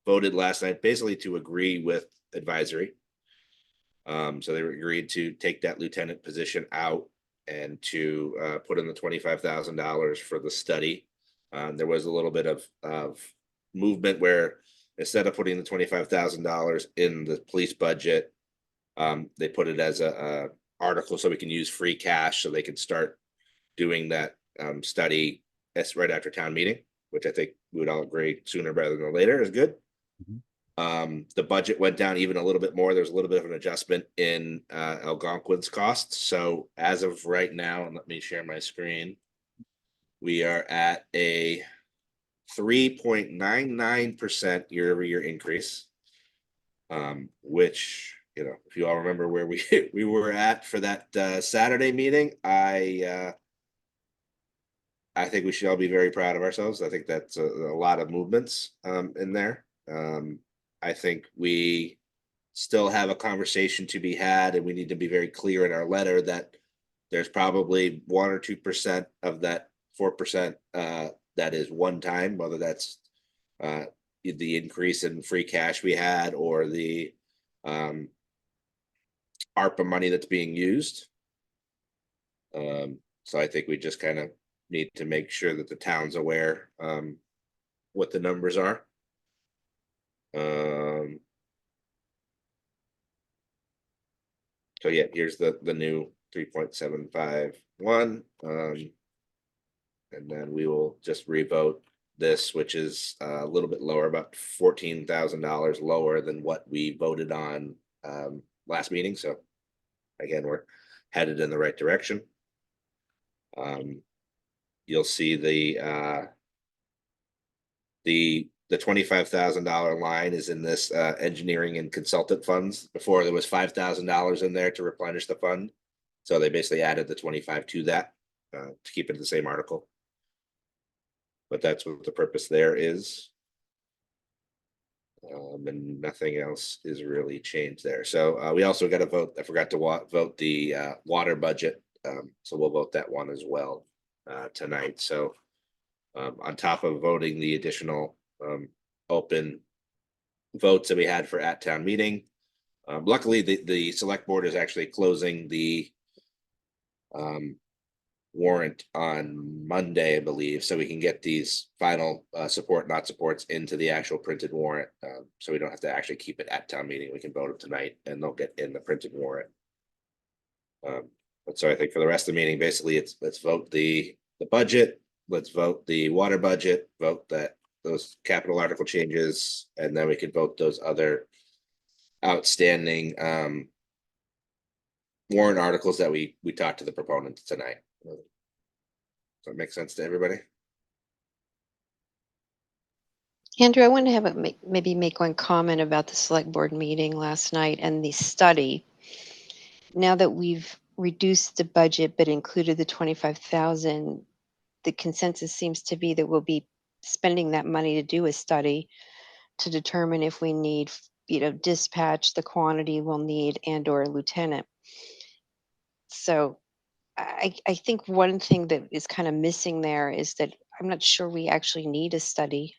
voted last night basically to agree with advisory. So they agreed to take that lieutenant position out and to put in the $25,000 for the study. There was a little bit of movement where instead of putting the $25,000 in the police budget, they put it as a article so we can use free cash so they can start doing that study right after town meeting, which I think we would all agree sooner rather than later is good. The budget went down even a little bit more. There's a little bit of an adjustment in Algonquin's costs. So as of right now, and let me share my screen, we are at a 3.99% year-over-year increase. Which, you know, if you all remember where we we were at for that Saturday meeting, I think we should all be very proud of ourselves. I think that's a lot of movements in there. I think we still have a conversation to be had, and we need to be very clear in our letter that there's probably 1 or 2% of that 4% that is one time, whether that's the increase in free cash we had or the ARPA money that's being used. So I think we just kind of need to make sure that the town's aware what the numbers are. So yeah, here's the new 3.751. And then we will just revote this, which is a little bit lower, about $14,000 lower than what we voted on last meeting. So again, we're headed in the right direction. You'll see the $25,000 line is in this engineering and consultant funds. Before there was $5,000 in there to replenish the fund. So they basically added the 25 to that to keep it in the same article. But that's what the purpose there is. And nothing else is really changed there. So we also got to vote. I forgot to vote the water budget. So we'll vote that one as well tonight. So on top of voting the additional open votes that we had for at town meeting, luckily the select board is actually closing the warrant on Monday, I believe, so we can get these final support not supports into the actual printed warrant. So we don't have to actually keep it at town meeting. We can vote them tonight and they'll get in the printed warrant. But so I think for the rest of the meeting, basically it's let's vote the budget, let's vote the water budget, vote that those capital article changes, and then we can vote those other outstanding warrant articles that we talked to the proponents tonight. Does that make sense to everybody? Andrew, I want to have maybe make one comment about the select board meeting last night and the study. Now that we've reduced the budget but included the 25,000, the consensus seems to be that we'll be spending that money to do a study to determine if we need, dispatch, the quantity we'll need, and or a lieutenant. So I think one thing that is kind of missing there is that I'm not sure we actually need a study.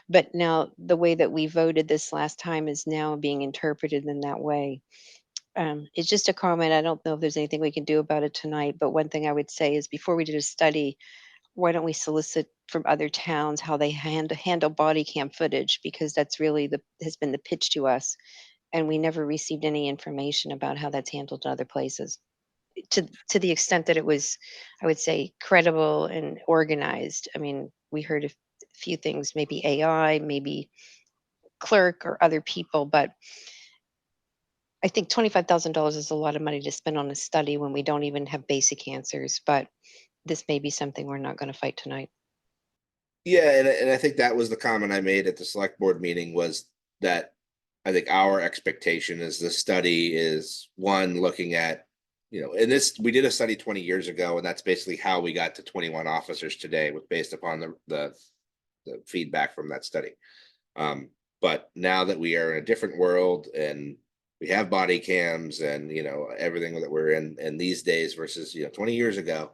But now the way that we voted this last time is now being interpreted in that way. It's just a comment. I don't know if there's anything we can do about it tonight, but one thing I would say is before we did a study, why don't we solicit from other towns how they handle body cam footage, because that's really has been the pitch to us, and we never received any information about how that's handled in other places. To the extent that it was, I would say, credible and organized. I mean, we heard a few things, maybe AI, maybe clerk or other people, but I think $25,000 is a lot of money to spend on a study when we don't even have basic answers, but this may be something we're not going to fight tonight. Yeah, and I think that was the comment I made at the select board meeting, was that I think our expectation is the study is one looking at, and this, we did a study 20 years ago, and that's basically how we got to 21 officers today, was based upon the feedback from that study. But now that we are in a different world and we have body cams and, everything that we're in these days versus, 20 years ago,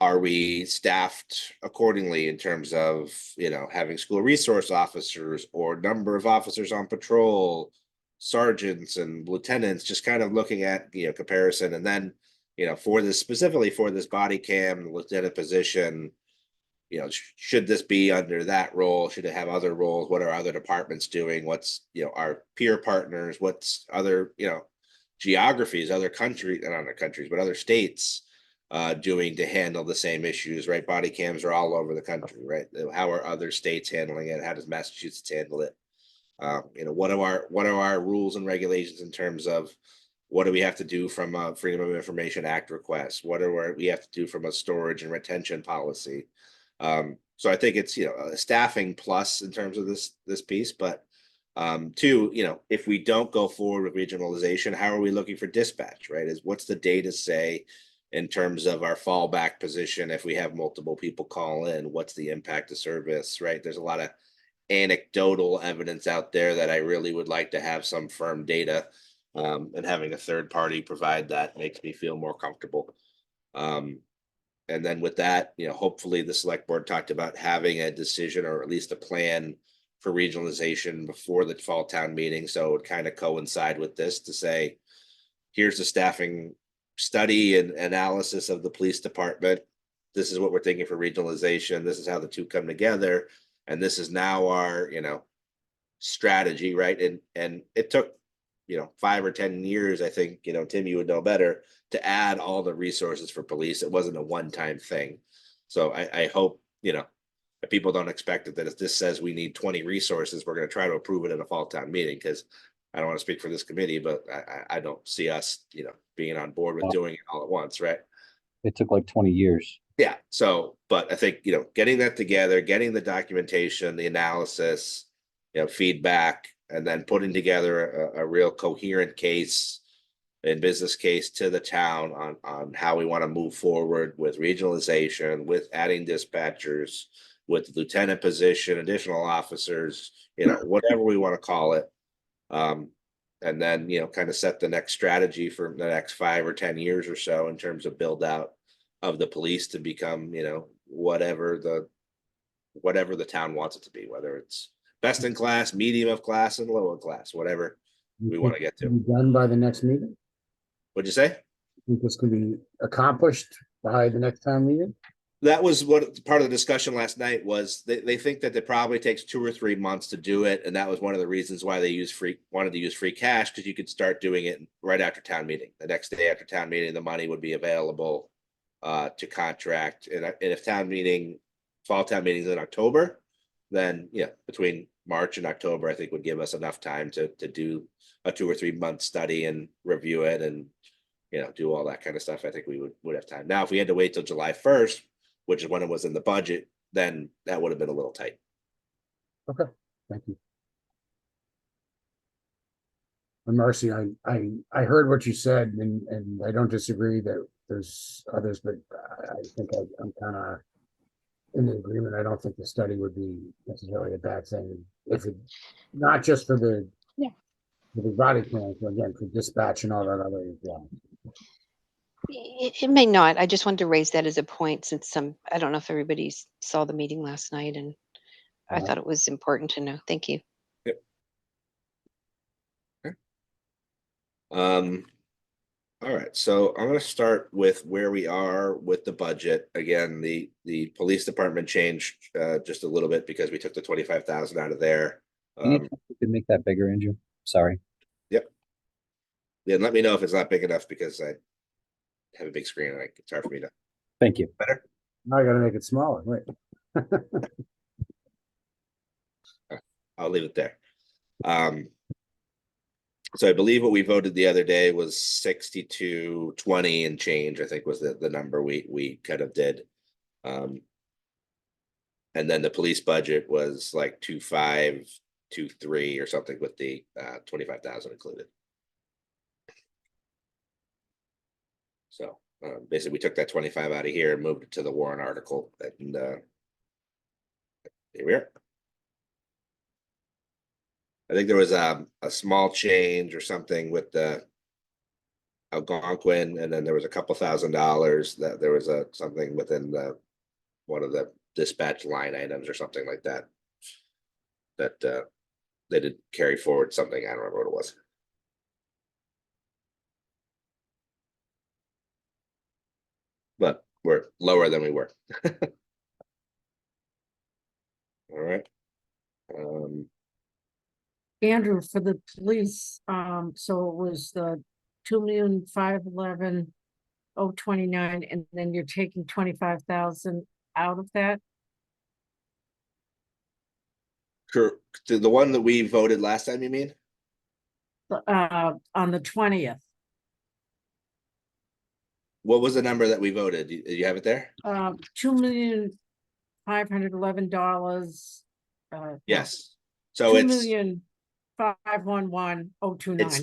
are we staffed accordingly in terms of, having school resource officers or number of officers on patrol, sergeants and lieutenants, just kind of looking at, comparison. And then, specifically for this body cam lieutenant position, should this be under that role? Should it have other roles? What are other departments doing? What's, our peer partners? What's other, geographies, other countries, not other countries, but other states doing to handle the same issues, right? Body cams are all over the country, right? How are other states handling it? How does Massachusetts handle it? You know, what are our rules and regulations in terms of what do we have to do from a Freedom of Information Act request? What do we have to do from a storage and retention policy? So I think it's, you know, a staffing plus in terms of this piece, but two, you know, if we don't go forward with regionalization, how are we looking for dispatch, right? What's the data say in terms of our fallback position if we have multiple people call in? What's the impact of service, right? There's a lot of anecdotal evidence out there that I really would like to have some firm data, and having a third party provide that makes me feel more comfortable. And then with that, you know, hopefully the select board talked about having a decision or at least a plan for regionalization before the fall town meeting. So it would kind of coincide with this to say, here's the staffing study and analysis of the police department. This is what we're thinking for regionalization. This is how the two come together. And this is now our, you know, strategy, right? And it took, you know, 5 or 10 years, I think, you know, Tim, you would know better, to add all the resources for police. It wasn't a one-time thing. So I hope, you know, that people don't expect it, that if this says we need 20 resources, we're going to try to approve it at a fall town meeting, because I don't want to speak for this committee, but I don't see us, you know, being on board with doing it all at once, right? It took like 20 years. Yeah. So, but I think, you know, getting that together, getting the documentation, the analysis, you know, feedback, and then putting together a real coherent case and business case to the town on how we want to move forward with regionalization, with adding dispatchers, with the lieutenant position, additional officers, you know, whatever we want to call it. And then, you know, kind of set the next strategy for the next 5 or 10 years or so in terms of build out of the police to become, you know, whatever the town wants it to be, whether it's best in class, medium of class, and low in class, whatever we want to get to. Be done by the next meeting? What'd you say? Think this can be accomplished by the next town meeting? That was what part of the discussion last night was. They think that it probably takes 2 or 3 months to do it, and that was one of the reasons why they wanted to use free cash, because you could start doing it right after town meeting. The next day after town meeting, the money would be available to contract. And if fall town meetings in October, then yeah, between March and October, I think would give us enough time to do a 2 or 3 month study and review it and, you know, do all that kind of stuff. I think we would have time. Now, if we had to wait till July 1st, which is when it was in the budget, then that would have been a little tight. Okay, thank you. And Marcy, I heard what you said, and I don't disagree that there's others, but I think I'm kind of in the agreement. I don't think the study would be necessarily a bad thing if it, not just for the body cams, but again, for dispatch and all that other as well. It may not. I just wanted to raise that as a point, since I don't know if everybody saw the meeting last night, and I thought it was important to know. Thank you. Yep. Okay. All right, so I'm going to start with where we are with the budget. Again, the police department changed just a little bit because we took the 25,000 out of there. You could make that bigger, Andrew. Sorry. Yep. Then let me know if it's not big enough, because I have a big screen and it's hard for me to. Thank you. Better. Now I got to make it smaller. Wait. I'll leave it there. So I believe what we voted the other day was 6220 and change, I think was the number we kind of did. And then the police budget was like 2523 or something with the 25,000 included. So basically we took that 25 out of here and moved it to the warrant article, and here we are. I think there was a small change or something with the Algonquin, and then there was a couple $1,000s that there was something within one of the dispatch line items or something like that they did carry forward something. I don't remember what it was. But we're lower than we were. All right. Andrew, for the police, so it was the 2,511,000 029, and then you're taking 25,000 out of that? Sure, the one that we voted last time, you mean? On the 20th. What was the number that we voted? You have it there? $2,511,000. Yes. So Two it's million 511,029. it's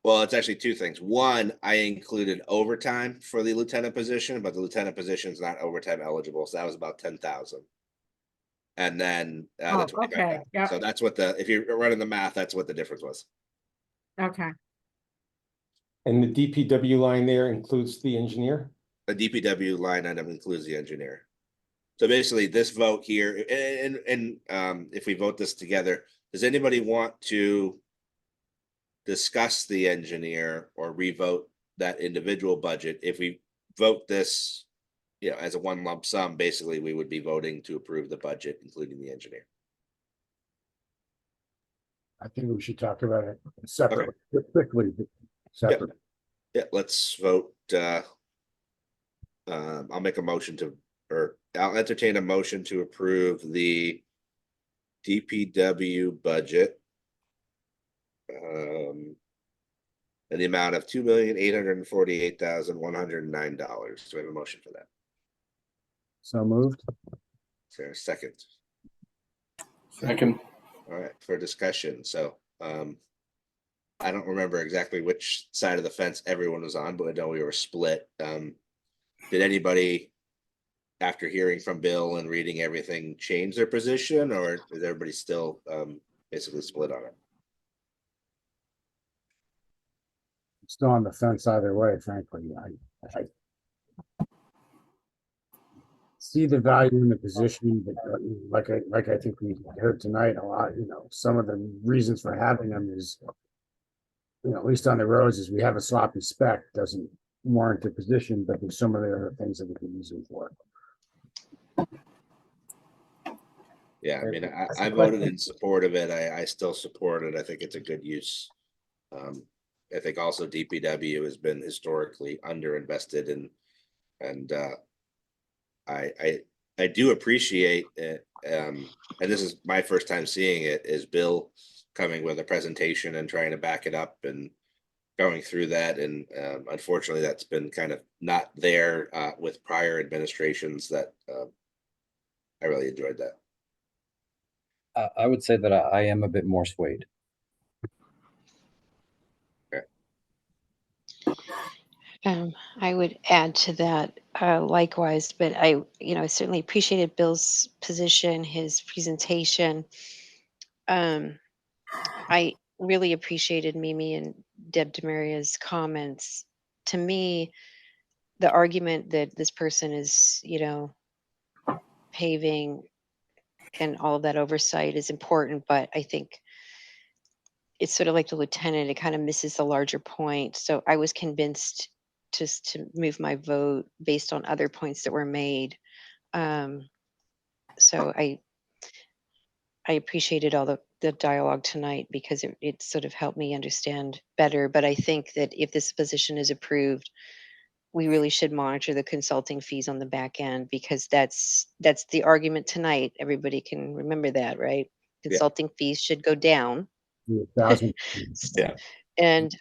well, it's actually two things. One, I included overtime for the lieutenant position, but the lieutenant position is not overtime eligible, so that was about 10,000. And then the Oh, 25,000. okay, yeah. So that's what if you're running the math, that's what the difference was. Okay. And the DPW line there includes the engineer? The DPW line item includes the engineer. So basically this vote here, and if we vote this together, does anybody want to discuss the engineer or revote that individual budget? If we vote this, as a one lump sum, basically we would be voting to approve the budget, including the engineer. I think we should talk about it separately, quickly, but separately. Yeah, let's vote. I'll make a motion or I'll entertain a motion to approve the DPW budget. In the amount of $2,848,109. Do we have a motion for that? So moved. Is there a second? Second. All right, for discussion. So I don't remember exactly which side of the fence everyone was on, but I know we were split. Did anybody, after hearing from Bill and reading everything, change their position, or is everybody still basically split on it? Still on the fence either way, frankly. I see the value in the position, but like I think we heard tonight a lot, some of the reasons for having them is, at least on the roads, is we have a sloppy spec, doesn't warrant the position, but there's some of the other things that we can use them for. Yeah, I mean, I voted in support of it. I still support it. I think it's a good use. I think also DPW has been historically underinvested in, and I do appreciate it. And this is my first time seeing it, is Bill coming with a presentation and trying to back it up and going through that. And unfortunately, that's been kind of not there with prior administrations. That I really enjoyed that. I would say that I am a bit more swayed. I would add to that likewise, but I certainly appreciated Bill's position, his presentation. I really appreciated Mimi and Deb DeMaria's comments. To me, the argument that this person is, paving and all of that oversight is important, but I think it's sort of like the lieutenant, it kind of misses the larger point. So I was convinced just to move my vote based on other points that were made. So I appreciated all the dialogue tonight, because it sort of helped me understand better. But I think that if this position is approved, we really should monitor the consulting fees on the back end, because that's the argument tonight. Everybody can remember that, right? Consulting fees should go down. 1,000. Yeah. And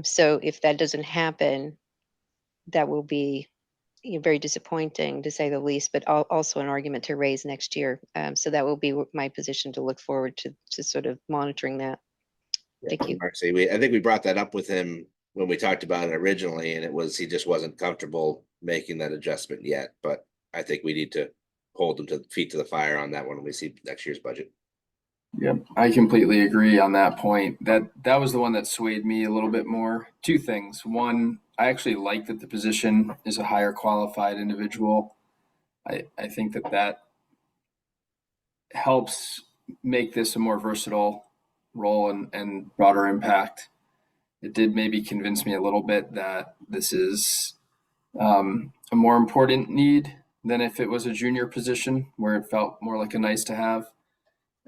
so if that doesn't happen, that will be very disappointing, to say the least, but also an argument to raise next year. So that will be my position, to look forward to sort of monitoring that. Thank you. Marcy, I think we brought that up with him when we talked about it originally, and he just wasn't comfortable making that adjustment yet. But I think we need to hold him to feet to the fire on that one when we see next year's budget. Yep, I completely agree on that point. That was the one that swayed me a little bit more. Two things. One, I actually like that the position is a higher qualified individual. I think that helps make this a more versatile role and broader impact. It did maybe convince me a little bit that this is a more important need than if it was a junior position, where it felt more like a nice to have.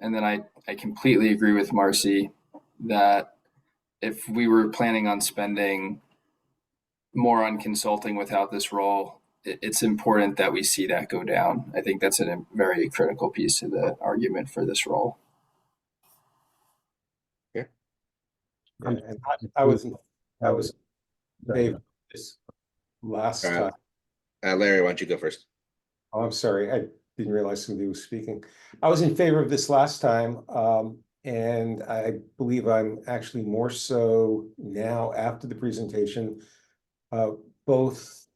And then I completely agree with Marcy that if we were planning on spending more on consulting without this role, it's important that we see that go down. I think that's a very critical piece to the argument for this role. Yeah, and I was in favor of this last time. Larry, why don't you go first? Oh, I'm sorry. I didn't realize somebody was speaking. I was in favor of this last time. And I believe I'm actually more so now after the presentation, both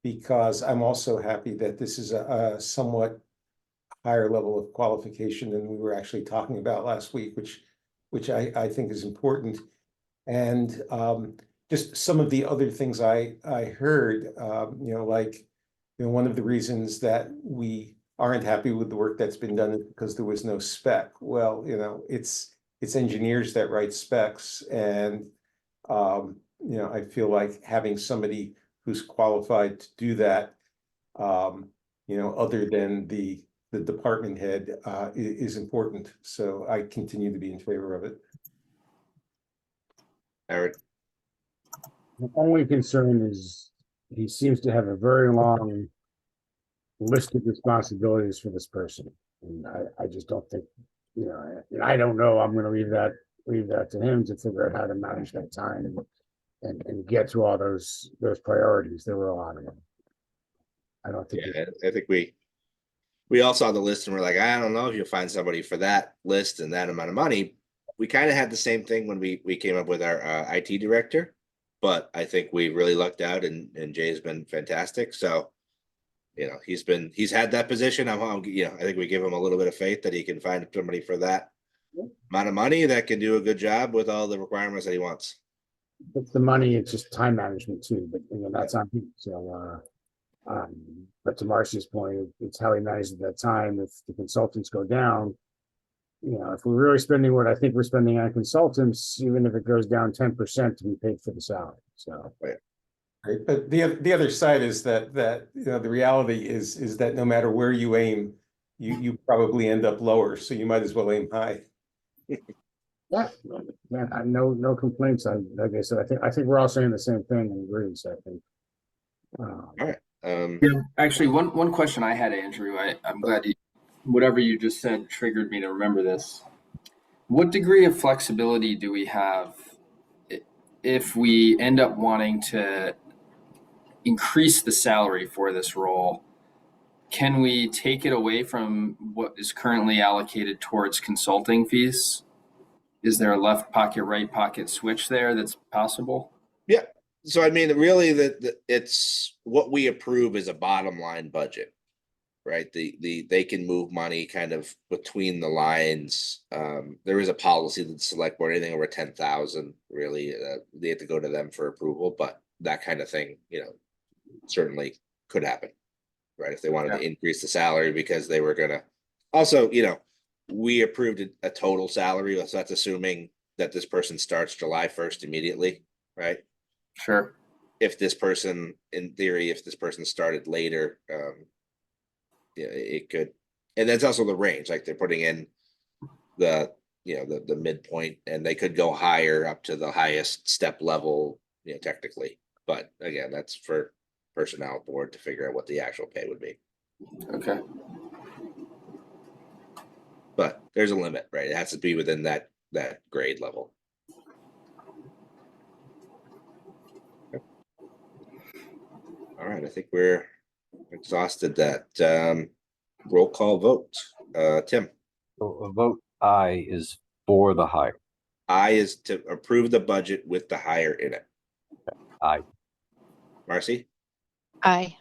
because I'm also happy that this is a somewhat higher level of qualification than we were actually talking about last week, which I think is important. And just some of the other things I heard, like, one of the reasons that we aren't happy with the work that's been done is because there was no spec. Well, it's engineers that write specs, and I feel like having somebody who's qualified to do that, other than the department head, is important. So I continue to be in favor of it. Eric? The only concern is he seems to have a very long list of responsibilities for this person. And I just don't think, I don't know. I'm going to leave that to him to figure out how to manage that time and get to all those priorities. There were a lot of them. I don't think. Yeah, I think we all saw the list and we're like, I don't know if you'll find somebody for that list and that amount of money. We kind of had the same thing when we came up with our IT director, but I think we really lucked out, and Jay's been fantastic. So, he's had that position. I think we give him a little bit of faith that he can find somebody for that amount of money that can do a good job with all the requirements that he wants. It's the money, it's just time management too, but that's on him. So, but to Marcy's point, it's how he manages that time. If the consultants go down, if we're really spending what I think we're spending on consultants, even if it goes down 10% to be paid for the salary. So, right. But the other side is that the reality is that no matter where you aim, you probably end up lower. So you might as well aim high. Yeah, no complaints. Like I said, I think we're all saying the same thing and agreeing. So I think. All right. Actually, one question I had, Andrew, I'm glad whatever you just said triggered me to remember this. What degree of flexibility do we have if we end up wanting to increase the salary for this role? Can we take it away from what is currently allocated towards consulting fees? Is there a left pocket, right pocket switch there that's possible? Yeah. So, I mean, really, it's what we approve is a bottom line budget, right? They can move money kind of between the lines. There is a policy that the select board, anything over 10,000, really, they have to go to them for approval. But that kind of thing, certainly could happen, right? If they wanted to increase the salary because they were gonna. Also, we approved a total salary, so that's assuming that this person starts July 1st immediately, right? Sure. If this person, in theory, if this person started later, it could, and that's also the range. Like they're putting in the midpoint, and they could go higher up to the highest step level, technically. But again, that's for personnel board to figure out what the actual pay would be. Okay. But there's a limit, right? It has to be within that grade level. Okay. All right, I think we're exhausted that. Roll call vote. Tim. So a vote aye is for the hire. Aye is to approve the budget with the hire in it. Aye. Marcy? Aye.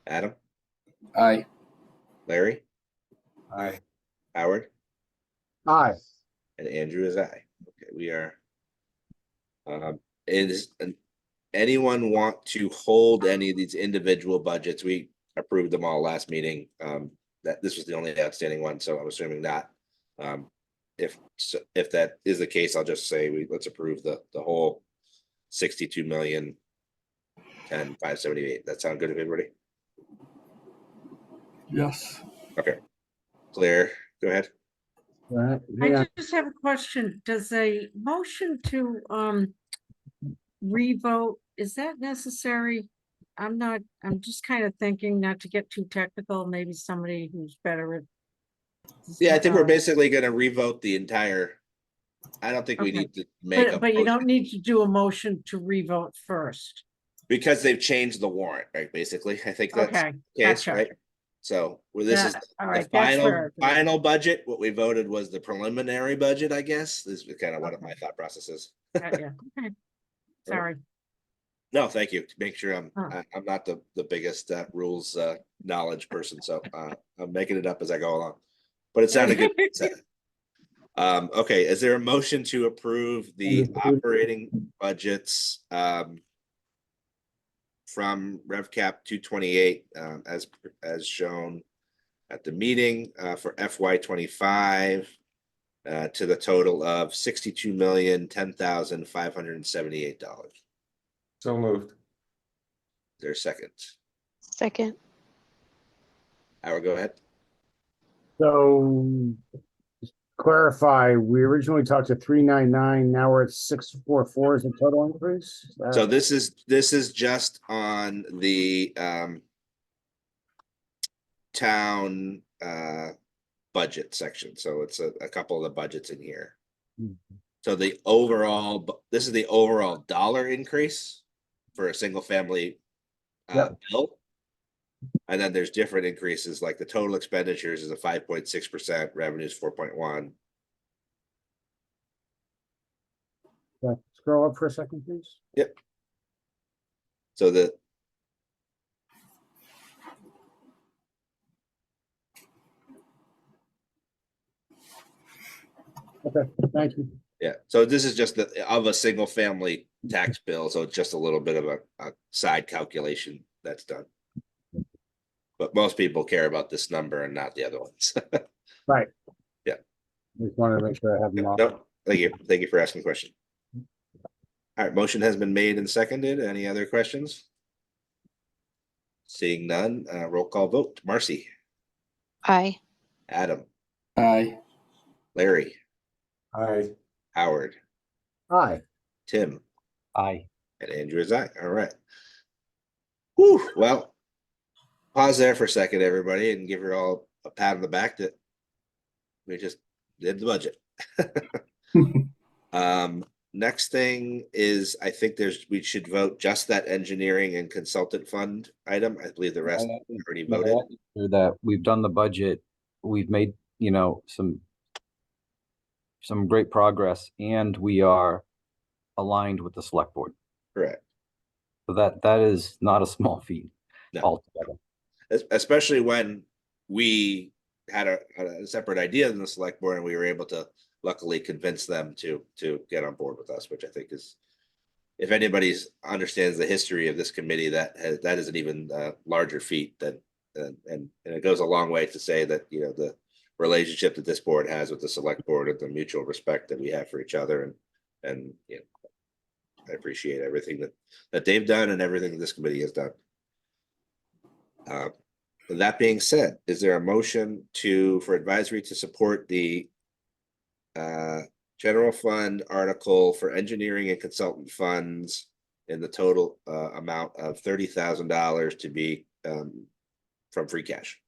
Adam? Aye. Larry? Aye. Howard? Aye. And Andrew is aye. Okay, we are. Anyone want to hold any of these individual budgets? We approved them all last meeting. That this was the only outstanding one, so I'm assuming not. If that is the case, I'll just say let's approve the whole 62,010,578. That sound good to everybody? Yes. Okay. Claire, go ahead. I just have a question. Does a motion to revote is that necessary? I'm just kind of thinking, not to get too technical, maybe somebody who's better at. Yeah, I think we're basically gonna revote the entire. I don't think we Okay. need to make a But you motion don't need to do a motion to revote first. because they've changed the warrant, right? Basically, I think that's Okay, the case, gotcha. right? So well, this is All the right, that's final where. final budget. What we voted was the preliminary budget, I guess. This is kind of what my thought process is. Yeah, okay. Sorry. No, thank you. To make sure I'm Huh. I'm not the biggest rules knowledge person, so I'm making it up as I go along. But it sounded good. Okay, is there a motion to approve the operating budgets from RevCap 228 as shown at the meeting for FY25 to the total of $62,010,578? So moved. Is there a second? Second. Howard, go ahead. So clarify, we originally talked to 399, now we're at 644 is the total increase? So this is just on the town budget section. So it's a couple of the budgets in here. So the overall, this is the overall dollar increase for a single family bill. And then there's different increases, like the total expenditures is a 5.6%, revenues 4.1. Scroll up for a second, please. Yep. So the Okay, thank you. yeah, so this is just of a single family tax bill, so it's just a little bit of a side calculation that's done. But most people care about this number and not the other ones. Right. Yeah. Just wanted to make sure I have them all. No, thank you. Thank you for asking the question. All right, motion has been made and seconded. Any other questions? Seeing none, roll call vote. Marcy, Aye. Adam, Aye. Larry, Aye. Howard, Aye. Tim, Aye. and Andrew is aye. All right. Whew, well, pause there for a second, everybody, and give her all a pat on the back that we just did the budget. Next thing is, I think we should vote just that engineering and consultant fund item. I believe the rest already voted. That we've done the budget, we've made, some great progress, and we are aligned with the select board. Correct. So that is not a small feat altogether. Especially when we had a separate idea than the select board, and we were able to luckily convince them to get on board with us, which I think is, if anybody understands the history of this committee, that is an even larger feat than, and it goes a long way to say that, the relationship that this board has with the select board and the mutual respect that we have for each other, and I appreciate everything that they've done and everything that this committee has done. That being said, is there a motion for advisory to support the general fund article for engineering and consultant funds in the total amount of $30,000 to be from free cash?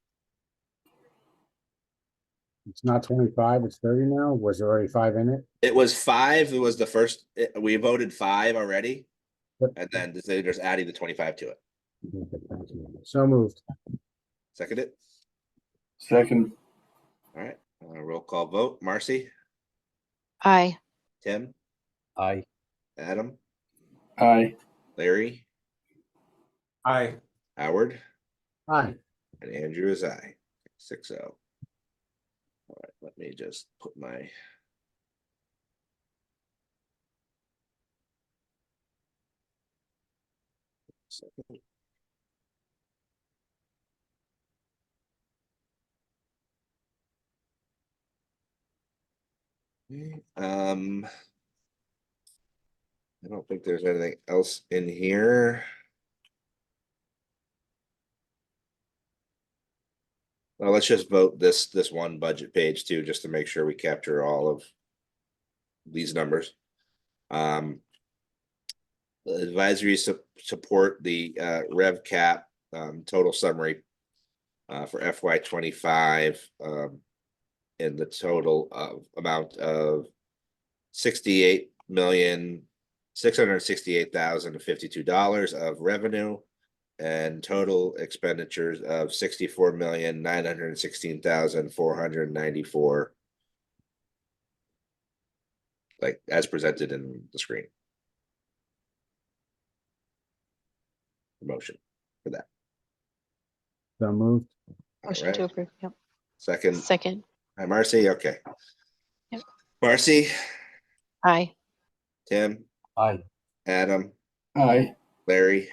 It's not 25, it's 30 now. Was there already 5 in it? It was 5. It was the first. We voted 5 already, and then they're just adding the 25 to it. So moved. Second. Second. All right. Roll call vote. Marcy, Aye. Tim, Aye. Adam, Aye. Larry, Aye. Howard, Aye. and Andrew is aye. 6-0. All right, let me just put my second. I don't think there's anything else in here. Well, let's just vote this one budget page too, just to make sure we capture all of these numbers. advisory support the rev cap total summary for FY25 in the total of amount of $68,668,052 of revenue and total expenditures of $64,916,494, like as presented in the screen. Motion for that. So moved. Motion to approve. Yep. Second. Second. Hi, Marcy. Okay. Yep. Marcy, Aye. Tim, Aye. Adam, Aye. Larry,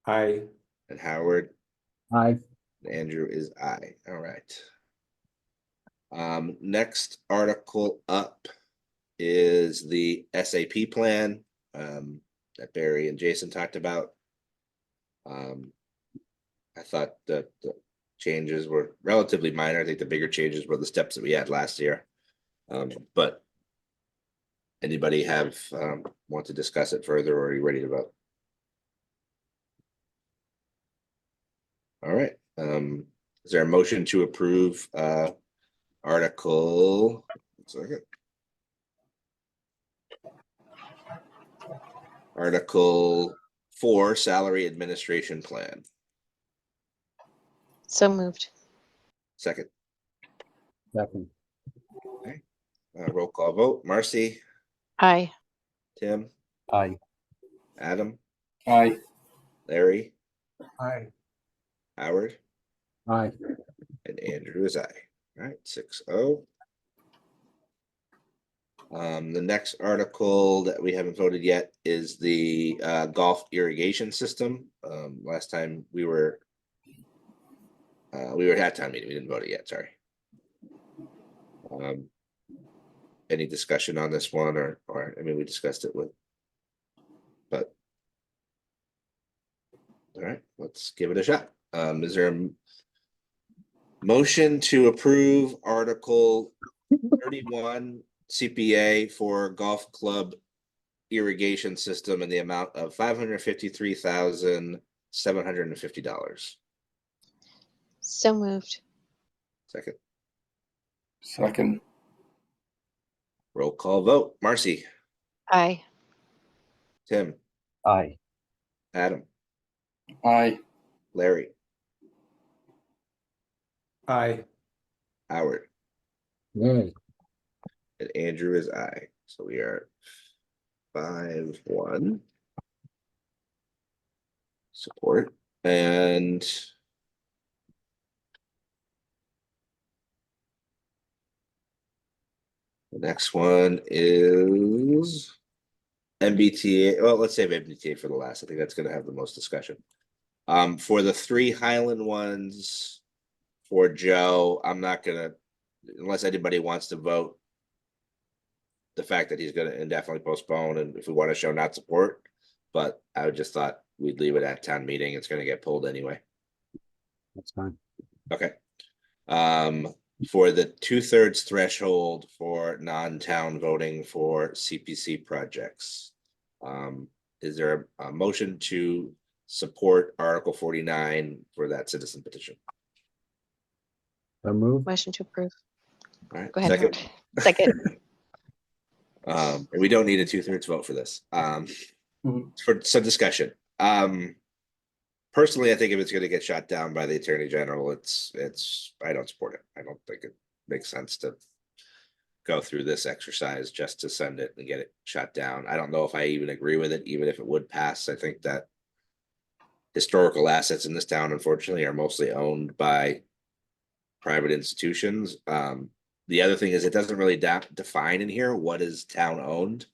Aye. and Howard. Aye. And Andrew is aye. All right. Next article up is the SAP plan that Barry and Jason talked about. I thought that the changes were relatively minor. I think the bigger changes were the steps that we had last year. But anybody have want to discuss it further, or are you ready to vote? All right. Is there a motion to approve Article? 1 second. Article 4, salary administration plan. So moved. Second. Second. Okay. Roll call vote. Marcy, Aye. Tim, Aye. Adam, Aye. Larry, Aye. Howard, Aye. and Andrew is aye. All right, 6-0. The next article that we haven't voted yet is the golf irrigation system. Last time we were at town meeting, we didn't vote it yet, sorry. Any discussion on this one, or I mean, we discussed it with, but all right, let's give it a shot. Is there a motion to approve Article 31 CPA for golf club irrigation system in the amount of $553,750? So moved. Second. Second. Roll call vote. Marcy, Aye. Tim, Aye. Adam, Aye. Larry, Aye. Howard, Aye. and Andrew is aye. So we are 5-1. Support. And the next one is MBTA. Well, let's save MBTA for the last. I think that's going to have the most discussion. For the 3 Highland ones for Joe, I'm not gonna, unless anybody wants to vote the fact that he's going to indefinitely postpone, and if we want to show not support, but I just thought we'd leave it at town meeting. It's going to get pulled anyway. That's fine. Okay. For the 2/3 threshold for non-town voting for CPC projects, is there a motion to support Article 49 for that citizen petition? So moved. Motion to approve. All right. Go ahead. Second. Howard. Second. And we don't need a 2/3 vote for this. For some discussion. Personally, I think if it's going to get shot down by the Attorney General, I don't support it. I don't think it makes sense to go through this exercise just to send it and get it shut down. I don't know if I even agree with it, even if it would pass. I think that historical assets in this town, unfortunately, are mostly owned by private institutions. The other thing is it doesn't really define in here what is town owned.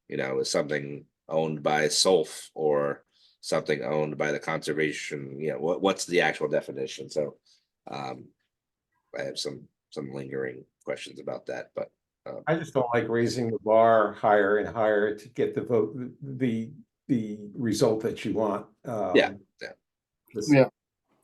Is something owned by SOLF or something owned by the conservation, what's the actual definition? So I have some lingering questions about that, but I just don't like raising the bar higher and higher to get the vote, the result that you want. Yeah.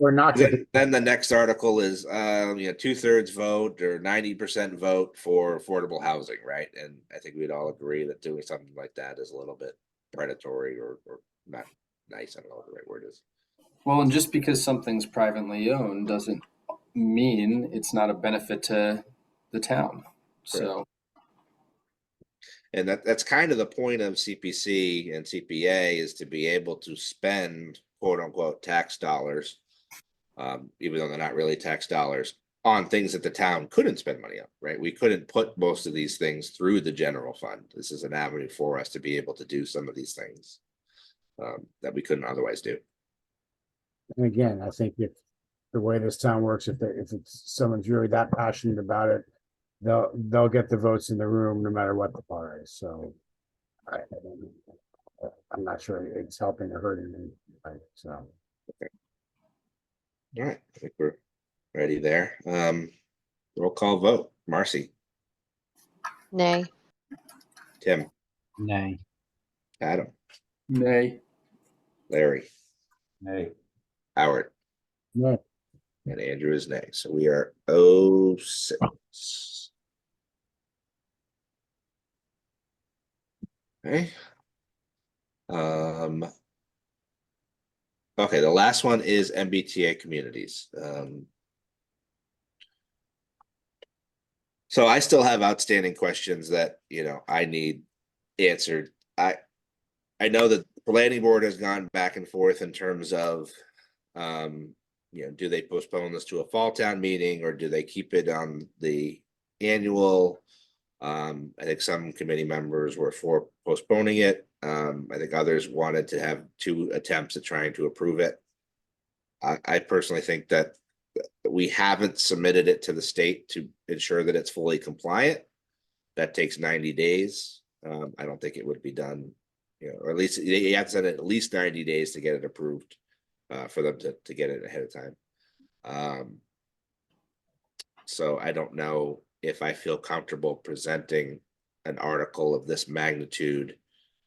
Or not to, Then the next article is, 2/3 vote or 90% vote for affordable housing, right? And I think we'd all agree that doing something like that is a little bit predatory or not nice. I don't know what the right word is. Well, and just because something's privately owned doesn't mean it's not a benefit to the town. So, And that's kind of the point of CPC and CPA, is to be able to spend quote unquote tax dollars, even though they're not really tax dollars, on things that the town couldn't spend money on, right? We couldn't put most of these things through the general fund. This is an avenue for us to be able to do some of these things that we couldn't otherwise do. and again, I think if the way this town works, if it's someone's really that passionate about it, they'll get the votes in the room no matter what the par is. So I'm not sure it's helping or hurting me. Right? So All right, I think we're ready there. Roll call vote. Marcy, Nay. Tim, Nay. Adam, nay. Larry, Nay. Howard, no, and Andrew is nay. So we are 06. Okay. Okay, the last one is MBTA communities. So I still have outstanding questions that, I need answered. I know that the planning board has gone back and forth in terms of, do they postpone this to a fall town meeting, or do they keep it on the annual? I think some committee members were for postponing it. I think others wanted to have 2 attempts at trying to approve it. I personally think that we haven't submitted it to the state to ensure that it's fully compliant. That takes 90 days. I don't think it would be done, or at least you have to send it at least 90 days to get it approved for them to get it ahead of time. So I don't know if I feel comfortable presenting an article of this magnitude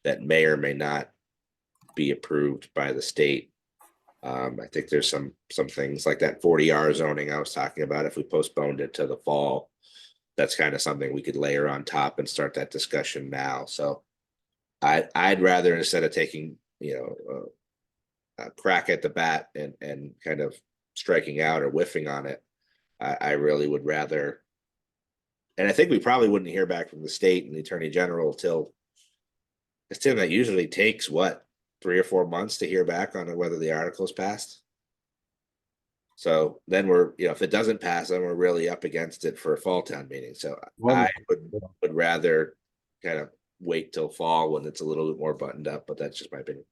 that may or may not be approved by the state. I think there's some things like that 40R zoning I was talking about. If we postponed it to the fall, that's kind of something we could layer on top and start that discussion now. So I'd rather, instead of taking, a crack at the bat and kind of striking out or whiffing on it, I really would rather. And I think we probably wouldn't hear back from the state and the attorney general till, Tim, that usually takes what, 3 or 4 months to hear back on whether the article is passed. So then we're, if it doesn't pass, then we're really up against it for a fall town meeting. So I would rather kind of wait till fall when it's a little bit more buttoned up, but that's just my opinion.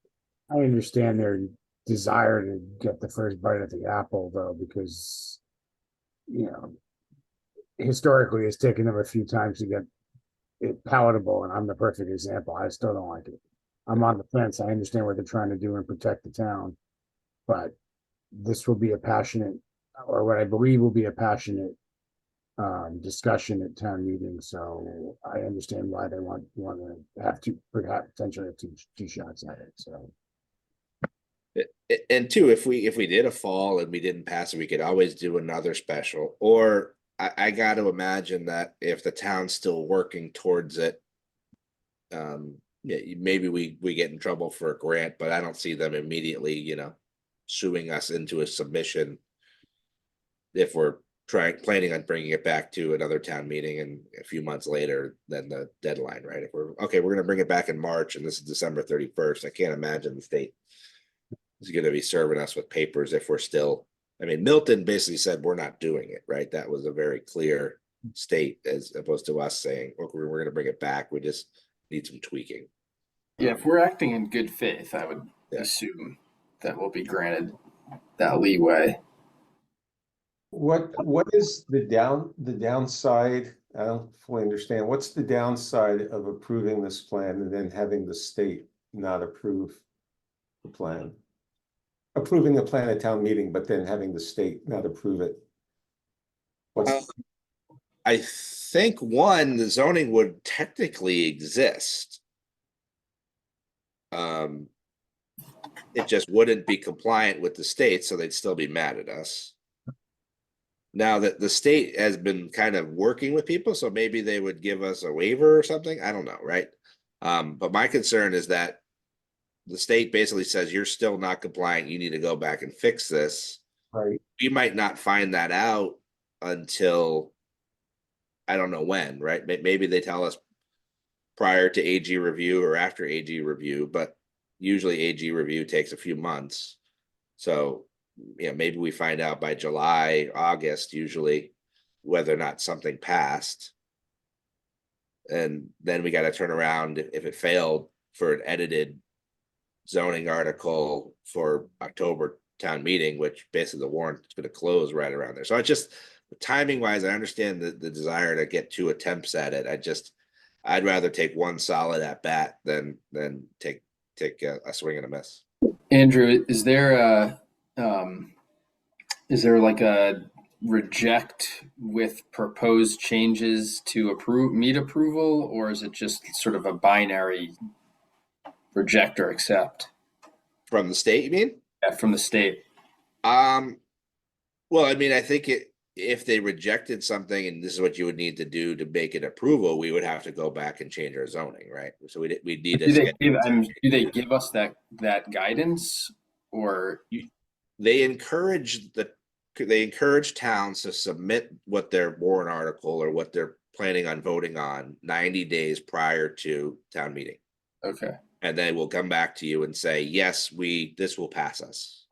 I understand their desire to get the first bite at the apple, though, because historically it's taken them a few times to get it palatable, and I'm the perfect example. I still don't like it. I'm on the fence. I understand what they're trying to do and protect the town, but this will be a passionate, or what I believe will be a passionate discussion at town meeting. So I understand why they want to have to perhaps potentially have two shots at it. So. And 2, if we did a fall and we didn't pass it, we could always do another special. Or I got to imagine that if the town's still working towards it, maybe we get in trouble for a grant, but I don't see them immediately, suing us into a submission if we're planning on bringing it back to another town meeting and a few months later than the deadline, right? If we're going to bring it back in March and this is December 31st, I can't imagine the state is going to be serving us with papers if we're still. I mean, Milton basically said we're not doing it, right? That was a very clear state, as opposed to us saying, "Look, we're going to bring it back. We just need some tweaking." Yeah, if we're acting in good faith, I would assume that we'll be granted that leeway. What is the downside? I don't fully understand. What's the downside of approving this plan and then having the state not approve the plan? Approving the plan at town meeting, but then having the state not approve it. I think the zoning would technically exist. It just wouldn't be compliant with the state, so they'd still be mad at us. Now that the state has been kind of working with people, so maybe they would give us a waiver or something. I don't know, right? But my concern is that the state basically says you're still not compliant. You need to go back and fix this. Right. We might not find that out until I don't know when, right? Maybe they tell us prior to AG review or after AG review, but usually AG review takes a few months. So, you know, maybe we find out by July, August, usually, whether or not something passed. And then we got to turn around if it failed for an edited zoning article for October town meeting, which basically the warrant is going to close right around there. So I just, timing wise, I understand the desire to get 2 attempts at it. I'd rather take one solid at bat than take a swing and a miss. Andrew, is there like a reject with proposed changes to meet approval, or is it just sort of a binary reject or accept? From the state, you mean? Yeah, from the state. Well, I mean, I think if they rejected something and this is what you would need to do to make it approval, we would have to go back and change our zoning, right? So we need to. Do they give us that guidance, or they encourage towns to submit what their warrant article or what they're planning on voting on 90 days prior to town meeting. Okay. And they will come back to you and say, yes, this will pass us.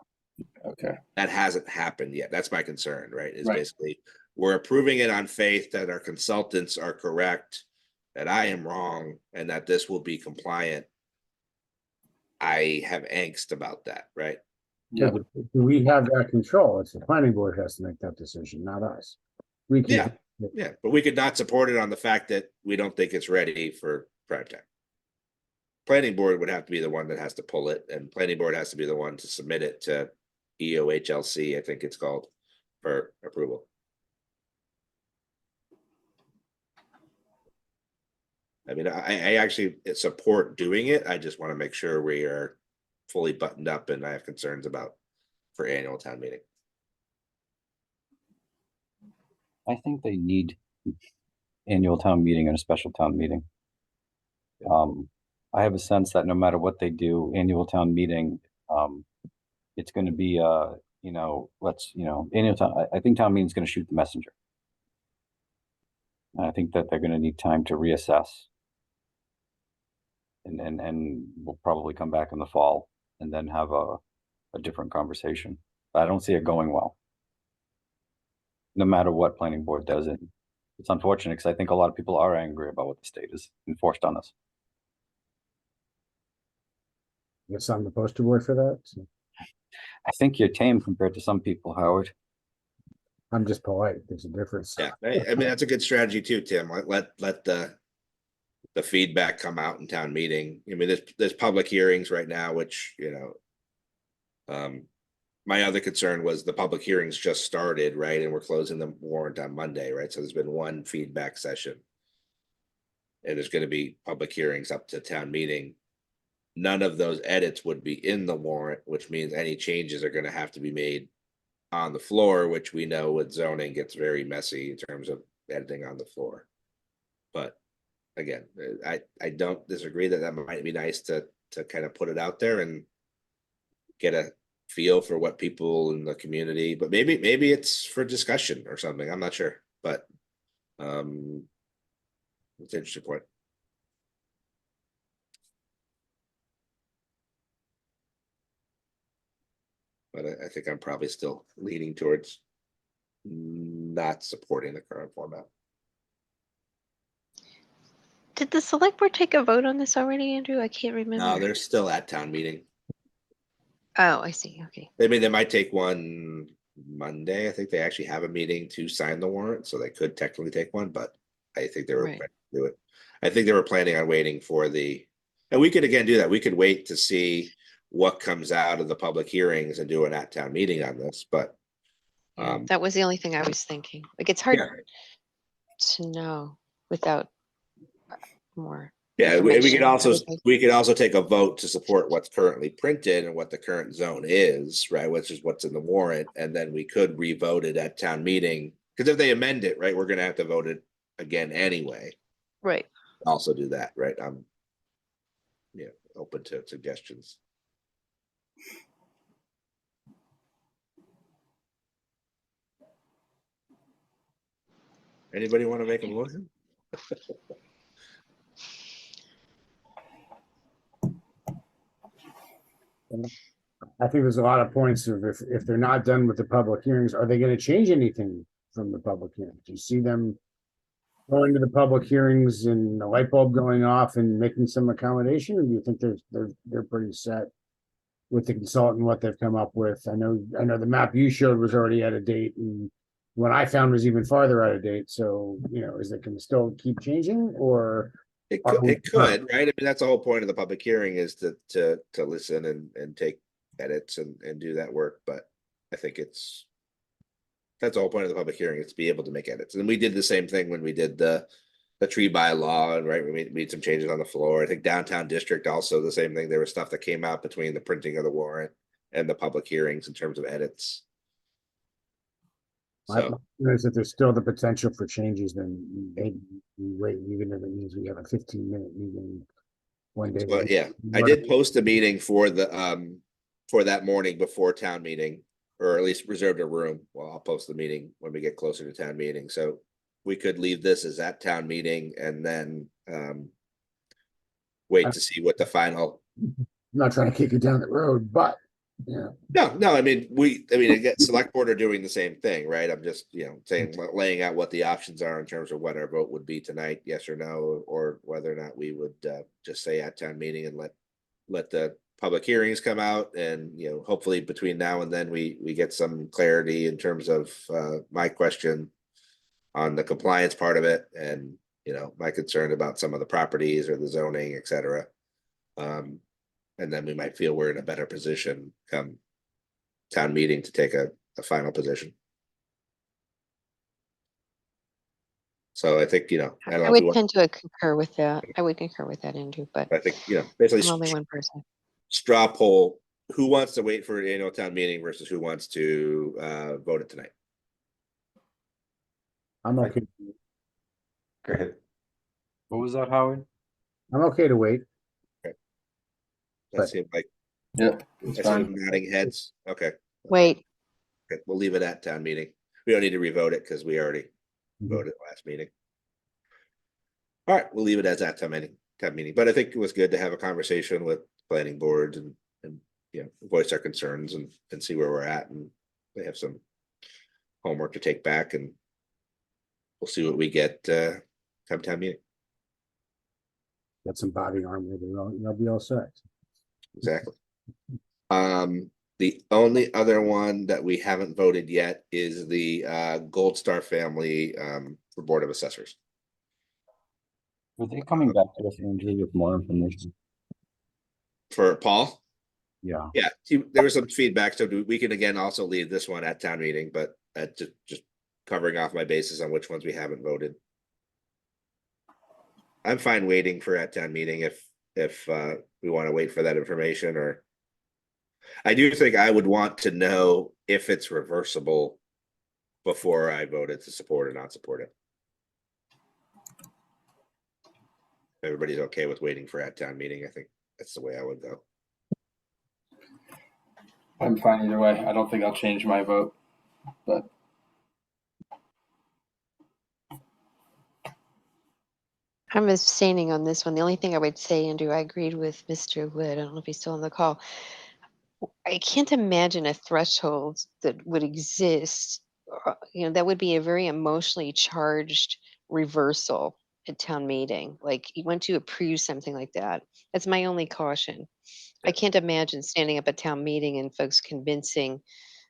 Okay. That hasn't happened yet. That's my concern, right? Is Right. basically we're approving it on faith that our consultants are correct, that I am wrong, and that this will be compliant. I have angst about that, right? Yeah, but do we have that control? It's the planning board has to make that decision, not us. We can. Yeah, but we could not support it on the fact that we don't think it's ready for prime time. Planning board would have to be the one that has to pull it, and planning board has to be the one to submit it to EOHLC, I think it's called, for approval. I mean, I actually support doing it. I just want to make sure we are fully buttoned up, and I have concerns about for annual town meeting. I think they need annual town meeting and a special town meeting. I have a sense that no matter what they do, annual town meeting, it's going to be annual town. I think town meeting is going to shoot the messenger. And I think that they're going to need time to reassess. And we'll probably come back in the fall and then have a different conversation. But I don't see it going well. No matter what planning board does it. It's unfortunate because I think a lot of people are angry about what the state has enforced on us. Guess I'm the poster boy for that. So I think you're tame compared to some people, Howard. I'm just polite. There's a difference. Yeah, I mean, that's a good strategy too, Tim. Let the feedback come out in town meeting. I mean, there's public hearings right now, which, my other concern was the public hearings just started, right? And we're closing the warrant on Monday, right? So there's been one feedback session. And there's going to be public hearings up to town meeting. None of those edits would be in the warrant, which means any changes are going to have to be made on the floor, which we know with zoning gets very messy in terms of editing on the floor. But again, I don't disagree that might be nice to kind of put it out there and get a feel for what people in the community, but maybe it's for discussion or something. I'm not sure, but it's an interesting point. But I think I'm probably still leaning towards not supporting the current format. Did the select board take a vote on this already, Andrew? I can't remember. No, they're still at town meeting. Oh, I see. Okay. I mean, they might take one Monday. I think they actually have a meeting to sign the warrant, so they could technically take one, but I think they were Right. planning to do it. I think they were planning on waiting for and we could again do that. We could wait to see what comes out of the public hearings and do an at town meeting on this, but That was the only thing I was thinking. Like, it's hard to know without more. Yeah, we information could on also, everything. we could also take a vote to support what's currently printed and what the current zone is, right, which is what's in the warrant, and then we could re-vote it at town meeting. Because if they amend it, right, we're gonna have to vote it again anyway. Right. Also do that, right? I'm open to suggestions. Anybody want to make a motion? I think there's a lot of points of if they're not done with the public hearings, are they gonna change anything from the public hearing? Do you see them going to the public hearings and the light bulb going off and making some accommodation, or do you think they're pretty set with the consultant, what they've come up with? I know the map you showed was already out of date, and what I found was even farther out of date. So, is it gonna still keep changing, or? It could, right? I mean, that's the whole point of the public hearing is to listen and take edits and do that work. But I think that's the whole point of the public hearing, is to be able to make edits. And we did the same thing when we did the tree bylaw, and right, we made some changes on the floor. I think downtown district also the same thing. There was stuff that came out between the printing of the warrant and the public hearings in terms of edits. So Is that there's still the potential for changes, then maybe we wait, even if it means we have a 15-minute meeting one day. but yeah, I did post a meeting for that morning before town meeting, or at least reserved a room. Well, I'll post the meeting when we get closer to town meeting. So we could leave this as at town meeting and then wait to see what the final. I'm not trying to kick it down the road, but yeah. No, I mean, again, select board are doing the same thing, right? I'm just, saying, laying out what the options are in terms of what our vote would be tonight, yes or no, or whether or not we would just say at town meeting and let the public hearings come out, and hopefully between now and then we get some clarity in terms of my question on the compliance part of it, and my concern about some of the properties or the zoning, et cetera. And then we might feel we're in a better position come town meeting to take a final position. So I think, I don't know I if you would want- tend to concur with that. I would concur with that, Andrew, but I think, basically I'm only one person. straw poll, who wants to wait for an annual town meeting versus who wants to vote it tonight? I'm okay. Go ahead. What was that, Howard? I'm okay to wait. That seemed like, Yeah, I see them nodding heads. Okay. Wait, Okay, we'll leave it at town meeting. We don't need to revote it because we already voted last meeting. All right, we'll leave it as at town meeting, but I think it was good to have a conversation with planning boards and voice our concerns and see where we're at, and they have some homework to take back, and we'll see what we get come town meeting. Get some body armor, you'll be all set. Exactly. The only other one that we haven't voted yet is the Gold Star family for Board of Assessors. Are they coming back to us, Andrew, with more information? For Paul? Yeah. Yeah, there was some feedback, so we can again also leave this one at town meeting, but just covering off my bases on which ones we haven't voted. I'm fine waiting for at town meeting if we want to wait for that information, or I do think I would want to know if it's reversible before I voted to support or not support it. Everybody's okay with waiting for at town meeting. I think that's the way I would go. I'm fine either way. I don't think I'll change my vote, but I'm abstaining on this one. The only thing I would say, Andrew, I agreed with Mr. Wood. I don't know if he's still on the call. I can't imagine a threshold that would exist. That would be a very emotionally charged reversal at town meeting. Like you want to approve something like that. That's my only caution. I can't imagine standing up at town meeting and folks convincing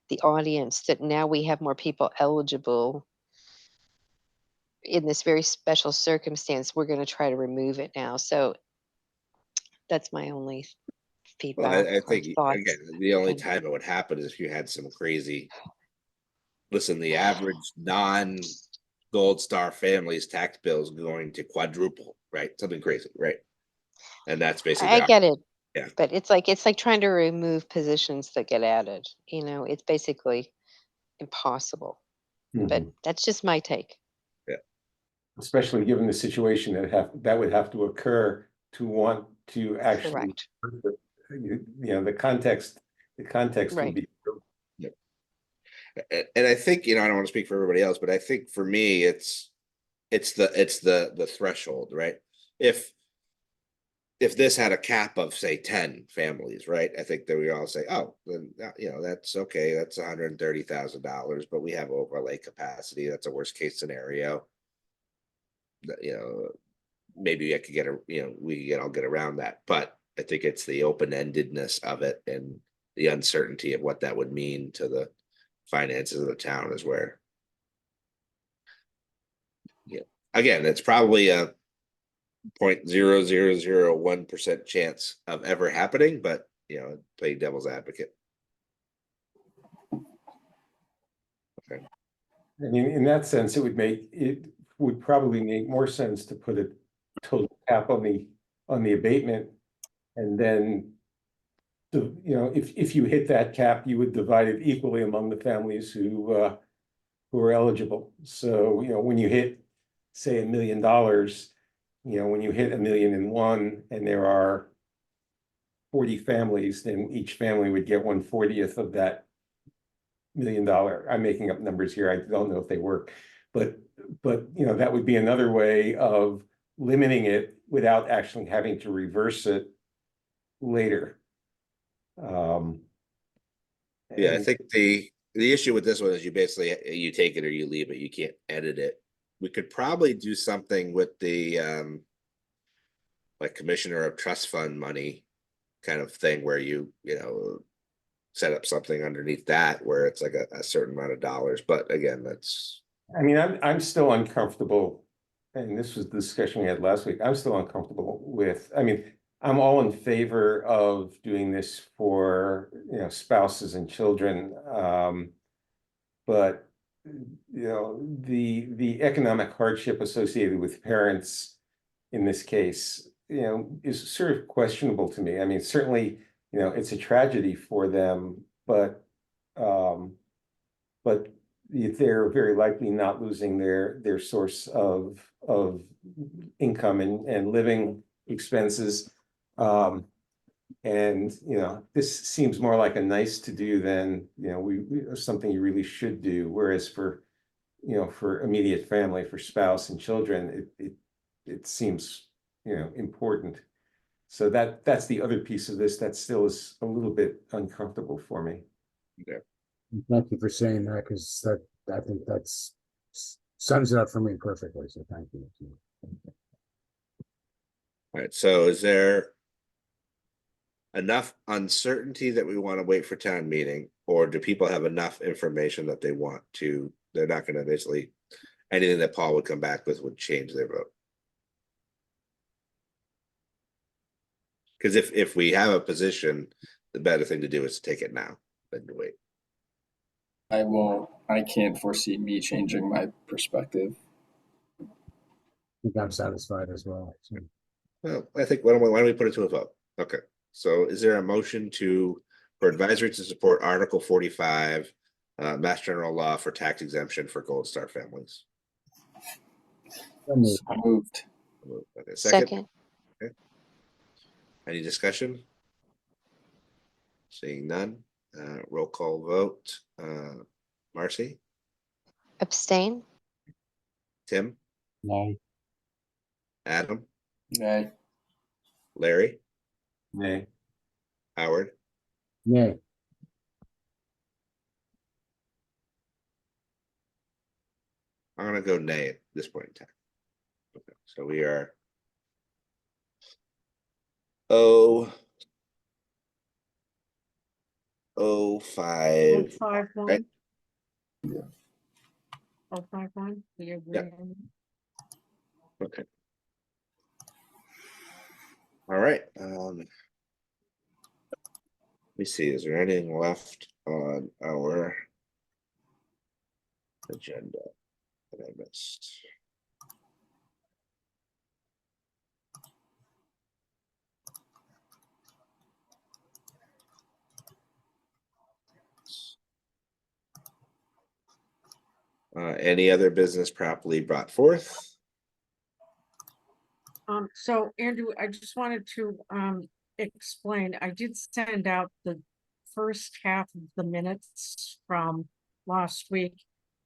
the audience that now we have more people eligible in this very special circumstance. We're going to try to remove it now. So that's my only Well, feedback. I think thoughts. again, the only time it would happen is if you had some crazy. Listen, the average non-Gold Star family's tax bill is going to quadruple, right? Something crazy, right? And that's basically. I get it. Yeah. But it's like trying to remove positions that get added, it's basically impossible. But Mhm. that's just my take. Especially given the situation that would have to occur to want to actually. Correct. The context would Right. be. And I think, I don't want to speak for everybody else, but I think for me, it's the threshold, right? If this had a cap of say 10 families, right? I think that we all say, oh, then that's okay. That's $130,000, but we have overlay capacity. That's a worst case scenario. Maybe I could get I'll get around that. But I think it's the open-endedness of it and the uncertainty of what that would mean to the finances of the town is where. Yeah. Again, it's probably a 0.0001% chance of ever happening, but playing devil's advocate. Okay. I mean, in that sense, it would probably make more sense to put a total cap on the abatement. And then if you hit that cap, you would divide it equally among the families who are eligible. So, when you hit, say, $1 million, when you hit 1,000,001 and there are 40 families, then each family would get 1/40th of that $1 million. I'm making up numbers here. I don't know if they work, but that would be another way of limiting it without actually having to reverse it later. Yeah, I think the issue with this one is you basically you take it or you leave it. You can't edit it. We could probably do something with the like commissioner of trust fund money kind of thing where you set up something underneath that where it's like a certain amount of dollars. But again, that's. I mean, I'm still uncomfortable, and this was the discussion we had last week. I'm still uncomfortable with. I mean, I'm all in favor of doing this for spouses and children, but the economic hardship associated with parents in this case is sort of questionable to me. I mean, certainly it's a tragedy for them, but they're very likely not losing their source of income and living expenses. And this seems more like a nice to do than something you really should do. Whereas for immediate family, for spouse and children, it seems important. So that's the other piece of this that still is a little bit uncomfortable for me. Yeah. Thank you for saying that, because I think that's sums it up for me perfectly. So thank you. All right. So is there enough uncertainty that we want to wait for town meeting, or do people have enough information that they're not going to basically anything that Paul would come back with would change their vote? Because if we have a position, the better thing to do is to take it now than to wait. I can't foresee me changing my perspective. I think I'm satisfied as well. So. Well, I think why don't we put it to a vote? Okay. So is there a motion for advisory to support Article 45, Mass General Law for tax exemption for Gold Star families? So moved. Okay, second. Okay. Any discussion? Seeing none. Roll call vote. Marcy? Abstain? Tim? No. Adam? Nay. Larry? Nay. Howard? Nay. I'm gonna go nay at this point in time. Okay, so we are 05. 051. Right? Yeah. 051. Do you agree? Yeah. Okay. All right. Let me see. Is there anything left on our agenda that I missed? Any other business properly brought forth? So Andrew, I just wanted to, explain, I did send out the first half of the minutes from last week.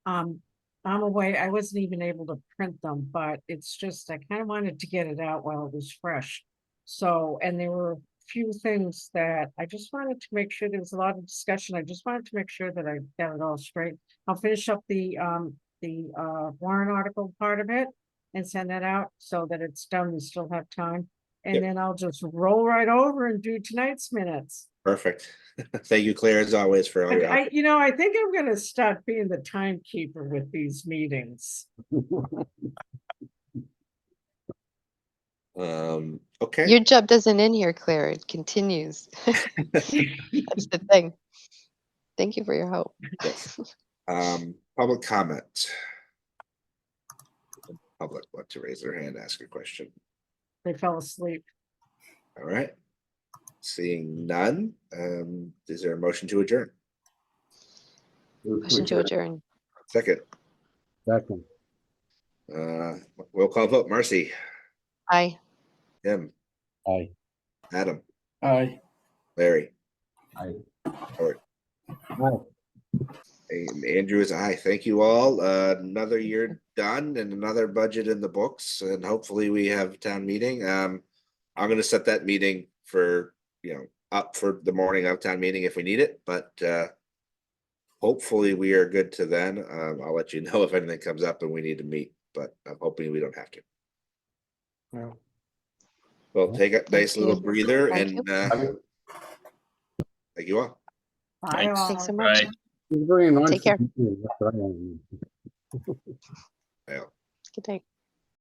I'm away, I wasn't even able to print them, but it's just, I kind of wanted to get it out while it was fresh. So, and there were a few things that I just wanted to make sure, there was a lot of discussion, I just wanted to make sure that I got it all straight. I'll finish up the warrant article part of it and send that out so that it's done, we still have time. And Yep. then I'll just roll right over and do tonight's minutes. Perfect. Thank you, Claire, as always, for all your help. I think I'm gonna start being the timekeeper with these meetings. Okay. Your job doesn't end here, Claire. It continues. That's the thing. Thank you for your help. Yes. Public comment. Public want to raise their hand, ask a question. They fell asleep. All right. Seeing none, is there a motion to adjourn? Motion to adjourn. Second. Second. Roll call vote. Marcy, Aye. Tim, Aye. Adam, Aye. Larry, Aye. Howard, Aye. and Andrew is aye. Thank you all. Another year done and another budget in the books, and hopefully we have town meeting. I'm gonna set that meeting for, up for the morning of town meeting if we need it, but hopefully we are good to then. I'll let you know if anything comes up and we need to meet, but I'm hoping we don't have to. Well, Well, take a nice little you. breather Thank and thank you all. Bye all. Thanks so much. it's very Take care. unfortunate, but I don't-